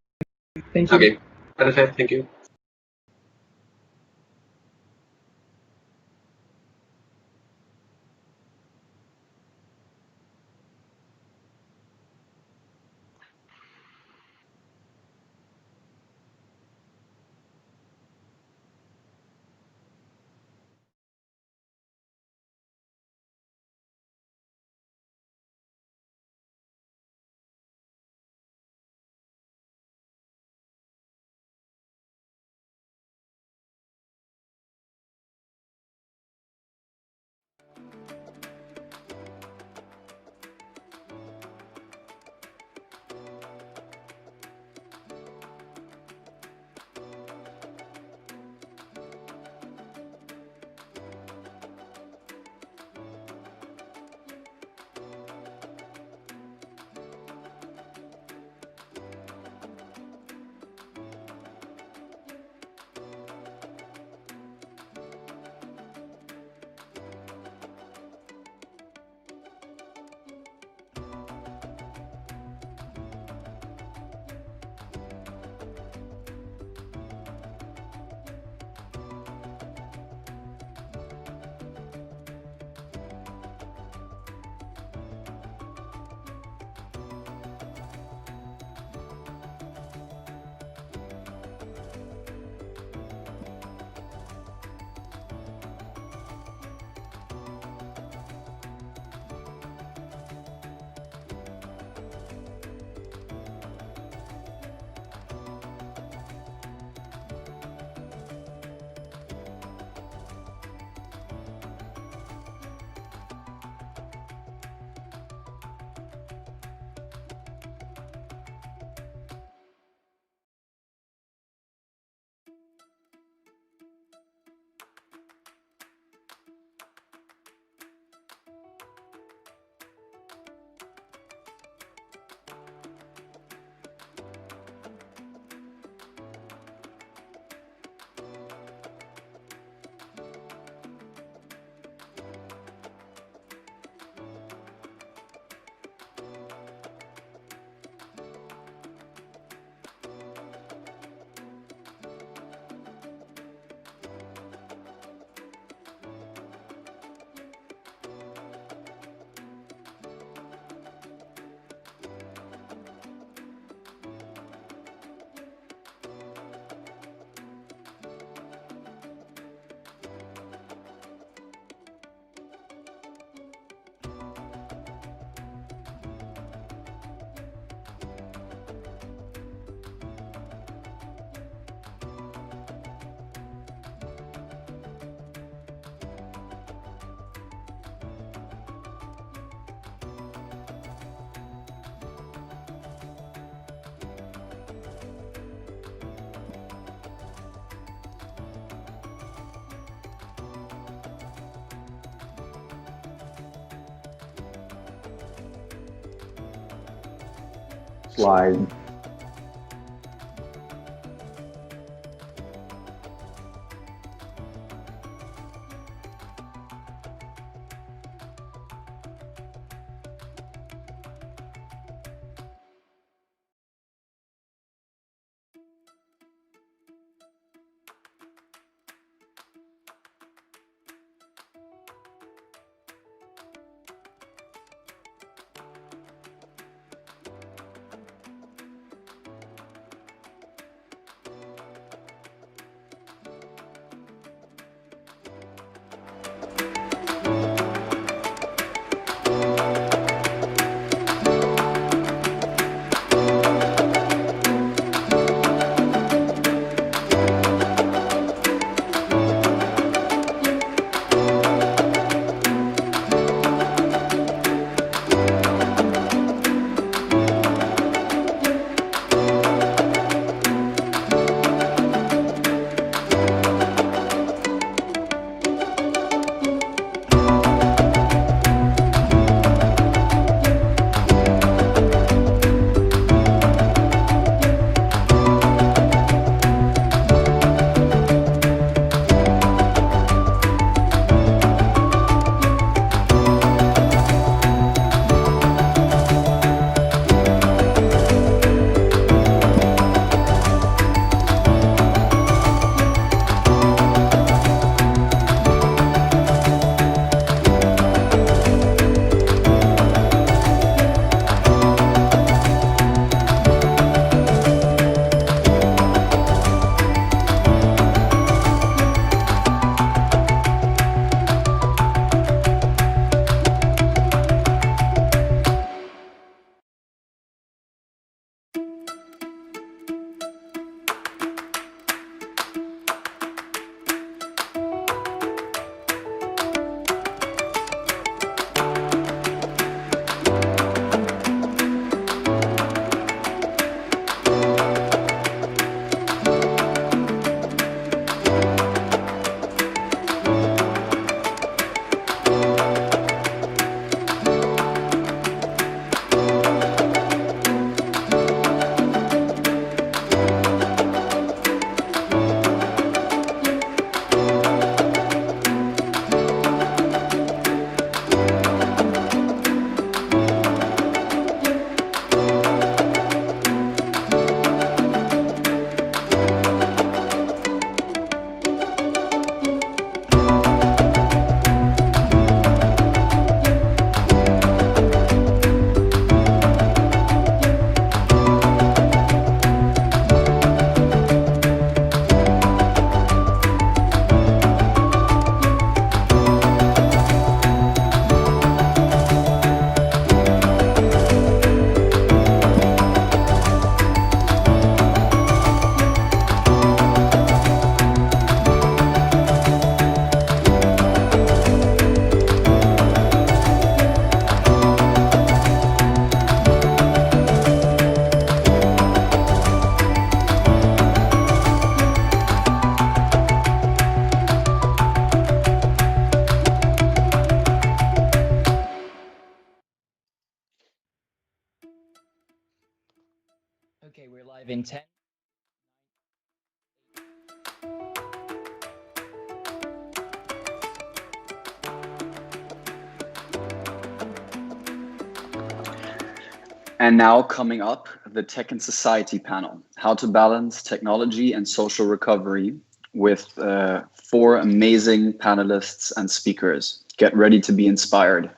Thank you. Okay, perfect. Thank you. slide. Okay, we're live in 10. And now coming up, the Tech and Society panel, how to balance technology and social recovery with 4 amazing panelists and speakers. Get ready to be inspired.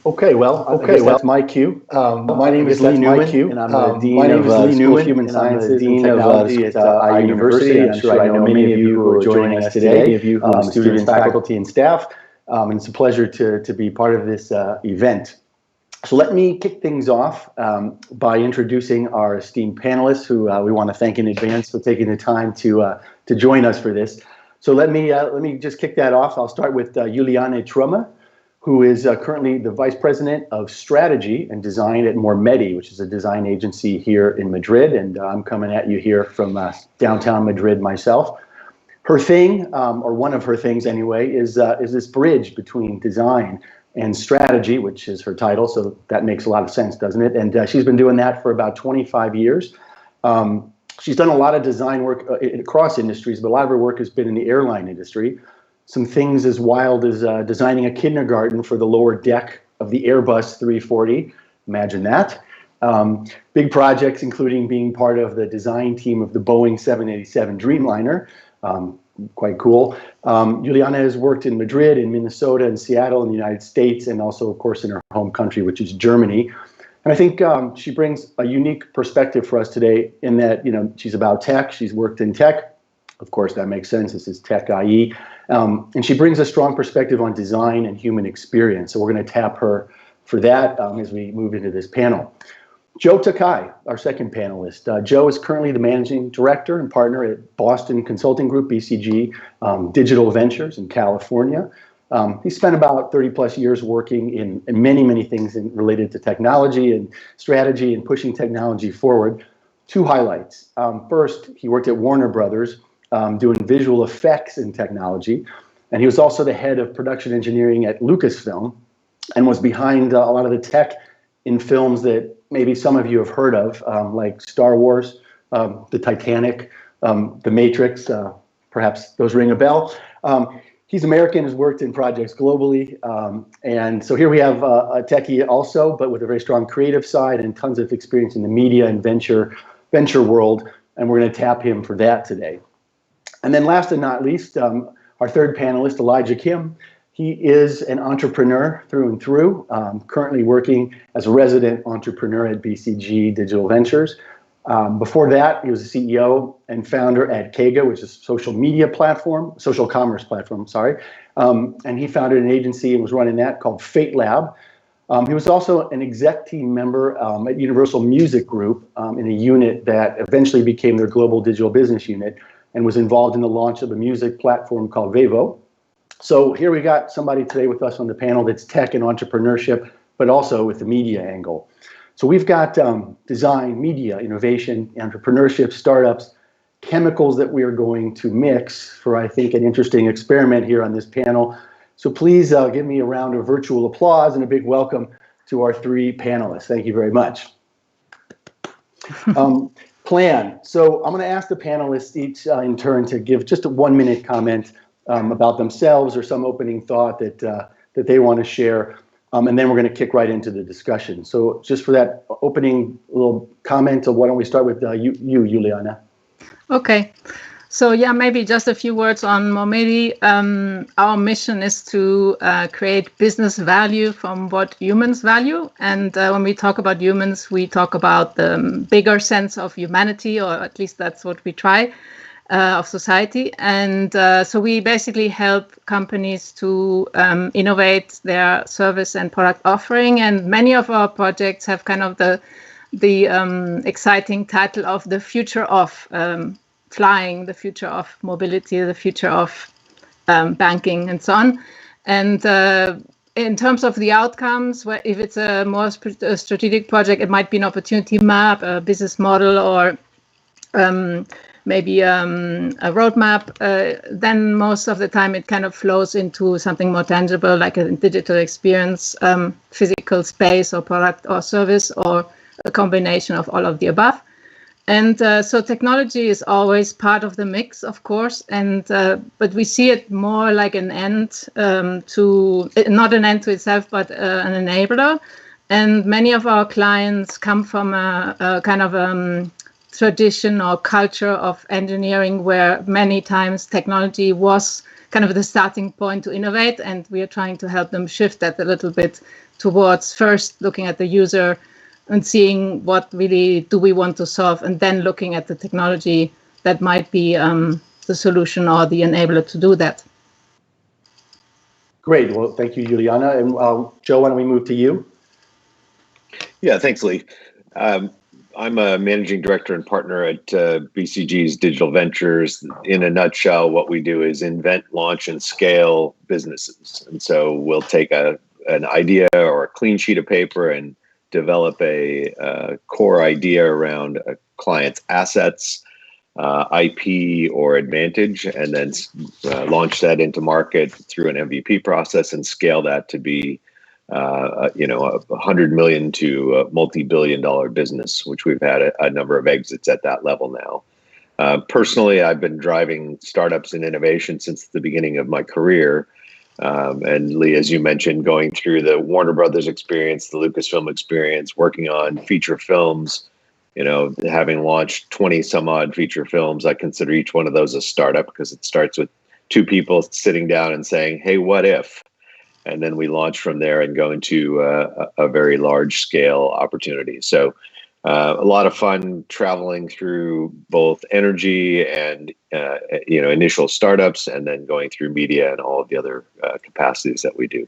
Okay, well, I guess that's my cue. My name is Lee Newman, and I'm the Dean of School of Human Sciences and Technology at IU University. I'm sure I know many of you who are joining us today, students, faculty, and staff. And it's a pleasure to be part of this event. So let me kick things off by introducing our esteemed panelists, who we want to thank in advance for taking the time to join us for this. So let me just kick that off. I'll start with Juliane Trumme, who is currently the Vice President of Strategy and Design at Mormedi, which is a design agency here in Madrid. And I'm coming at you here from downtown Madrid myself. Her thing, or one of her things anyway, is this bridge between design and strategy, which is her title. So that makes a lot of sense, doesn't it? And she's been doing that for about 25 years. She's done a lot of design work across industries, but a lot of her work has been in the airline industry. Some things as wild as designing a kindergarten for the lower deck of the Airbus 340. Imagine that. Big projects, including being part of the design team of the Boeing 787 Dreamliner. Quite cool. Juliana has worked in Madrid, in Minnesota, and Seattle in the United States, and also, of course, in her home country, which is Germany. And I think she brings a unique perspective for us today in that, she's about tech. She's worked in tech. Of course, that makes sense. This is Tech IE. And she brings a strong perspective on design and human experience. So we're going to tap her for that as we move into this panel. Joe Takai, our second panelist. Joe is currently the managing director and partner at Boston Consulting Group, BCG, Digital Ventures in California. He spent about 30 plus years working in many, many things related to technology and strategy and pushing technology forward. Two highlights. First, he worked at Warner Brothers doing visual effects in technology. And he was also the head of production engineering at Lucasfilm and was behind a lot of the tech in films that maybe some of you have heard of, like Star Wars, the Titanic, The Matrix, perhaps those ring a bell. He's American, has worked in projects globally. And so here we have a techie also, but with a very strong creative side and tons of experience in the media and venture world. And we're going to tap him for that today. And then last and not least, our third panelist, Elijah Kim. He is an entrepreneur through and through, currently working as a resident entrepreneur at BCG Digital Ventures. Before that, he was the CEO and founder at Kega, which is a social commerce platform, sorry. And he founded an agency and was running that called Fate Lab. He was also an exec team member at Universal Music Group in a unit that eventually became their global digital business unit and was involved in the launch of a music platform called Vevo. So here we got somebody today with us on the panel that's tech and entrepreneurship, but also with the media angle. So we've got design, media, innovation, entrepreneurship, startups, chemicals that we are going to mix for, I think, an interesting experiment here on this panel. So please give me a round of virtual applause and a big welcome to our three panelists. Thank you very much. Plan. So I'm going to ask the panelists each in turn to give just a 1-minute comment about themselves or some opening thought that they want to share. And then we're going to kick right into the discussion. So just for that opening little comment, why don't we start with you, Juliana? Okay. So yeah, maybe just a few words on Mormedi. Our mission is to create business value from what humans value. And when we talk about humans, we talk about the bigger sense of humanity, or at least that's what we try. Of society. And so we basically help companies to innovate their service and product offering. And many of our projects have kind of the exciting title of the future of flying, the future of mobility, the future of banking, and so on. And in terms of the outcomes, if it's a more strategic project, it might be an opportunity map, a business model, or maybe a roadmap, then most of the time it kind of flows into something more tangible, like a digital experience, physical space or product or service, or a combination of all of the above. And so technology is always part of the mix, of course, and but we see it more like an end not an end to itself, but an enabler. And many of our clients come from a kind of tradition or culture of engineering where many times technology was kind of the starting point to innovate, and we are trying to help them shift that a little bit towards first looking at the user and seeing what really do we want to solve, and then looking at the technology that might be the solution or the enabler to do that. Great. Well, thank you, Juliana. And Joe, why don't we move to you? Yeah, thanks, Lee. I'm a managing director and partner at BCG's Digital Ventures. In a nutshell, what we do is invent, launch, and scale businesses. And so we'll take a an idea or a clean sheet of paper and develop a core idea around a client's assets, IP or advantage, and then launch that into market through an MVP process and scale that to be, you know, $100 million to a multi-billion-dollar business, which we've had a number of exits at that level now. Personally, I've been driving startups and innovation since the beginning of my career. And Lee, as you mentioned, going through the Warner Brothers experience, the Lucasfilm experience, working on feature films, you know, having launched 20 some odd feature films, I consider each one of those a startup because it starts with two people sitting down and saying, hey, what if? And then we launch from there and go into a very large scale opportunity. So a lot of fun traveling through both energy and you know, initial startups, and then going through media and all of the other capacities that we do.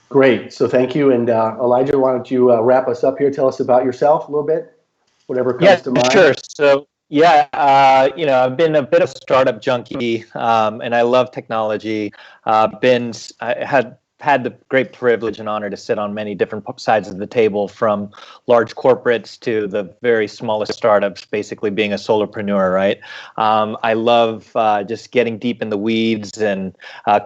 Great. So thank you. And Elijah, why don't you wrap us up here? Tell us about yourself a little bit, whatever comes to mind. Sure. So yeah, you know, I've been a bit of a startup junkie, and I love technology. I had the great privilege and honor to sit on many different sides of the table, from large corporates to the very smallest startups, basically being a solopreneur, right? I love just getting deep in the weeds, and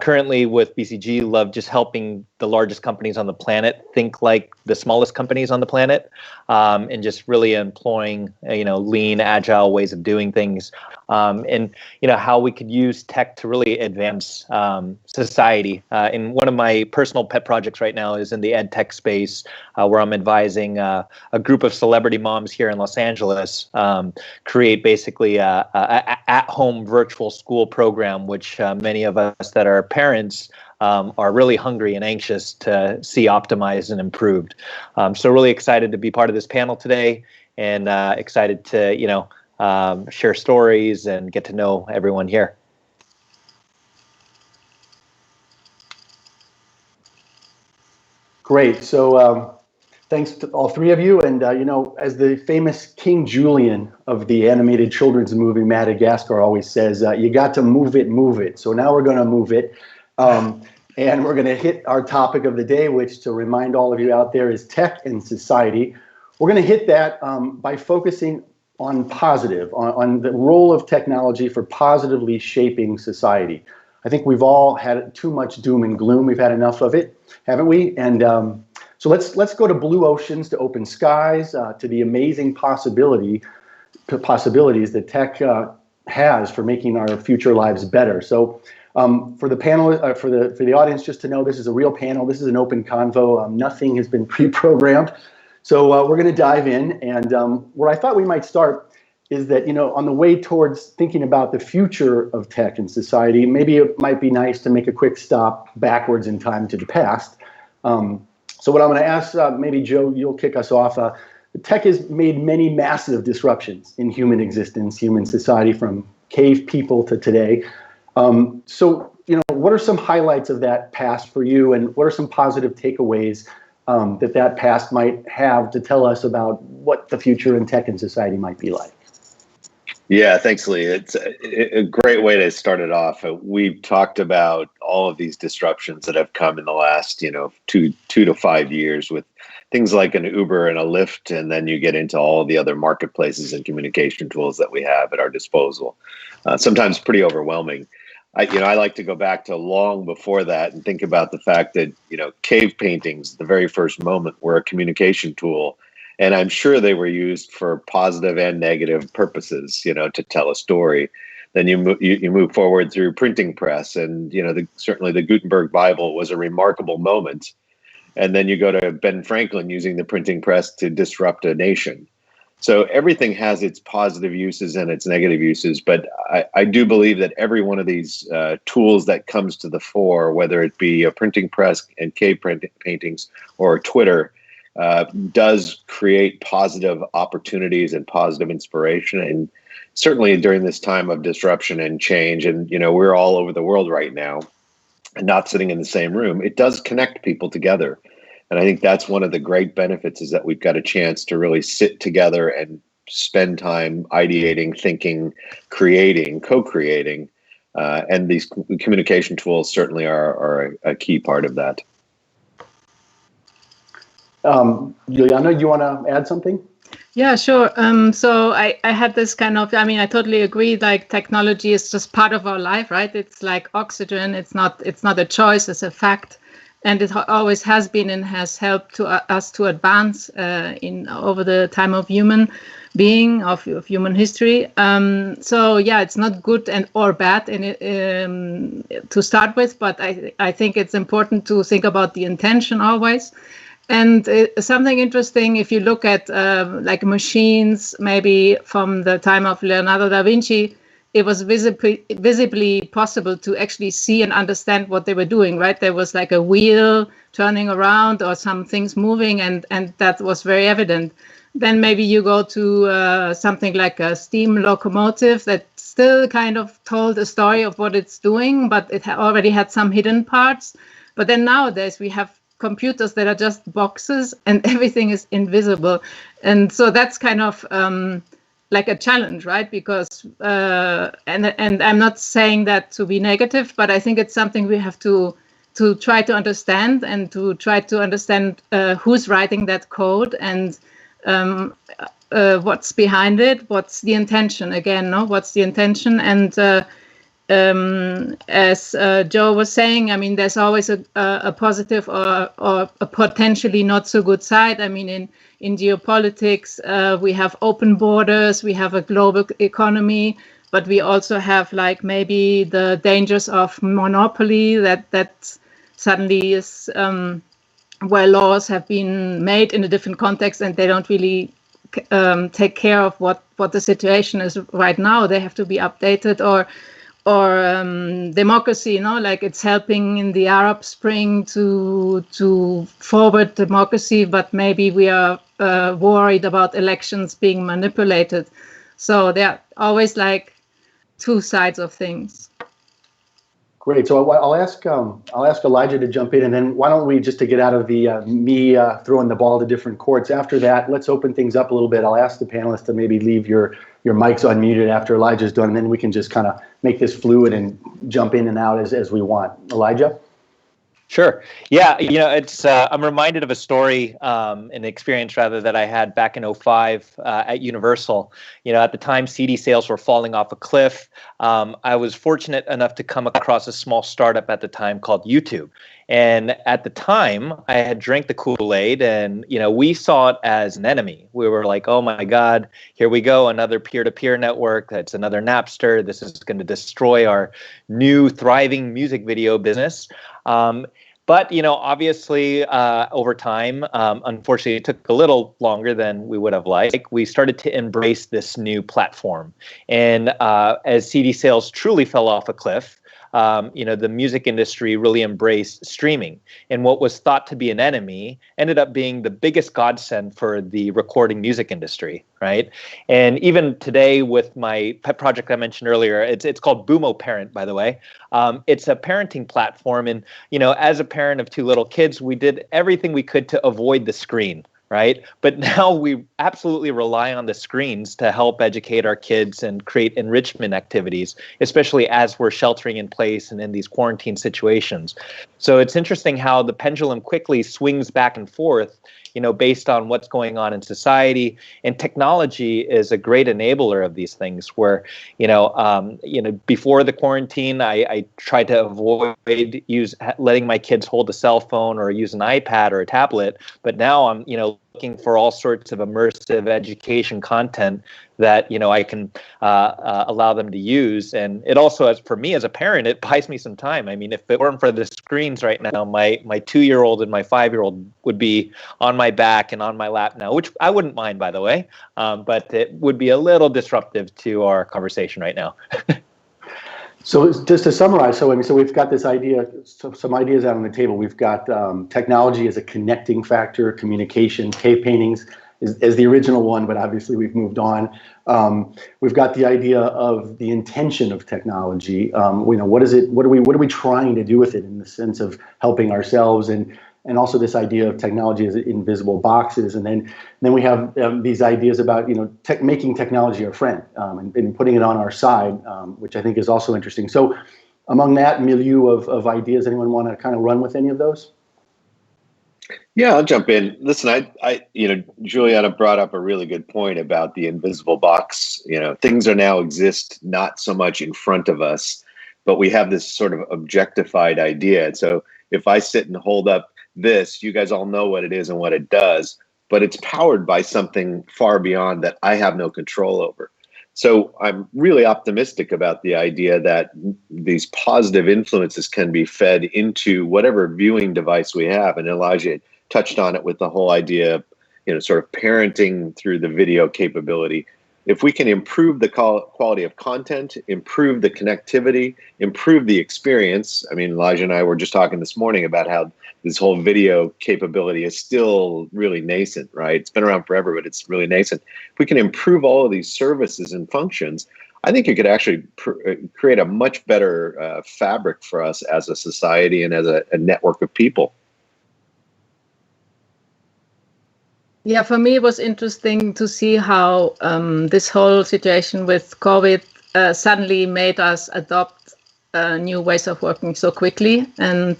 currently with BCG, love just helping the largest companies on the planet think like the smallest companies on the planet, and just really employing, you know, lean, agile ways of doing things, and, you know, how we could use tech to really advance society. And one of my personal pet projects right now is in the ed tech space, where I'm advising a group of celebrity moms here in Los Angeles create basically a at-home virtual school program, which many of us that are parents are really hungry and anxious to see optimized and improved. So really excited to be part of this panel today, and excited to, you know, share stories and get to know everyone here. Great. So thanks to all three of you. And, you know, as the famous King Julian of the animated children's movie Madagascar always says, you got to move it, move it. So now we're going to move it. And we're going to hit our topic of the day, which, to remind all of you out there, is tech and society. We're going to hit that by focusing on positive, on the role of technology for positively shaping society. I think we've all had too much doom and gloom. We've had enough of it, haven't we? And so let's go to blue oceans, to open skies, to the amazing possibilities that tech has for making our future lives better. So for the panel, for the audience, just to know, this is a real panel. This is an open convo. Nothing has been pre-programmed. So we're going to dive in. And where I thought we might start is that, you know, on the way towards thinking about the future of tech and society, maybe it might be nice to make a quick stop backwards in time to the past. So what I'm going to ask, maybe Joe, you'll kick us off. Tech has made many massive disruptions in human existence, human society, from cave people to today. So, you know, what are some highlights of that past for you, and what are some positive takeaways that past might have to tell us about what the future in tech and society might be like? Yeah, thanks, Lee. It's a great way to start it off. We've talked about all of these disruptions that have come in the last, you know, two to 5 years, with things like an Uber and a Lyft, and then you get into all the other marketplaces and communication tools that we have at our disposal. Sometimes pretty overwhelming. I like to go back to long before that and think about the fact that, you know, cave paintings, the very first moment, were a communication tool. And I'm sure they were used for positive and negative purposes, you know, to tell a story. Then you move forward through printing press, and, you know, certainly the Gutenberg Bible was a remarkable moment. And then you go to Ben Franklin using the printing press to disrupt a nation. So everything has its positive uses and its negative uses, but I do believe that every one of these tools that comes to the fore, whether it be a printing press and cave paintings or Twitter, does create positive opportunities and positive inspiration. And certainly during this time of disruption and change, and, you know, we're all over the world right now and not sitting in the same room, it does connect people together. And I think that's one of the great benefits, is that we've got a chance to really sit together and spend time ideating, thinking, creating, co-creating And these communication tools certainly are a key part of that. Juliana, you want to add something? Yeah, sure. So I had this kind of, I mean, I totally agree. Like technology is just part of our life, right? It's like oxygen. It's not a choice. It's a fact, and it always has been and has helped to us to advance in over the time of human being of human history. So yeah, it's not good or bad to start with, but I think it's important to think about the intention always. And something interesting, if you look at like machines, maybe from the time of Leonardo da Vinci, it was visibly possible to actually see and understand what they were doing, right? There was like a wheel turning around or some things moving, and that was very evident. Then maybe you go to something like a steam locomotive that still kind of told a story of what it's doing, but it already had some hidden parts. But then nowadays we have computers that are just boxes and everything is invisible, and so that's kind of like a challenge, right? Because and I'm not saying that to be negative, but I think it's something we have to try to understand and to try to understand who's writing that code and what's behind it, what's the intention again, no? What's the intention? And as Joe was saying, I mean, there's always a positive or a potentially not so good side. I mean, in geopolitics, we have open borders, we have a global economy, but we also have like maybe the dangers of monopoly that suddenly is where laws have been made in a different context and they don't really take care of what the situation is right now. They have to be updated, or democracy, you know, like it's helping in the Arab Spring to forward democracy, but maybe we are worried about elections being manipulated. So there are always like two sides of things. Great. So I'll ask Elijah to jump in, and then why don't we, just to get out of the me throwing the ball to different courts, after that, let's open things up a little bit. I'll ask the panelists to maybe leave your mics unmuted after Elijah's done, and then we can just kind of make this fluid and jump in and out as we want. Elijah? Sure. Yeah, you know, it's I'm reminded of a story, an experience rather, that I had back in 2005 at Universal. You know, at the time CD sales were falling off a cliff. I was fortunate enough to come across a small startup at the time called YouTube. And at the time, I had drank the Kool-Aid, and you know, we saw it as an enemy. We were like, "Oh my God, here we go, another peer-to-peer network. That's another Napster. This is going to destroy our new thriving music video business." But, you know, obviously, over time, unfortunately, it took a little longer than we would have liked. We started to embrace this new platform. And as CD sales truly fell off a cliff, you know, the music industry really embraced streaming. And what was thought to be an enemy ended up being the biggest godsend for the recording music industry, right? And even today, with my pet project I mentioned earlier, it's called Boomo Parent, by the way. It's a parenting platform. And, you know, as a parent of two little kids, we did everything we could to avoid the screen, right? But now we absolutely rely on the screens to help educate our kids and create enrichment activities, especially as we're sheltering in place and in these quarantine situations. So it's interesting how the pendulum quickly swings back and forth, you know, based on what's going on in society. And technology is a great enabler of these things where, you know, before the quarantine, I tried to avoid letting my kids hold a cell phone or use an iPad or a tablet. But now I'm, you know, looking for all sorts of immersive education content that, you know, I can allow them to use. And it also, as for me as a parent, it buys me some time. I mean, if it weren't for the screens right now, my 2-year-old and my 5-year-old would be on my back and on my lap now, which I wouldn't mind, by the way, but it would be a little disruptive to our conversation right now. So just to summarize, so we've got this idea, some ideas out on the table. We've got technology as a connecting factor, communication, cave paintings is the original one, but obviously we've moved on. We've got the idea of the intention of technology. You know, what is it? What are we trying to do with it in the sense of helping ourselves? And and also this idea of technology as invisible boxes. And then we have these ideas about, making technology our friend, and putting it on our side, which I think is also interesting. So among that milieu of ideas, anyone want to kind of run with any of those? Yeah, I'll jump in. Listen, Juliana brought up a really good point about the invisible box. Things are now exist not so much in front of us, but we have this sort of objectified idea. And so if I sit and hold up this, you guys all know what it is and what it does, but it's powered by something far beyond that I have no control over. So I'm really optimistic about the idea that these positive influences can be fed into whatever viewing device we have. And Elijah touched on it with the whole idea of, sort of parenting through the video capability. If we can improve the quality of content, improve the connectivity, improve the experience. I mean, Elijah and I were just talking this morning about how this whole video capability is still really nascent, right? It's been around forever, but it's really nascent. If we can improve all of these services and functions, I think it could actually create a much better fabric for us as a society and as a network of people. Yeah, for me, it was interesting to see how this whole situation with COVID suddenly made us adopt new ways of working so quickly and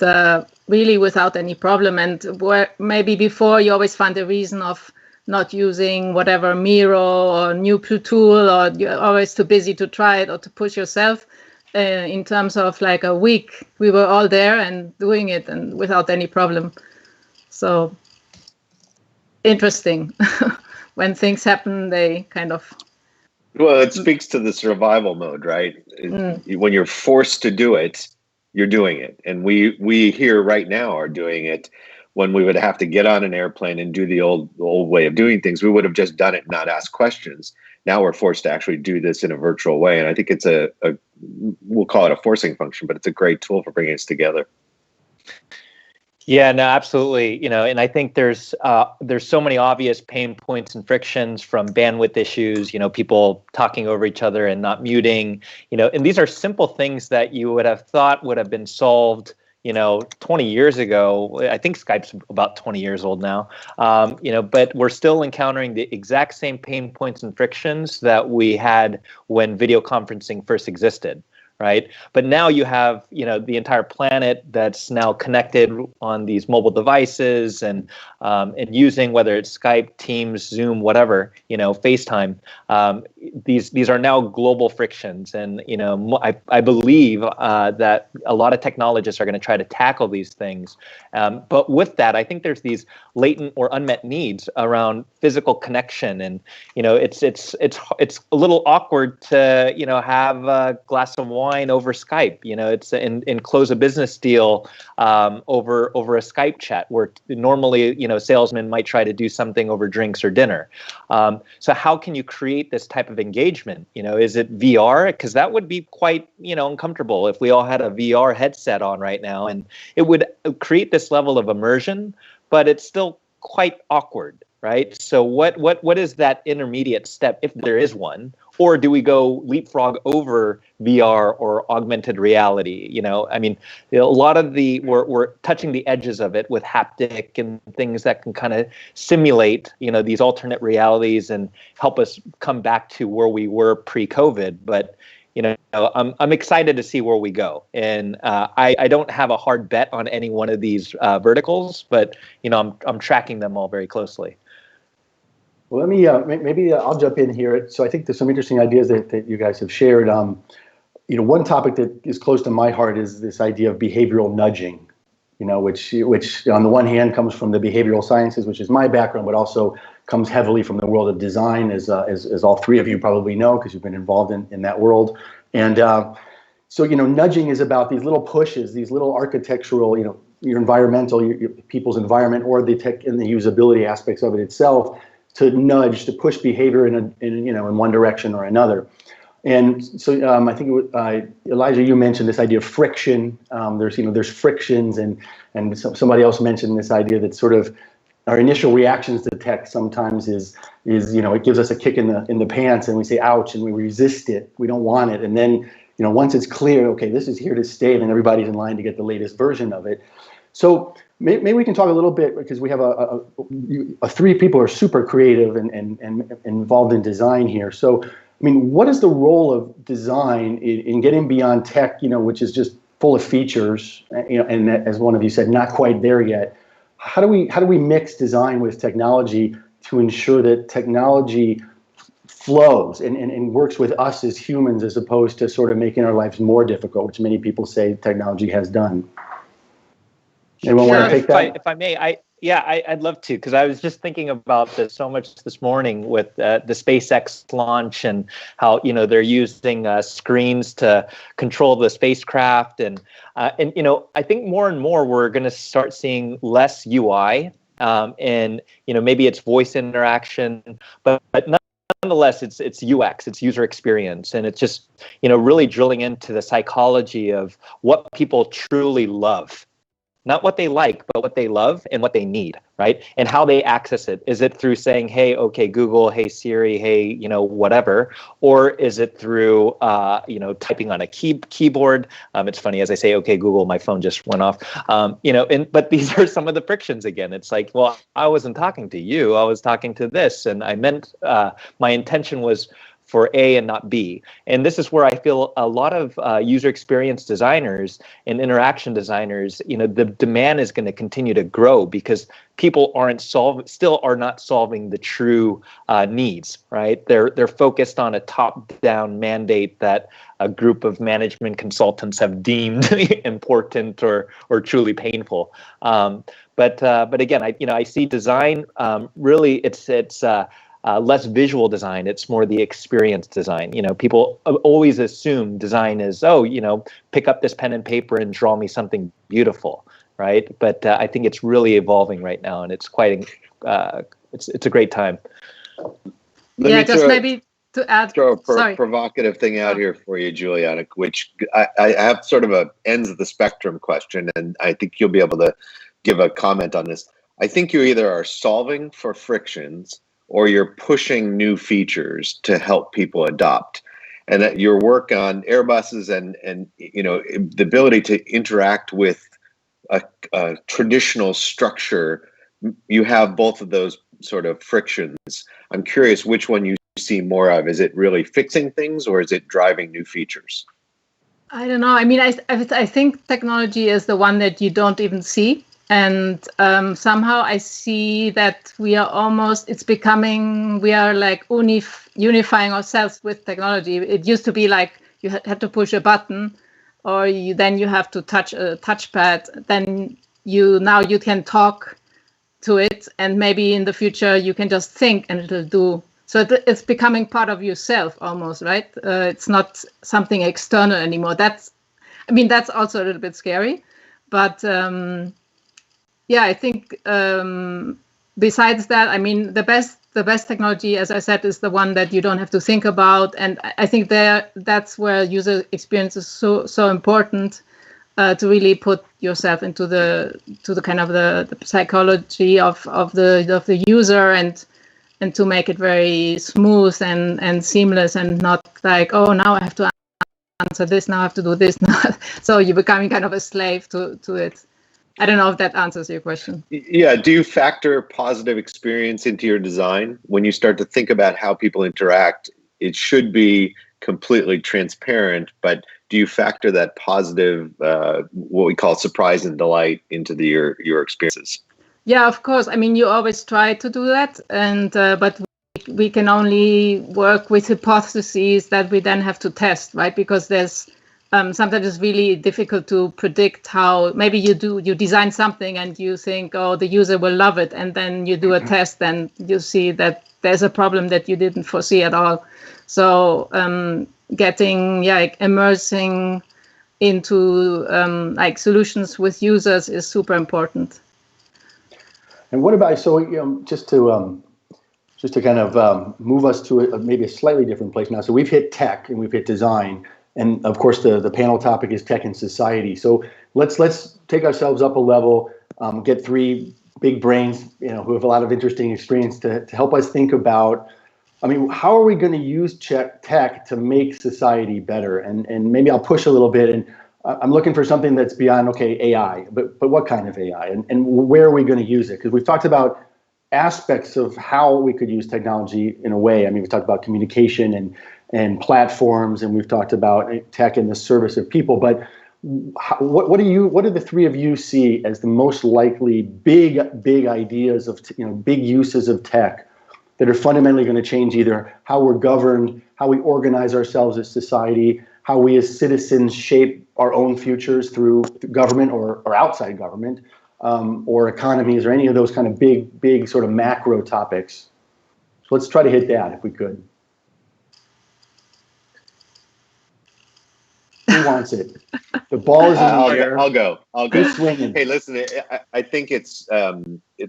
really without any problem. And where maybe before you always find a reason of not using whatever Miro or new tool, or you're always too busy to try it or to push yourself. In terms of like a week, we were all there and doing it and without any problem. So interesting. When things happen, they kind of... Well, it speaks to the survival mode, right? When you're forced to do it, you're doing it. And we here right now are doing it. When we would have to get on an airplane and do the old way of doing things, we would have just done it and not asked questions. Now we're forced to actually do this in a virtual way. And I think it's we'll call it a forcing function, but it's a great tool for bringing us together. Yeah, no, absolutely. And I think there's so many obvious pain points and frictions, from bandwidth issues, people talking over each other and not muting, and these are simple things that you would have thought would have been solved, 20 years ago. I think Skype's about 20 years old now, but we're still encountering the exact same pain points and frictions that we had when video conferencing first existed. Right. But now you have, the entire planet that's now connected on these mobile devices and using, whether it's Skype, Teams, Zoom, whatever, FaceTime. These are now global frictions. And, I believe that a lot of technologists are going to try to tackle these things. But with that, I think there's these latent or unmet needs around physical connection. And, it's a little awkward to, have a glass of wine over Skype, it's and close a business deal over a Skype chat, where normally, salesmen might try to do something over drinks or dinner. So how can you create this type of engagement? Is it VR? Because that would be quite, uncomfortable if we all had a VR headset on right now, and it would create this level of immersion, but it's still quite awkward. Right. So what is that intermediate step, if there is one? Or do we go leapfrog over VR or augmented reality? A lot of we're touching the edges of it with haptic and things that can kind of simulate, these alternate realities and help us come back to where we were pre-COVID. But I'm excited to see where we go, and I don't have a hard bet on any one of these verticals, but I'm tracking them all very closely. Well, let me maybe I'll jump in here. So I think there's some interesting ideas that you guys have shared. One topic that is close to my heart is this idea of behavioral nudging. Which on the one hand comes from the behavioral sciences, which is my background, but also comes heavily from the world of design, as all three of you probably know, because you've been involved in that world. And so nudging is about these little pushes, these little architectural, your environmental, your people's environment, or the tech and the usability aspects of it itself, to nudge, to push behavior in one direction or another. And so I think Elijah, you mentioned this idea of friction. There's frictions, and somebody else mentioned this idea that sort of our initial reactions to tech sometimes is it gives us a kick in the pants, and we say ouch, and we resist it. We don't want it, and then once it's clear, okay, this is here to stay, then everybody's in line to get the latest version of it. So maybe we can talk a little bit, because we have three people who are super creative and involved in design here. So, I mean, what is the role of design in getting beyond tech, which is just full of features, and as one of you said, not quite there yet. How do we mix design with technology to ensure that technology flows and works with us as humans, as opposed to sort of making our lives more difficult, which many people say technology has done? Anyone want to take that? If I may, I'd love to, because I was just thinking about this so much this morning with the SpaceX launch, and how they're using screens to control the spacecraft, and I think more and more we're going to start seeing less UI, and maybe it's voice interaction, but nonetheless it's UX, it's user experience, and it's just really drilling into the psychology of what people truly love. Not what they like, but what they love and what they need, right? And how they access it. Is it through saying, hey, okay, Google, hey, Siri, hey, whatever? Or is it through, typing on a keyboard? It's funny, as I say, okay, Google, my phone just went off. But these are some of the frictions again. It's like, well, I wasn't talking to you, I was talking to this. And I meant, my intention was for A and not B. And this is where I feel a lot of user experience designers and interaction designers, the demand is going to continue to grow, because people still are not solving the true needs, right? They're focused on a top-down mandate that a group of management consultants have deemed important or truly painful. But again, I see design, really it's less visual design. It's more the experience design. People always assume design is, pick up this pen and paper and draw me something beautiful, right? But I think it's really evolving right now, and it's quite, it's a great time. Maybe to add, throw a provocative thing out here for you, Juliana, which I have sort of a ends of the spectrum question, and I think you'll be able to give a comment on this. I think you either are solving for frictions, or you're pushing new features to help people adopt. And that your work on Airbuses and the ability to interact with a traditional structure, you have both of those sort of frictions. I'm curious which one you see more of. Is it really fixing things, or is it driving new features? I don't know. I mean, I think technology is the one that you don't even see. And somehow I see that we are like unifying ourselves with technology. It used to be like you had to push a button, or then you have to touch a touchpad. Then now you can talk to it, and maybe in the future you can just think and it'll do. So it's becoming part of yourself almost, right? It's not something external anymore. That's also a little bit scary, but. Yeah, I think besides that, the best technology, as I said, is the one that you don't have to think about, and I think that's where user experience is so important, to really put yourself into the kind of the psychology of the user, and to make it very smooth and seamless, and not like, oh, now I have to answer this, now I have to do this. So you're becoming kind of a slave to it. I don't know if that answers your question. Yeah. Do you factor positive experience into your design? When you start to think about how people interact, it should be completely transparent, but do you factor that positive, what we call surprise and delight, into your experiences? Yeah, of course. You always try to do that, and but we can only work with hypotheses that we then have to test, right? Because there's sometimes it's really difficult to predict how. Maybe you design something and you think, oh, the user will love it, and then you do a test and you see that there's a problem that you didn't foresee at all. So immersing into solutions with users is super important. And what about, just to kind of move us to maybe a slightly different place now. So we've hit tech and we've hit design. And of course, the panel topic is tech and society. So let's take ourselves up a level, get three big brains, who have a lot of interesting experience to help us think about, how are we going to use tech to make society better? And maybe I'll push a little bit. And I'm looking for something that's beyond, okay, AI, but what kind of AI, and where are we going to use it? Because we've talked about aspects of how we could use technology in a way. I mean, we talked about communication and platforms, and we've talked about tech in the service of people. But what do the three of you see as the most likely big ideas of big uses of tech that are fundamentally going to change either how we're governed, how we organize ourselves as society, how we as citizens shape our own futures through government or outside government, or economies, or any of those kind of big sort of macro topics. So let's try to hit that if we could. Who wants it? The ball is in the air. I'll go. Keep swinging. Hey, listen, I think it's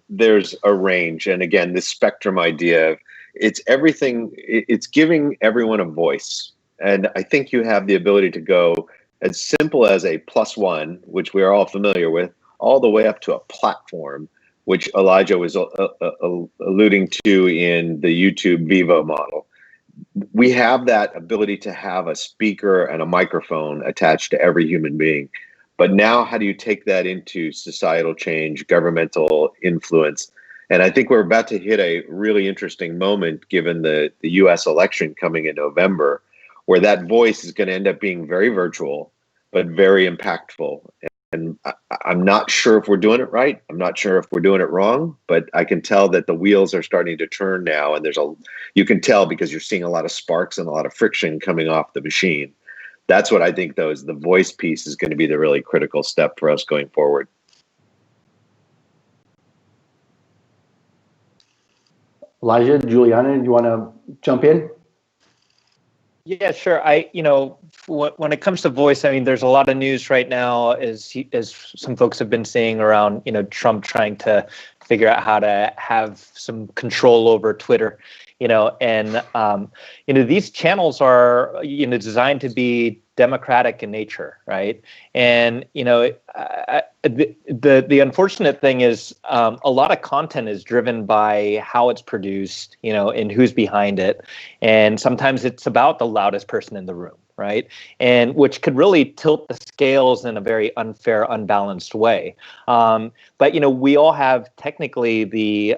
there's a range, and again, this spectrum idea, it's everything. It's giving everyone a voice, and I think you have the ability to go as simple as a +1, which we are all familiar with, all the way up to a platform, which Elijah was alluding to in the YouTube Vivo model. We have that ability to have a speaker and a microphone attached to every human being. But now how do you take that into societal change, governmental influence? And I think we're about to hit a really interesting moment given the US election coming in November, where that voice is going to end up being very virtual, but very impactful. And I'm not sure if we're doing it right. I'm not sure if we're doing it wrong, but I can tell that the wheels are starting to turn now. And you can tell because you're seeing a lot of sparks and a lot of friction coming off the machine. That's what I think, though, is the voice piece is going to be the really critical step for us going forward. Elijah, Juliana, do you want to jump in? Yeah, sure. When it comes to voice, I mean, there's a lot of news right now, as some folks have been saying around, Trump trying to figure out how to have some control over Twitter, and these channels are, designed to be democratic in nature, right? And the unfortunate thing is a lot of content is driven by how it's produced, and who's behind it, and sometimes it's about the loudest person in the room, right? And which could really tilt the scales in a very unfair, unbalanced way. But we all have technically the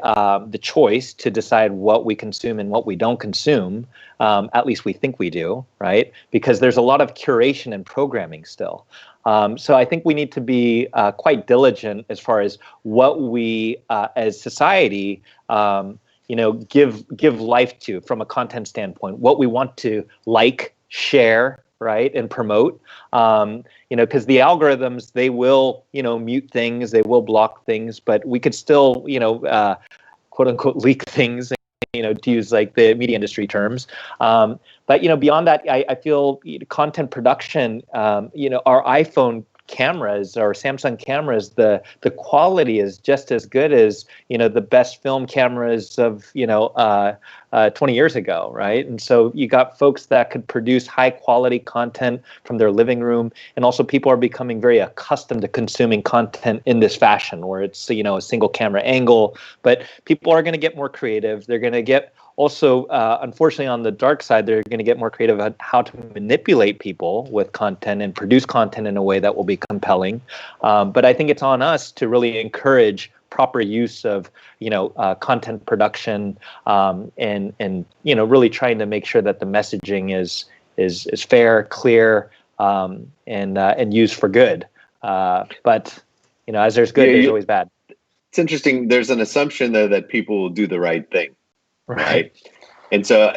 choice to decide what we consume and what we don't consume. At least we think we do, right? Because there's a lot of curation and programming still. So I think we need to be quite diligent as far as what we, as society, give life to from a content standpoint. What we want to like, share, right, and promote. Because the algorithms, they will, mute things, they will block things, but we could still, quote unquote, leak things. To use like the media industry terms. But, beyond that, I feel content production, our iPhone cameras or Samsung cameras, the quality is just as good as, the best film cameras of, 20 years ago, right? And so you got folks that could produce high quality content from their living room. And also people are becoming very accustomed to consuming content in this fashion where it's, a single camera angle, but people are going to get more creative. They're going to get also, unfortunately, on the dark side, they're going to get more creative on how to manipulate people with content and produce content in a way that will be compelling. But I think it's on us to really encourage proper use of, content production, and really trying to make sure that the messaging is fair, clear, and used for good. But as there's good, there's always bad. It's interesting. There's an assumption though that people will do the right thing. Right. And so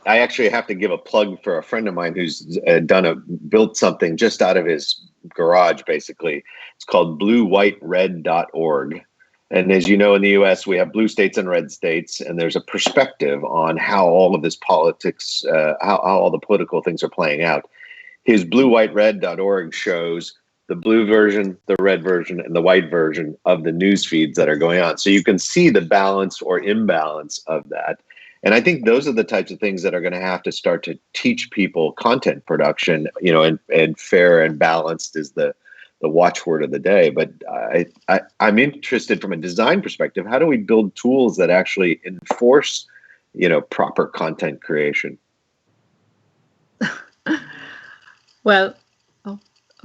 I actually have to give a plug for a friend of mine who's built something just out of his garage, basically. It's called bluewhitered.org. And as you know, in the US, we have blue states and red states, and there's a perspective on how all of this politics, how all the political things are playing out. His bluewhitered.org shows the blue version, the red version, and the white version of the news feeds that are going on. So you can see the balance or imbalance of that. And I think those are the types of things that are going to have to start to teach people content production, and fair and balanced is the watchword of the day. But I'm interested from a design perspective, how do we build tools that actually enforce, proper content creation? Well,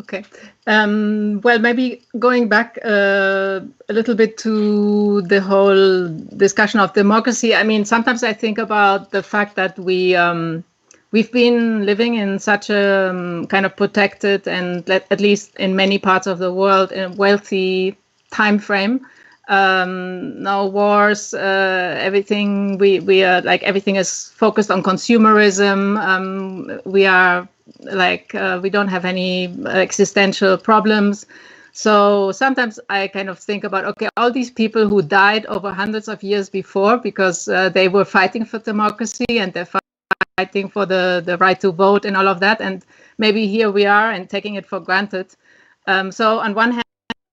Okay. Well, maybe going back a little bit to the whole discussion of democracy. I mean, sometimes I think about the fact that we've been living in such a kind of protected and at least in many parts of the world in a wealthy time frame. No wars, everything we are like everything is focused on consumerism. We are like we don't have any existential problems. So sometimes I kind of think about, okay, all these people who died over hundreds of years before because they were fighting for democracy and they're fighting for the right to vote and all of that, and maybe here we are and taking it for granted. So on one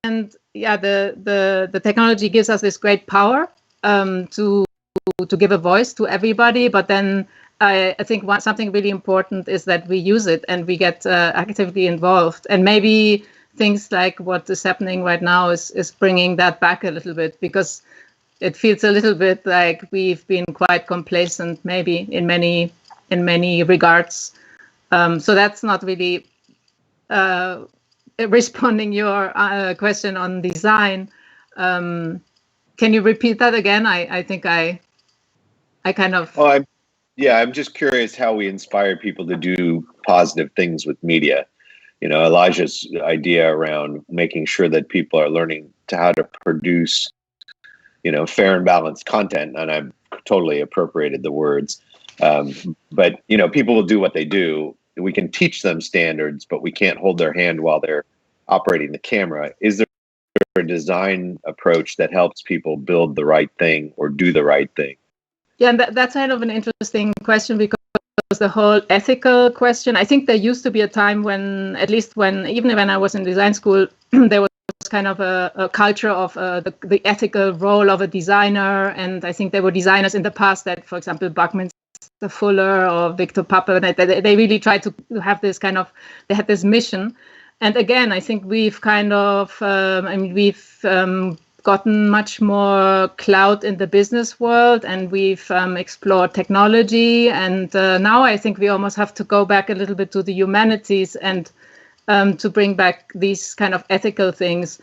hand, yeah, the technology gives us this great power to give a voice to everybody, but then I think something really important is that we use it and we get actively involved, and maybe things like what is happening right now is bringing that back a little bit, because it feels a little bit like we've been quite complacent maybe in many regards. So that's not really responding your question on design. Can you repeat that again? I think I kind of... Oh, I'm just curious how we inspire people to do positive things with media. You know, Elijah's idea around making sure that people are learning how to produce, you know, fair and balanced content, and I've totally appropriated the words. But, you know, people will do what they do. We can teach them standards, but we can't hold their hand while they're operating the camera. Is there a design approach that helps people build the right thing or do the right thing? Yeah, and that's kind of an interesting question, because the whole ethical question, I think there used to be a time when, at least even when I was in design school, there was kind of a culture of the ethical role of a designer. And I think there were designers in the past that, for example, Buckminster Fuller or Victor Pape, they really tried to have this kind of, they had this mission. And again, I think we've kind of, we've gotten much more clout in the business world, and we've explored technology. And now I think we almost have to go back a little bit to the humanities and to bring back these kind of ethical things.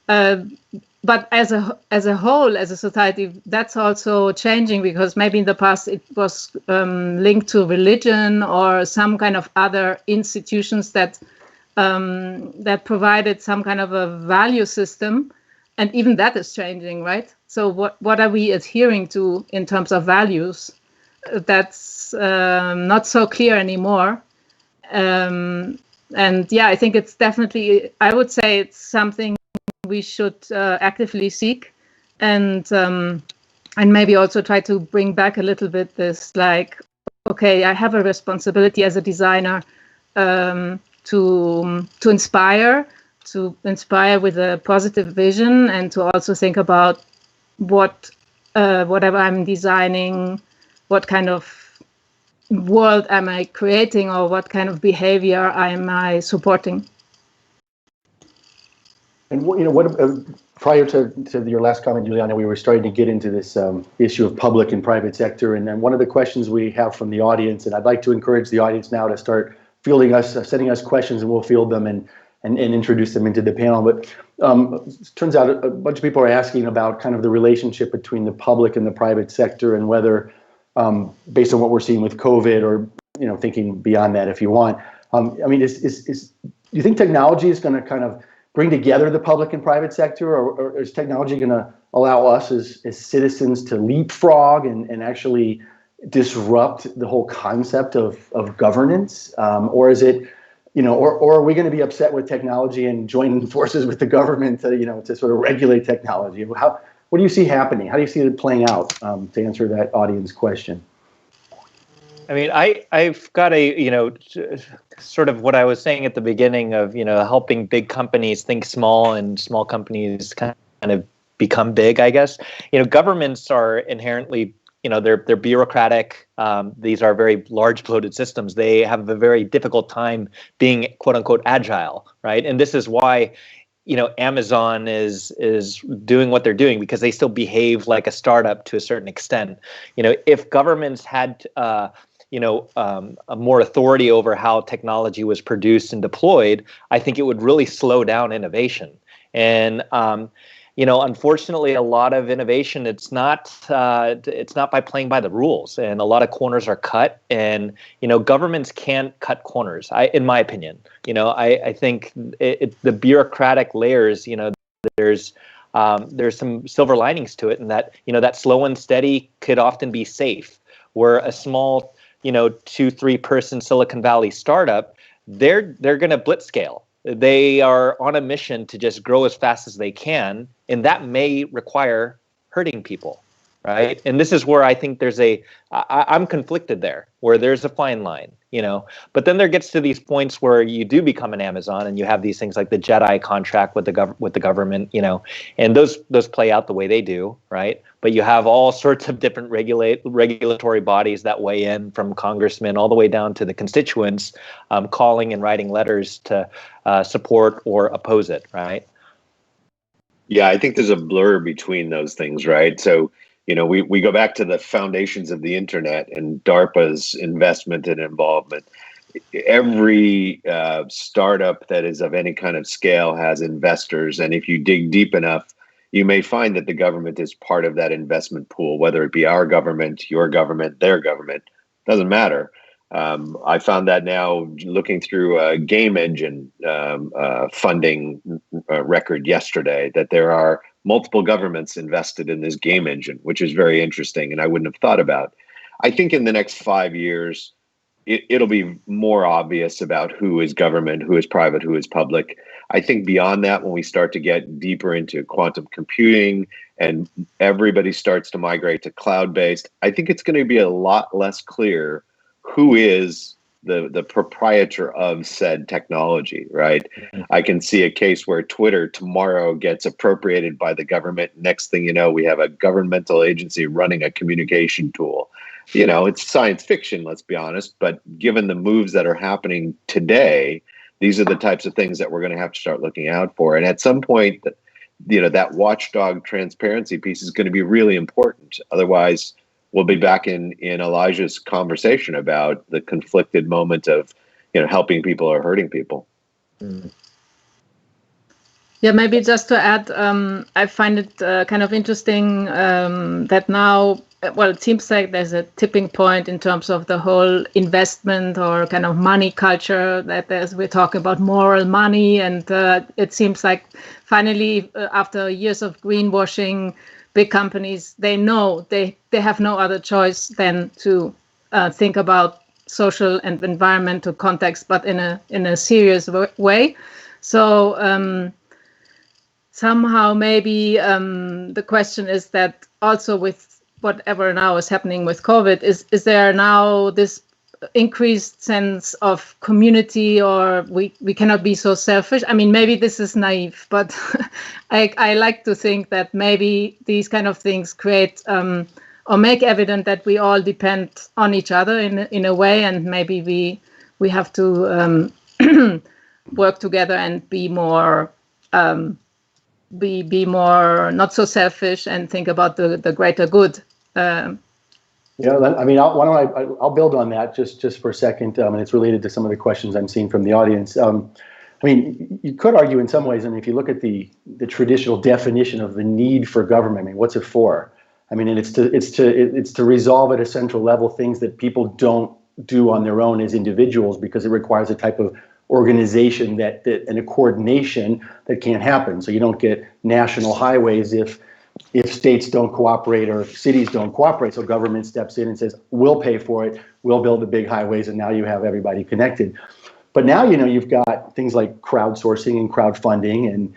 But as a whole, as a society, that's also changing, because maybe in the past it was linked to religion or some kind of other institutions that provided some kind of a value system. And even that is changing, right? So what are we adhering to in terms of values? That's not so clear anymore. And yeah, I think it's definitely, I would say it's something we should actively seek, and maybe also try to bring back a little bit this, like, okay, I have a responsibility as a designer to inspire with a positive vision, and to also think about whatever I'm designing, what kind of world am I creating, or what kind of behavior am I supporting. And prior to your last comment, Juliana, we were starting to get into this issue of public and private sector, and then one of the questions we have from the audience, and I'd like to encourage the audience now to start fielding us, sending us questions, and we'll field them and introduce them into the panel. But it turns out a bunch of people are asking about kind of the relationship between the public and the private sector, and whether, based on what we're seeing with COVID, or thinking beyond that if you want, I mean, do you think technology is going to kind of bring together the public and private sector, or is technology going to allow us as citizens to leapfrog and actually disrupt the whole concept of governance, or is it? Or are we going to be upset with technology and join forces with the government to sort of regulate technology? What do you see happening? How do you see it playing out, to answer that audience question? I mean, I've got sort of what I was saying at the beginning of, helping big companies think small and small companies kind of become big, I guess. Governments are inherently, they're bureaucratic. These are very large bloated systems. They have a very difficult time being quote unquote agile, right? And this is why, Amazon is doing what they're doing, because they still behave like a startup to a certain extent. If governments had a more authority over how technology was produced and deployed, I think it would really slow down innovation. And unfortunately, a lot of innovation, it's not by playing by the rules, and a lot of corners are cut. And governments can't cut corners, in my opinion. I think the bureaucratic layers. There's some silver linings to it, and that slow and steady could often be safe. Where a small 2-3 person Silicon Valley startup, they're going to blitz scale. They are on a mission to just grow as fast as they can, and that may require hurting people, right? And this is where I think I'm conflicted there, where there's a fine line, But then there gets to these points where you do become an Amazon, and you have these things like the JEDI contract with the government, and those play out the way they do, right? But you have all sorts of different regulatory bodies that weigh in, from congressmen all the way down to the constituents, calling and writing letters to support or oppose it, right? Yeah, I think there's a blur between those things, right? So, we go back to the foundations of the internet and DARPA's investment and involvement. Every startup that is of any kind of scale has investors, and if you dig deep enough, you may find that the government is part of that investment pool, whether it be our government, your government, their government, doesn't matter. I found that now looking through a game engine funding record yesterday, that there are multiple governments invested in this game engine, which is very interesting, and I wouldn't have thought about. I think in the next 5 years, it'll be more obvious about who is government, who is private, who is public. I think beyond that, when we start to get deeper into quantum computing and everybody starts to migrate to cloud-based, I think it's going to be a lot less clear who is the proprietor of said technology, right? Mm-hmm. I can see a case where Twitter tomorrow gets appropriated by the government. Next thing you know, we have a governmental agency running a communication tool. It's science fiction, let's be honest, but given the moves that are happening today, these are the types of things that we're going to have to start looking out for. And at some point, that watchdog transparency piece is going to be really important. Otherwise, we'll be back in Elijah's conversation about the conflicted moment of, helping people or hurting people. Mm. Yeah, maybe just to add, I find it kind of interesting that now, it seems like there's a tipping point in terms of the whole investment or kind of money culture, that we're talking about moral money. And it seems like finally, after years of greenwashing, big companies, they know they have no other choice than to think about social and environmental context, but in a serious way. So somehow maybe the question is that also with whatever now is happening with COVID, is there now this increased sense of community, or we cannot be so selfish? I mean, maybe this is naive, but I like to think that maybe these kind of things create or make evident that we all depend on each other in a way, and maybe we have to work together and be more be more not so selfish and think about the greater good. I'll build on that just for a second, and it's related to some of the questions I'm seeing from the audience. You could argue in some ways, if you look at the traditional definition of the need for government, what's it for? It's to resolve at a central level things that people don't do on their own as individuals, because it requires a type of organization and a coordination that can't happen. So you don't get national highways if states don't cooperate or cities don't cooperate. So government steps in and says, we'll pay for it, we'll build the big highways, and now you have everybody connected. But now, you've got things like crowdsourcing and crowdfunding.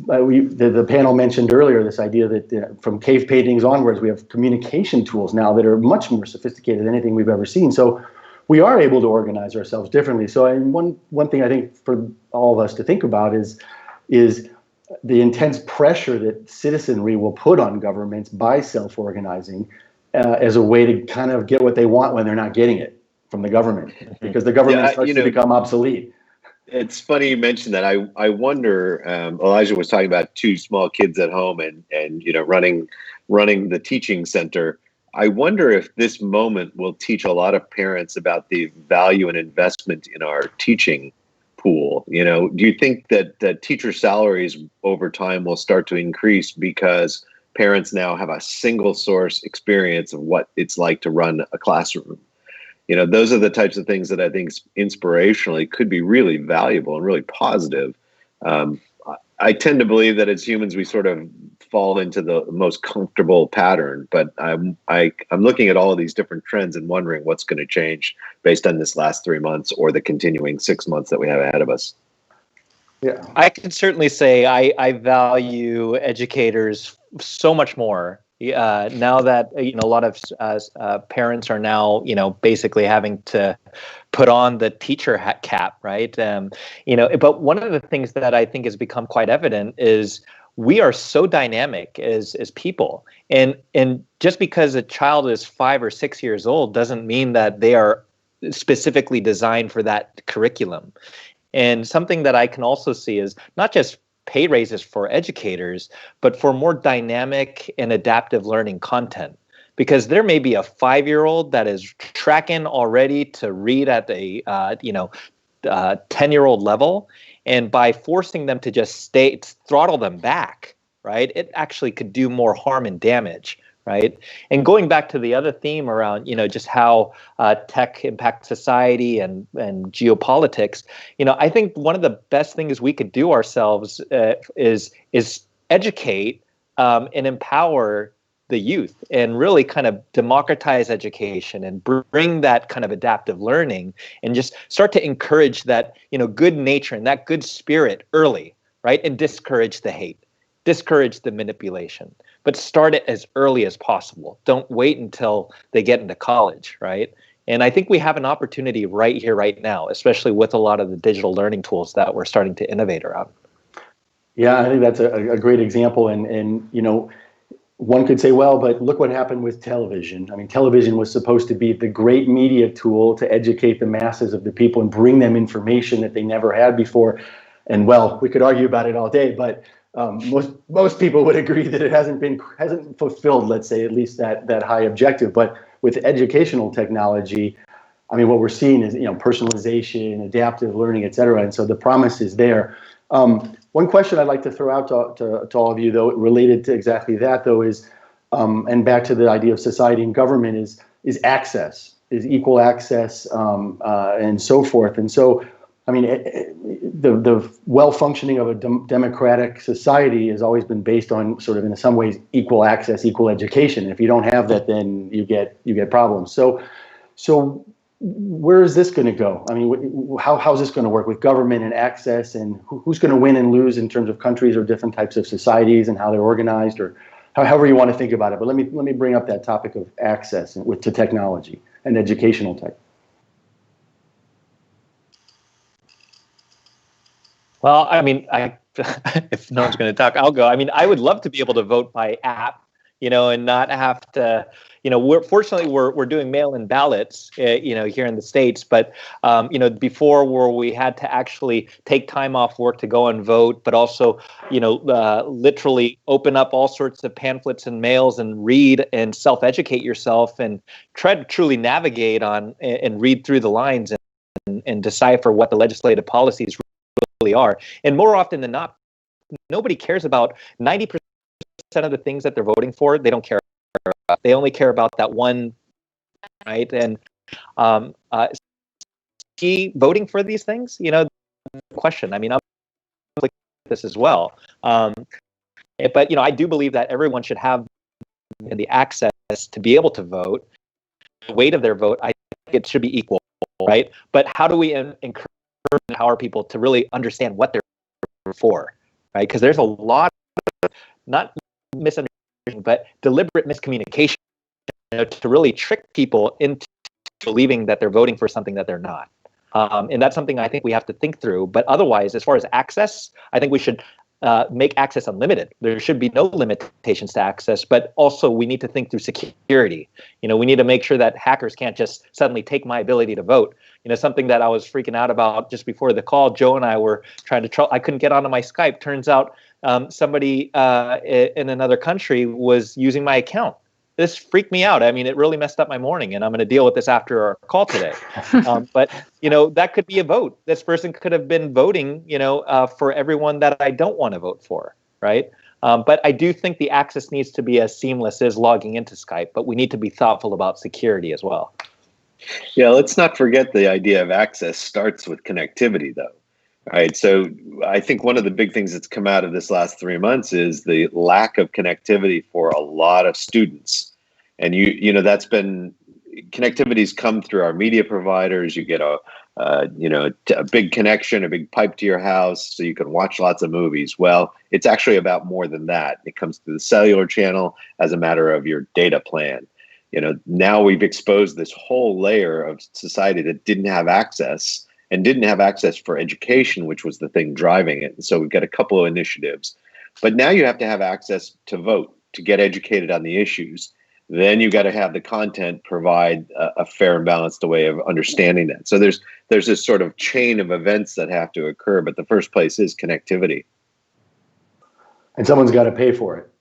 The panel mentioned earlier this idea that from cave paintings onwards, we have communication tools now that are much more sophisticated than anything we've ever seen. So we are able to organize ourselves differently. So one thing I think for all of us to think about is the intense pressure that citizenry will put on governments by self-organizing as a way to kind of get what they want when they're not getting it from the government, because the government starts to become obsolete. It's funny you mentioned that. I wonder, Elijah was talking about 2 small kids at home and running the teaching center. I wonder if this moment will teach a lot of parents about the value and investment in our teaching pool. You know, do you think that teacher salaries over time will start to increase because parents now have a single source experience of what it's like to run a classroom? You know, those are the types of things that I think inspirationally could be really valuable and really positive. I tend to believe that as humans, we sort of fall into the most comfortable pattern, but I'm looking at all of these different trends and wondering what's going to change based on this last 3 months or the continuing 6 months that we have ahead of us. Yeah, I can certainly say I value educators so much more now that a lot of parents are now basically having to put on the teacher cap, right? But one of the things that I think has become quite evident is we are so dynamic as people, and just because a child is 5 or 6 years old doesn't mean that they are specifically designed for that curriculum. And something that I can also see is not just pay raises for educators, but for more dynamic and adaptive learning content. Because there may be a 5-year-old that is tracking already to read at a 10-year-old level, and by forcing them to just throttle them back, right, it actually could do more harm and damage. Right. And going back to the other theme around, just how tech impacts society and geopolitics, I think one of the best things we could do ourselves is educate and empower the youth and really kind of democratize education and bring that kind of adaptive learning and just start to encourage that, good nature and that good spirit early, right? And discourage the hate, discourage the manipulation. But start it as early as possible. Don't wait until they get into college, right? And I think we have an opportunity right here, right now, especially with a lot of the digital learning tools that we're starting to innovate around. Yeah, I think that's a great example. And one could say, well, but look what happened with television. I mean, television was supposed to be the great media tool to educate the masses of the people and bring them information that they never had before. And well, we could argue about it all day, but most people would agree that it hasn't fulfilled, let's say, at least that high objective. But with educational technology, I mean, what we're seeing is personalization, adaptive learning, et cetera. And so the promise is there. One question I'd like to throw out to all of you, though, related to exactly that, though, is and back to the idea of society and government is access, is equal access, and so forth. And so, I mean, the well-functioning of a democratic society has always been based on sort of, in some ways, equal access, equal education. And if you don't have that, then you get problems. So where is this going to go? I mean, how's this going to work with government and access, and who's going to win and lose in terms of countries or different types of societies and how they're organized, or however you want to think about it. But let me bring up that topic of access to technology and educational tech. Well, I mean, if no one's going to talk, I'll go. I mean, I would love to be able to vote by app, and not have to, fortunately we're doing mail-in ballots, here in the States, but, before where we had to actually take time off work to go and vote, but also, literally open up all sorts of pamphlets and mails and read and self-educate yourself and try to truly navigate on and read through the lines and decipher what the legislative policies really are. And more often than not, nobody cares about 90% of the things that they're voting for. They don't care about. They only care about that one, right? And voting for these things, question. I mean, I'm like this as well. But I do believe that everyone should have the access to be able to vote. The weight of their vote, I think it should be equal, right? But how do we encourage and empower people to really understand what they're for, right? Because there's a lot of not misunderstanding, but deliberate miscommunication, to really trick people into believing that they're voting for something that they're not. And that's something I think we have to think through. But otherwise, as far as access, I think we should make access unlimited. There should be no limitations to access, but also we need to think through security. We need to make sure that hackers can't just suddenly take my ability to vote. Something that I was freaking out about just before the call, Joe and I were trying to I couldn't get onto my Skype. Turns out somebody in another country was using my account, this freaked me out. I mean, it really messed up my morning, and I'm going to deal with this after our call today. But that could be a vote. This person could have been voting, for everyone that I don't want to vote for, right? But I do think the access needs to be as seamless as logging into Skype, but we need to be thoughtful about security as well. Yeah, let's not forget the idea of access starts with connectivity, though. Right. So I think one of the big things that's come out of this last 3 months is the lack of connectivity for a lot of students. And that's been, connectivity's come through our media providers. You get a big connection, a big pipe to your house so you can watch lots of movies. Well, it's actually about more than that. It comes through the cellular channel as a matter of your data plan. Now we've exposed this whole layer of society that didn't have access, and didn't have access for education, which was the thing driving it. And so we've got a couple of initiatives. But now you have to have access to vote, to get educated on the issues. Then you got to have the content provide a fair and balanced way of understanding that. So there's this sort of chain of events that have to occur, but the first place is connectivity. And someone's got to pay for it.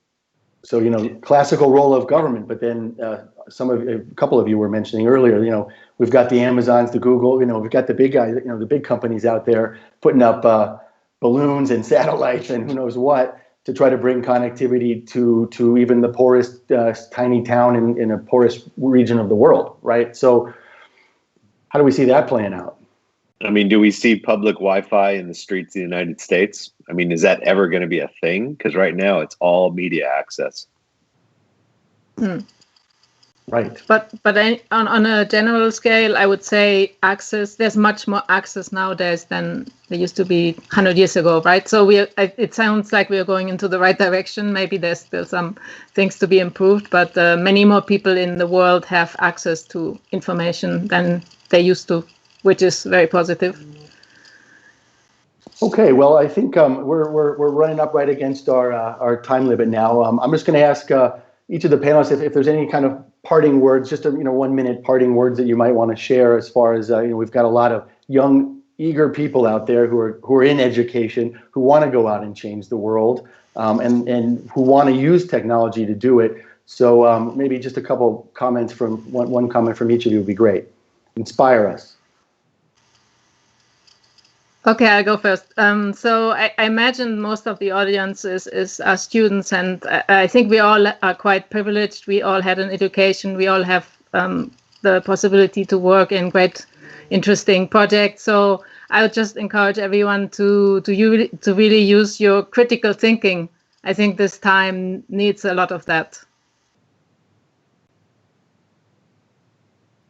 So, classical role of government, but then a couple of you were mentioning earlier, we've got the Amazons, the Google, we've got the big guys, the big companies out there putting up balloons and satellites and who knows what to try to bring connectivity to even the poorest tiny town in a poorest region of the world, right? So how do we see that playing out? I mean, do we see public Wi-Fi in the streets of the United States? I mean, is that ever going to be a thing? Because right now it's all media access. Right. But on a general scale, I would say access. There's much more access nowadays than there used to be 100 years ago, right? So it sounds like we are going into the right direction. Maybe there's still some things to be improved, but many more people in the world have access to information than they used to, which is very positive. Okay, well, I think we're running up right against our time limit now. I'm just going to ask each of the panelists if there's any kind of parting words, just 1 minute parting words that you might want to share, as far as we've got a lot of young, eager people out there who are in education, who want to go out and change the world, and who want to use technology to do it. So maybe just a couple comments from one comment from each of you would be great. Inspire us. Okay, I'll go first. So I imagine most of the audience is our students, and I think we all are quite privileged. We all had an education. We all have the possibility to work in great, interesting projects. So I would just encourage everyone to really use your critical thinking. I think this time needs a lot of that.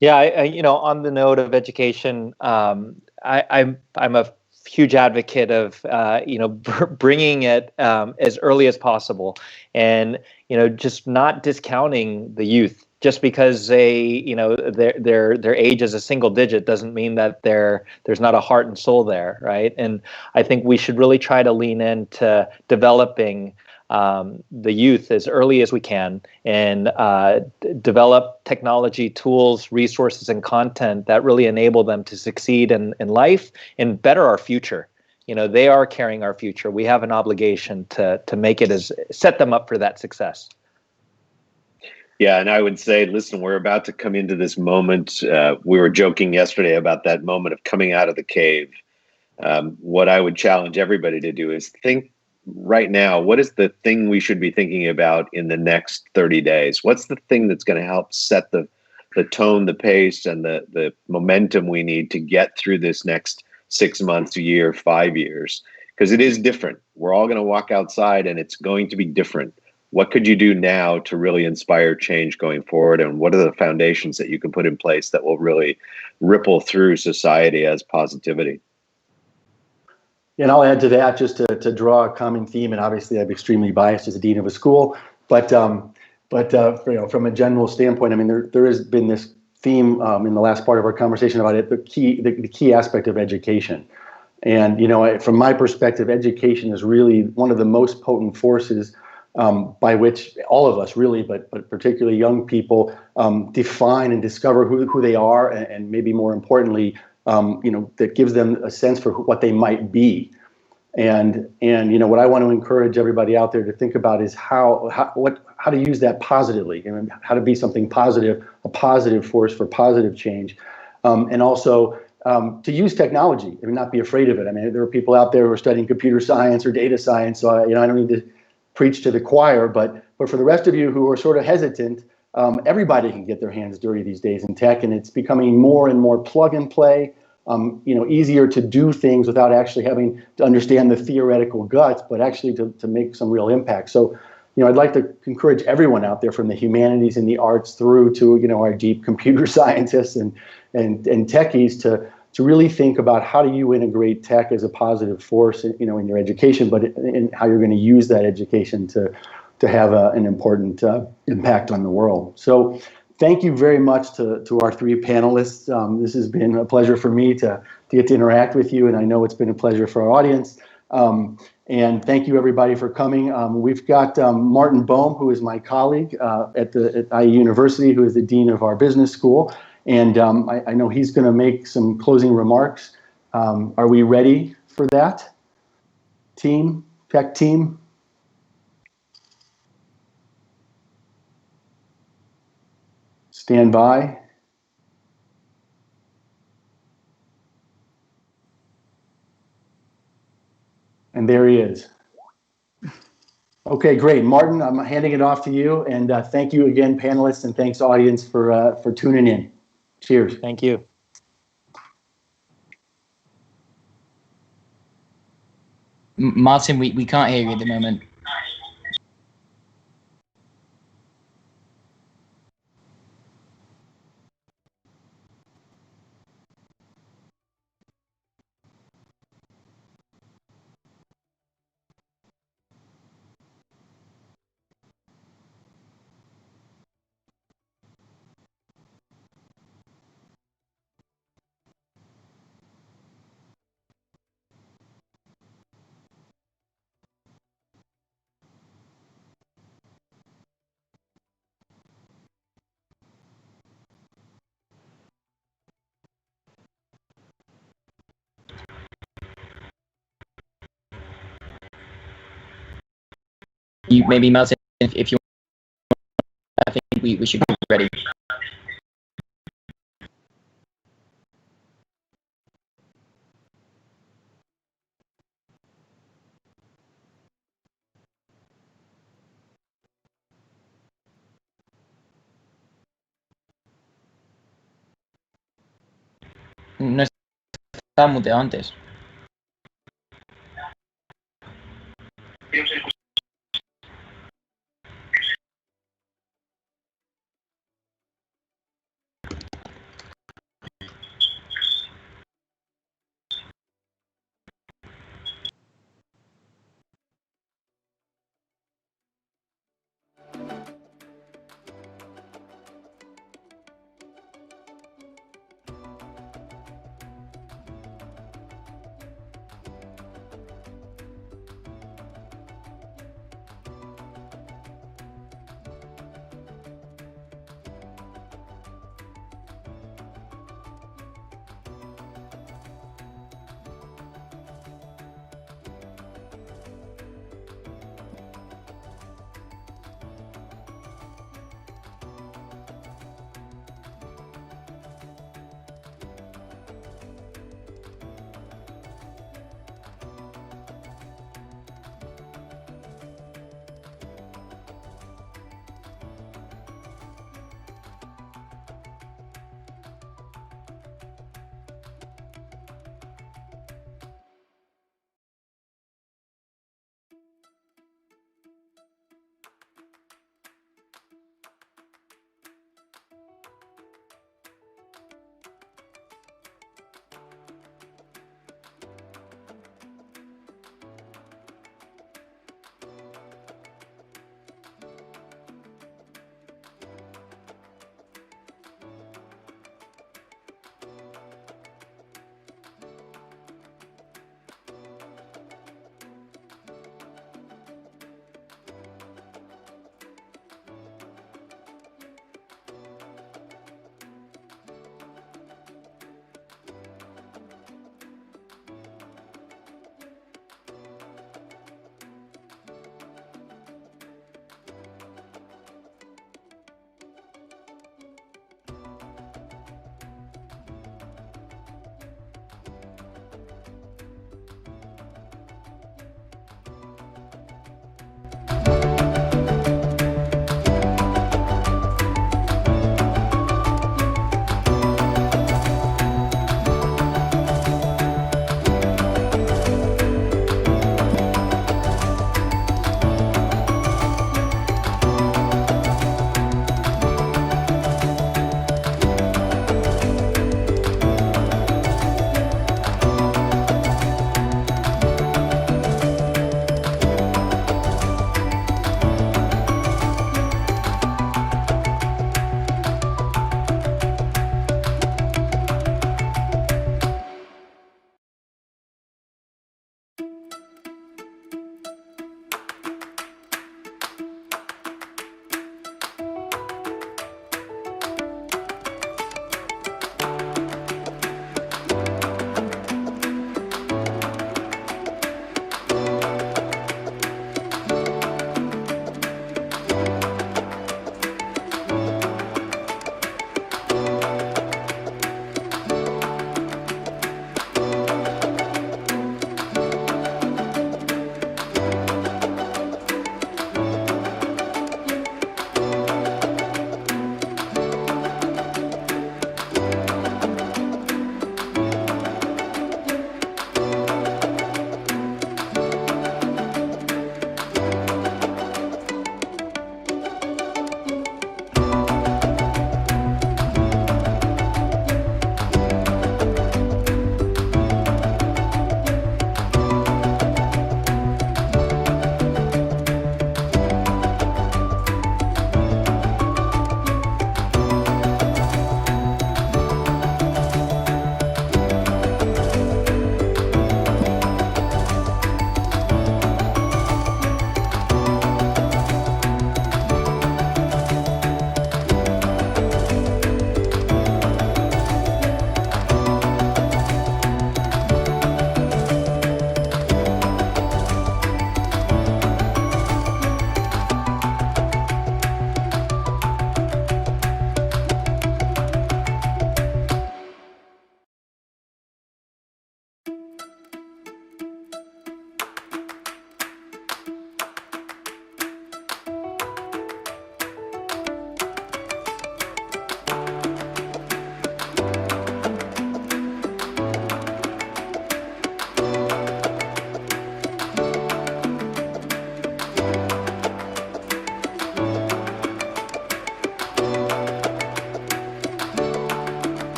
Yeah, on the note of education, I'm a huge advocate of bringing it as early as possible, and just not discounting the youth just because their age is a single digit doesn't mean that there's not a heart and soul there, right? And I think we should really try to lean into developing the youth as early as we can, and develop technology tools, resources, and content that really enable them to succeed in life and better our future. They are carrying our future. We have an obligation to make it set them up for that success. Yeah, and I would say, listen, we're about to come into this moment. We were joking yesterday about that moment of coming out of the cave. What I would challenge everybody to do is think right now, what is the thing we should be thinking about in the next 30 days? What's the thing that's going to help set the tone, the pace, and the momentum we need to get through this next 6 months, a year, 5 years? Because it is different. We're all going to walk outside and it's going to be different. What could you do now to really inspire change going forward? And what are the foundations that you can put in place that will really ripple through society as positivity? And I'll add to that just to draw a common theme. And obviously, I'm extremely biased as a dean of a school, but from a general standpoint, I mean, there has been this theme in the last part of our conversation about it, the key aspect of education. And from my perspective, education is really one of the most potent forces by which all of us really, but particularly young people, define and discover who they are, and maybe more importantly, that gives them a sense for what they might be. And what I want to encourage everybody out there to think about is how to use that positively, how to be something positive, a positive force for positive change, and also to use technology and not be afraid of it. I mean, there are people out there who are studying computer science or data science, so I don't need to preach to the choir, but for the rest of you who are sort of hesitant, everybody can get their hands dirty these days in tech, and it's becoming more and more plug and play. Easier to do things without actually having to understand the theoretical guts, but actually to make some real impact. So, I'd like to encourage everyone out there from the humanities and the arts through to, our deep computer scientists and techies to really think about how do you integrate tech as a positive force, in your education, but in how you're going to use that education to have an important impact on the world. So, thank you very much to our three panelists. This has been a pleasure for me to get to interact with you, and I know it's been a pleasure for our audience. And thank you, everybody, for coming. We've got Martin Bohm, who is my colleague at IE University, who is the dean of our business school, and I know he's going to make some closing remarks. Are we ready for that, team, tech team? Stand by. And there he is. Okay, great. Martin, I'm handing it off to you. And thank you again, panelists, and thanks, audience, for tuning in. Cheers. Thank you. Martin, we can't hear you at the moment. Maybe Martin, if you want, I think we should be ready. No estaba muteado antes.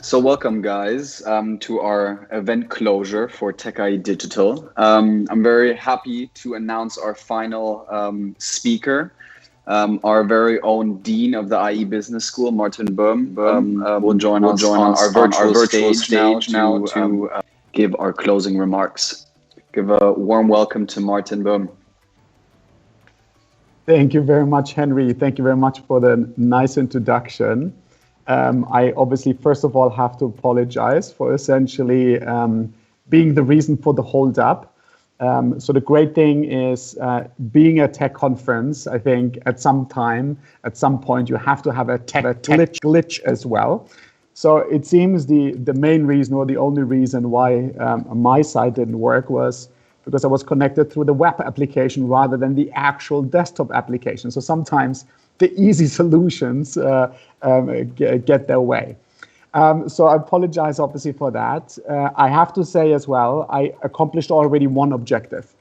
So welcome, guys, to our event closure for Techie Digital. I'm very happy to announce our final speaker, our very own Dean of the IE Business School, Martin Böhm, will join us on our virtual stage now to give our closing remarks. Give a warm welcome to Martin Böhm. Thank you very much, Henry. Thank you very much for the nice introduction. I obviously, first of all, have to apologize for essentially being the reason for the hold-up. So the great thing is being a tech conference, I think at some point, you have to have a tech glitch as well. So it seems the main reason or the only reason why my site didn't work was because I was connected through the web application rather than the actual desktop application. So sometimes the easy solutions get their way. So I apologize, obviously, for that. I have to say as well, I accomplished already one objective,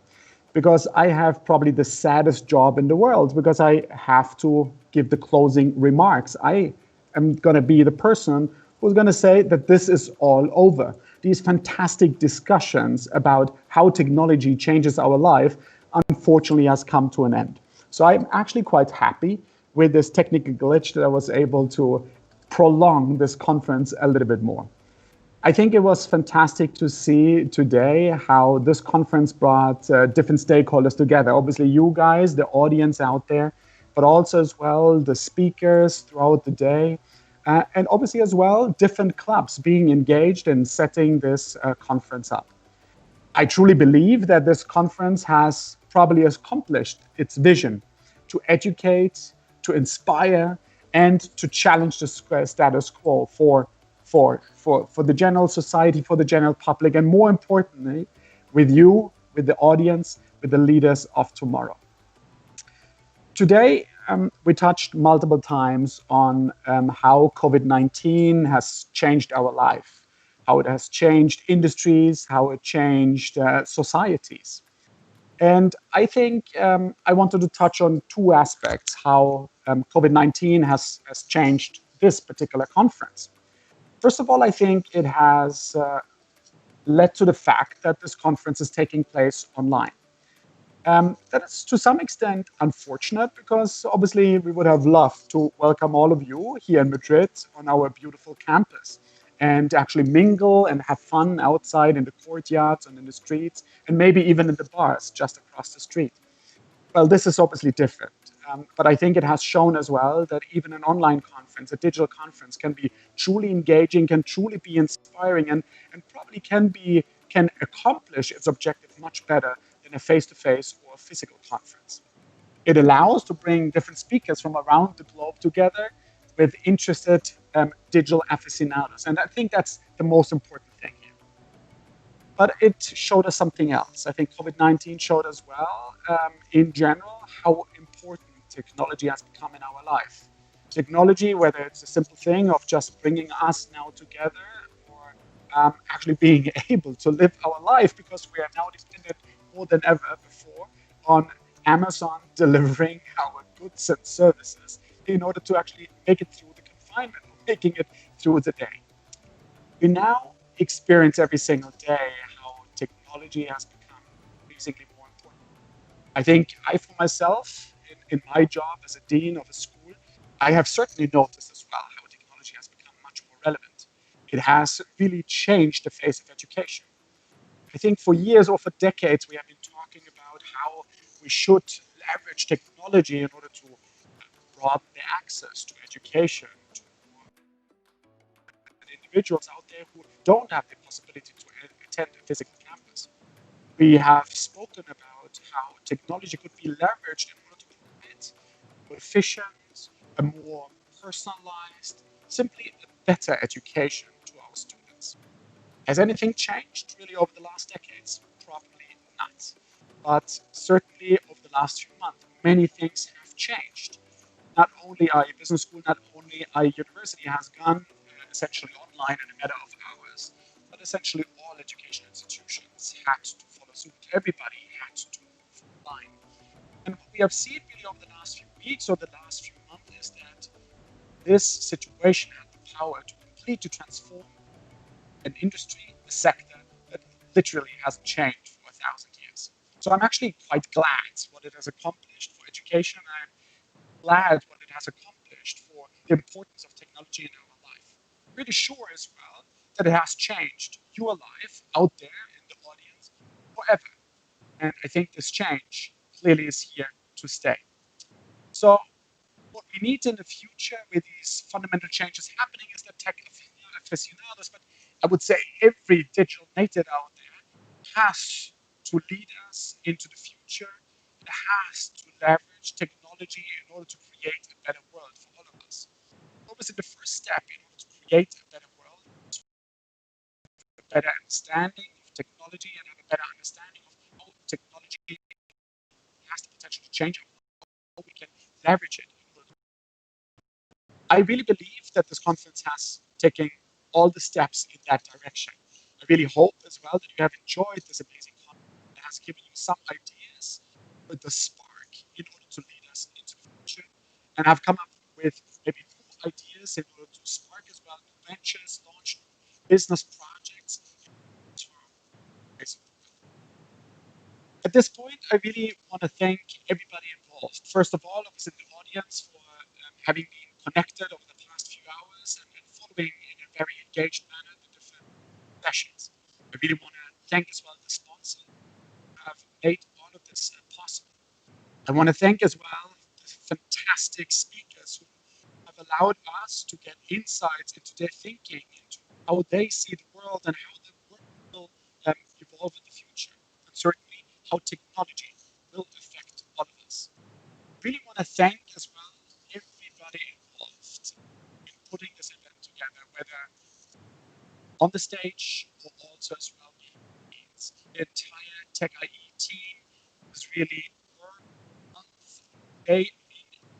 because I have probably the saddest job in the world, because I have to give the closing remarks. I am going to be the person who's going to say that this is all over. These fantastic discussions about how technology changes our life, unfortunately, has come to an end. So I'm actually quite happy with this technical glitch that I was able to prolong this conference a little bit more. I think it was fantastic to see today how this conference brought different stakeholders together. Obviously, you guys, the audience out there, but also as well the speakers throughout the day. And obviously as well, different clubs being engaged in setting this conference up. I truly believe that this conference has probably accomplished its vision to educate, to inspire, and to challenge the status quo for the general society, for the general public, and more importantly, with you, with the audience, with the leaders of tomorrow. Today, we touched multiple times on how COVID-19 has changed our life, how it has changed industries, how it changed societies. And I think I wanted to touch on two aspects, how COVID-19 has changed this particular conference. First of all, I think it has led to the fact that this conference is taking place online. That is to some extent unfortunate, because obviously we would have loved to welcome all of you here in Madrid on our beautiful campus and actually mingle and have fun outside in the courtyards and in the streets, and maybe even in the bars just across the street. Well, this is obviously different, but I think it has shown as well that even an online conference, a digital conference, can be truly engaging, can truly be inspiring, and probably can accomplish its objective much better than a face-to-face or a physical conference. It allows to bring different speakers from around the globe together with interested digital aficionados. And I think that's the most important thing here. But it showed us something else. I think COVID-19 showed as well, in general, how important technology has become in our life. Technology, whether it's a simple thing of just bringing us now together, or actually being able to live our life, because we are now dependent more than ever before on Amazon delivering our goods and services in order to actually make it through the confinement, or making it through the day. We now experience every single day how technology has become increasingly more important. I think I, for myself, in my job as a dean of a school, I have certainly noticed as well how technology has become much more relevant. It has really changed the face of education. I think for years or for decades, we have been talking about how we should leverage technology in order to broaden the access to education to individuals out there who don't have the possibility to attend a physical campus. We have spoken about how technology could be leveraged in order to provide more efficient, a more personalized, simply a better education to our students. Has anything changed really over the last decades? Probably not. But certainly over the last few months, many things have changed. Not only our business school, not only our university has gone essentially online in a matter of hours, but essentially all education institutions had to follow suit. Everybody had to move online. And what we have seen really over the last few weeks or the last few months is that this situation had the power to completely transform an industry, a sector that literally hasn't changed for 1,000 years. So I'm actually quite glad what it has accomplished for education, and I'm glad what it has accomplished for the importance of technology in our life. Pretty sure as well that it has changed your life out there in the audience forever. And I think this change clearly is here to stay. So what we need in the future with these fundamental changes happening is that tech aficionados, but I would say every digital native out there has to lead us into the future. It has to leverage technology in order to create a better world for all of us. Obviously, the first step in order to create a better world, a better understanding of technology and have a better understanding of how technology has the potential to change our world, how we can leverage it. I really believe that this conference has taken all the steps in that direction. I really hope as well that you have enjoyed this amazing conference. It has given you some ideas with the spark in order to lead us into the future. And I've come up with maybe new ideas in order to spark as well new ventures, launch new business projects. At this point, I really want to thank everybody involved. First of all, obviously the audience for having been connected over the past few hours and following in a very engaged manner the different sessions. I really want to thank as well the sponsors who have made all of this possible. I want to thank as well the fantastic speakers who have allowed us to get insights into their thinking, into how they see the world and how the world will evolve in the future, and certainly how technology will affect all of us. I really want to thank as well everybody involved in putting this event together, whether on the stage or also as well behind the scenes. The entire Techie team has really worked month, day in,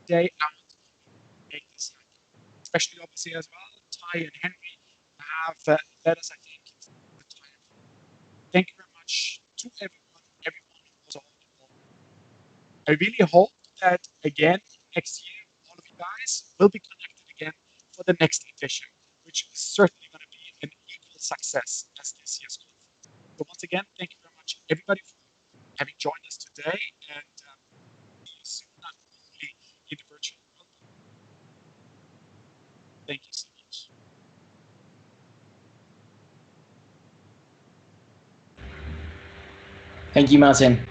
day out to make this happen. Especially obviously as well, Ty and Henry have led us, I think, through the time. Thank you very much to everyone who was on the call. I really hope that again next year, all of you guys will be connected again for the next edition, which is certainly going to be an equal success as this year's conference. So once again, thank you very much, everybody, for having joined us today, and see you soon, not only in the virtual world, but thank you so much. Thank you, Martin.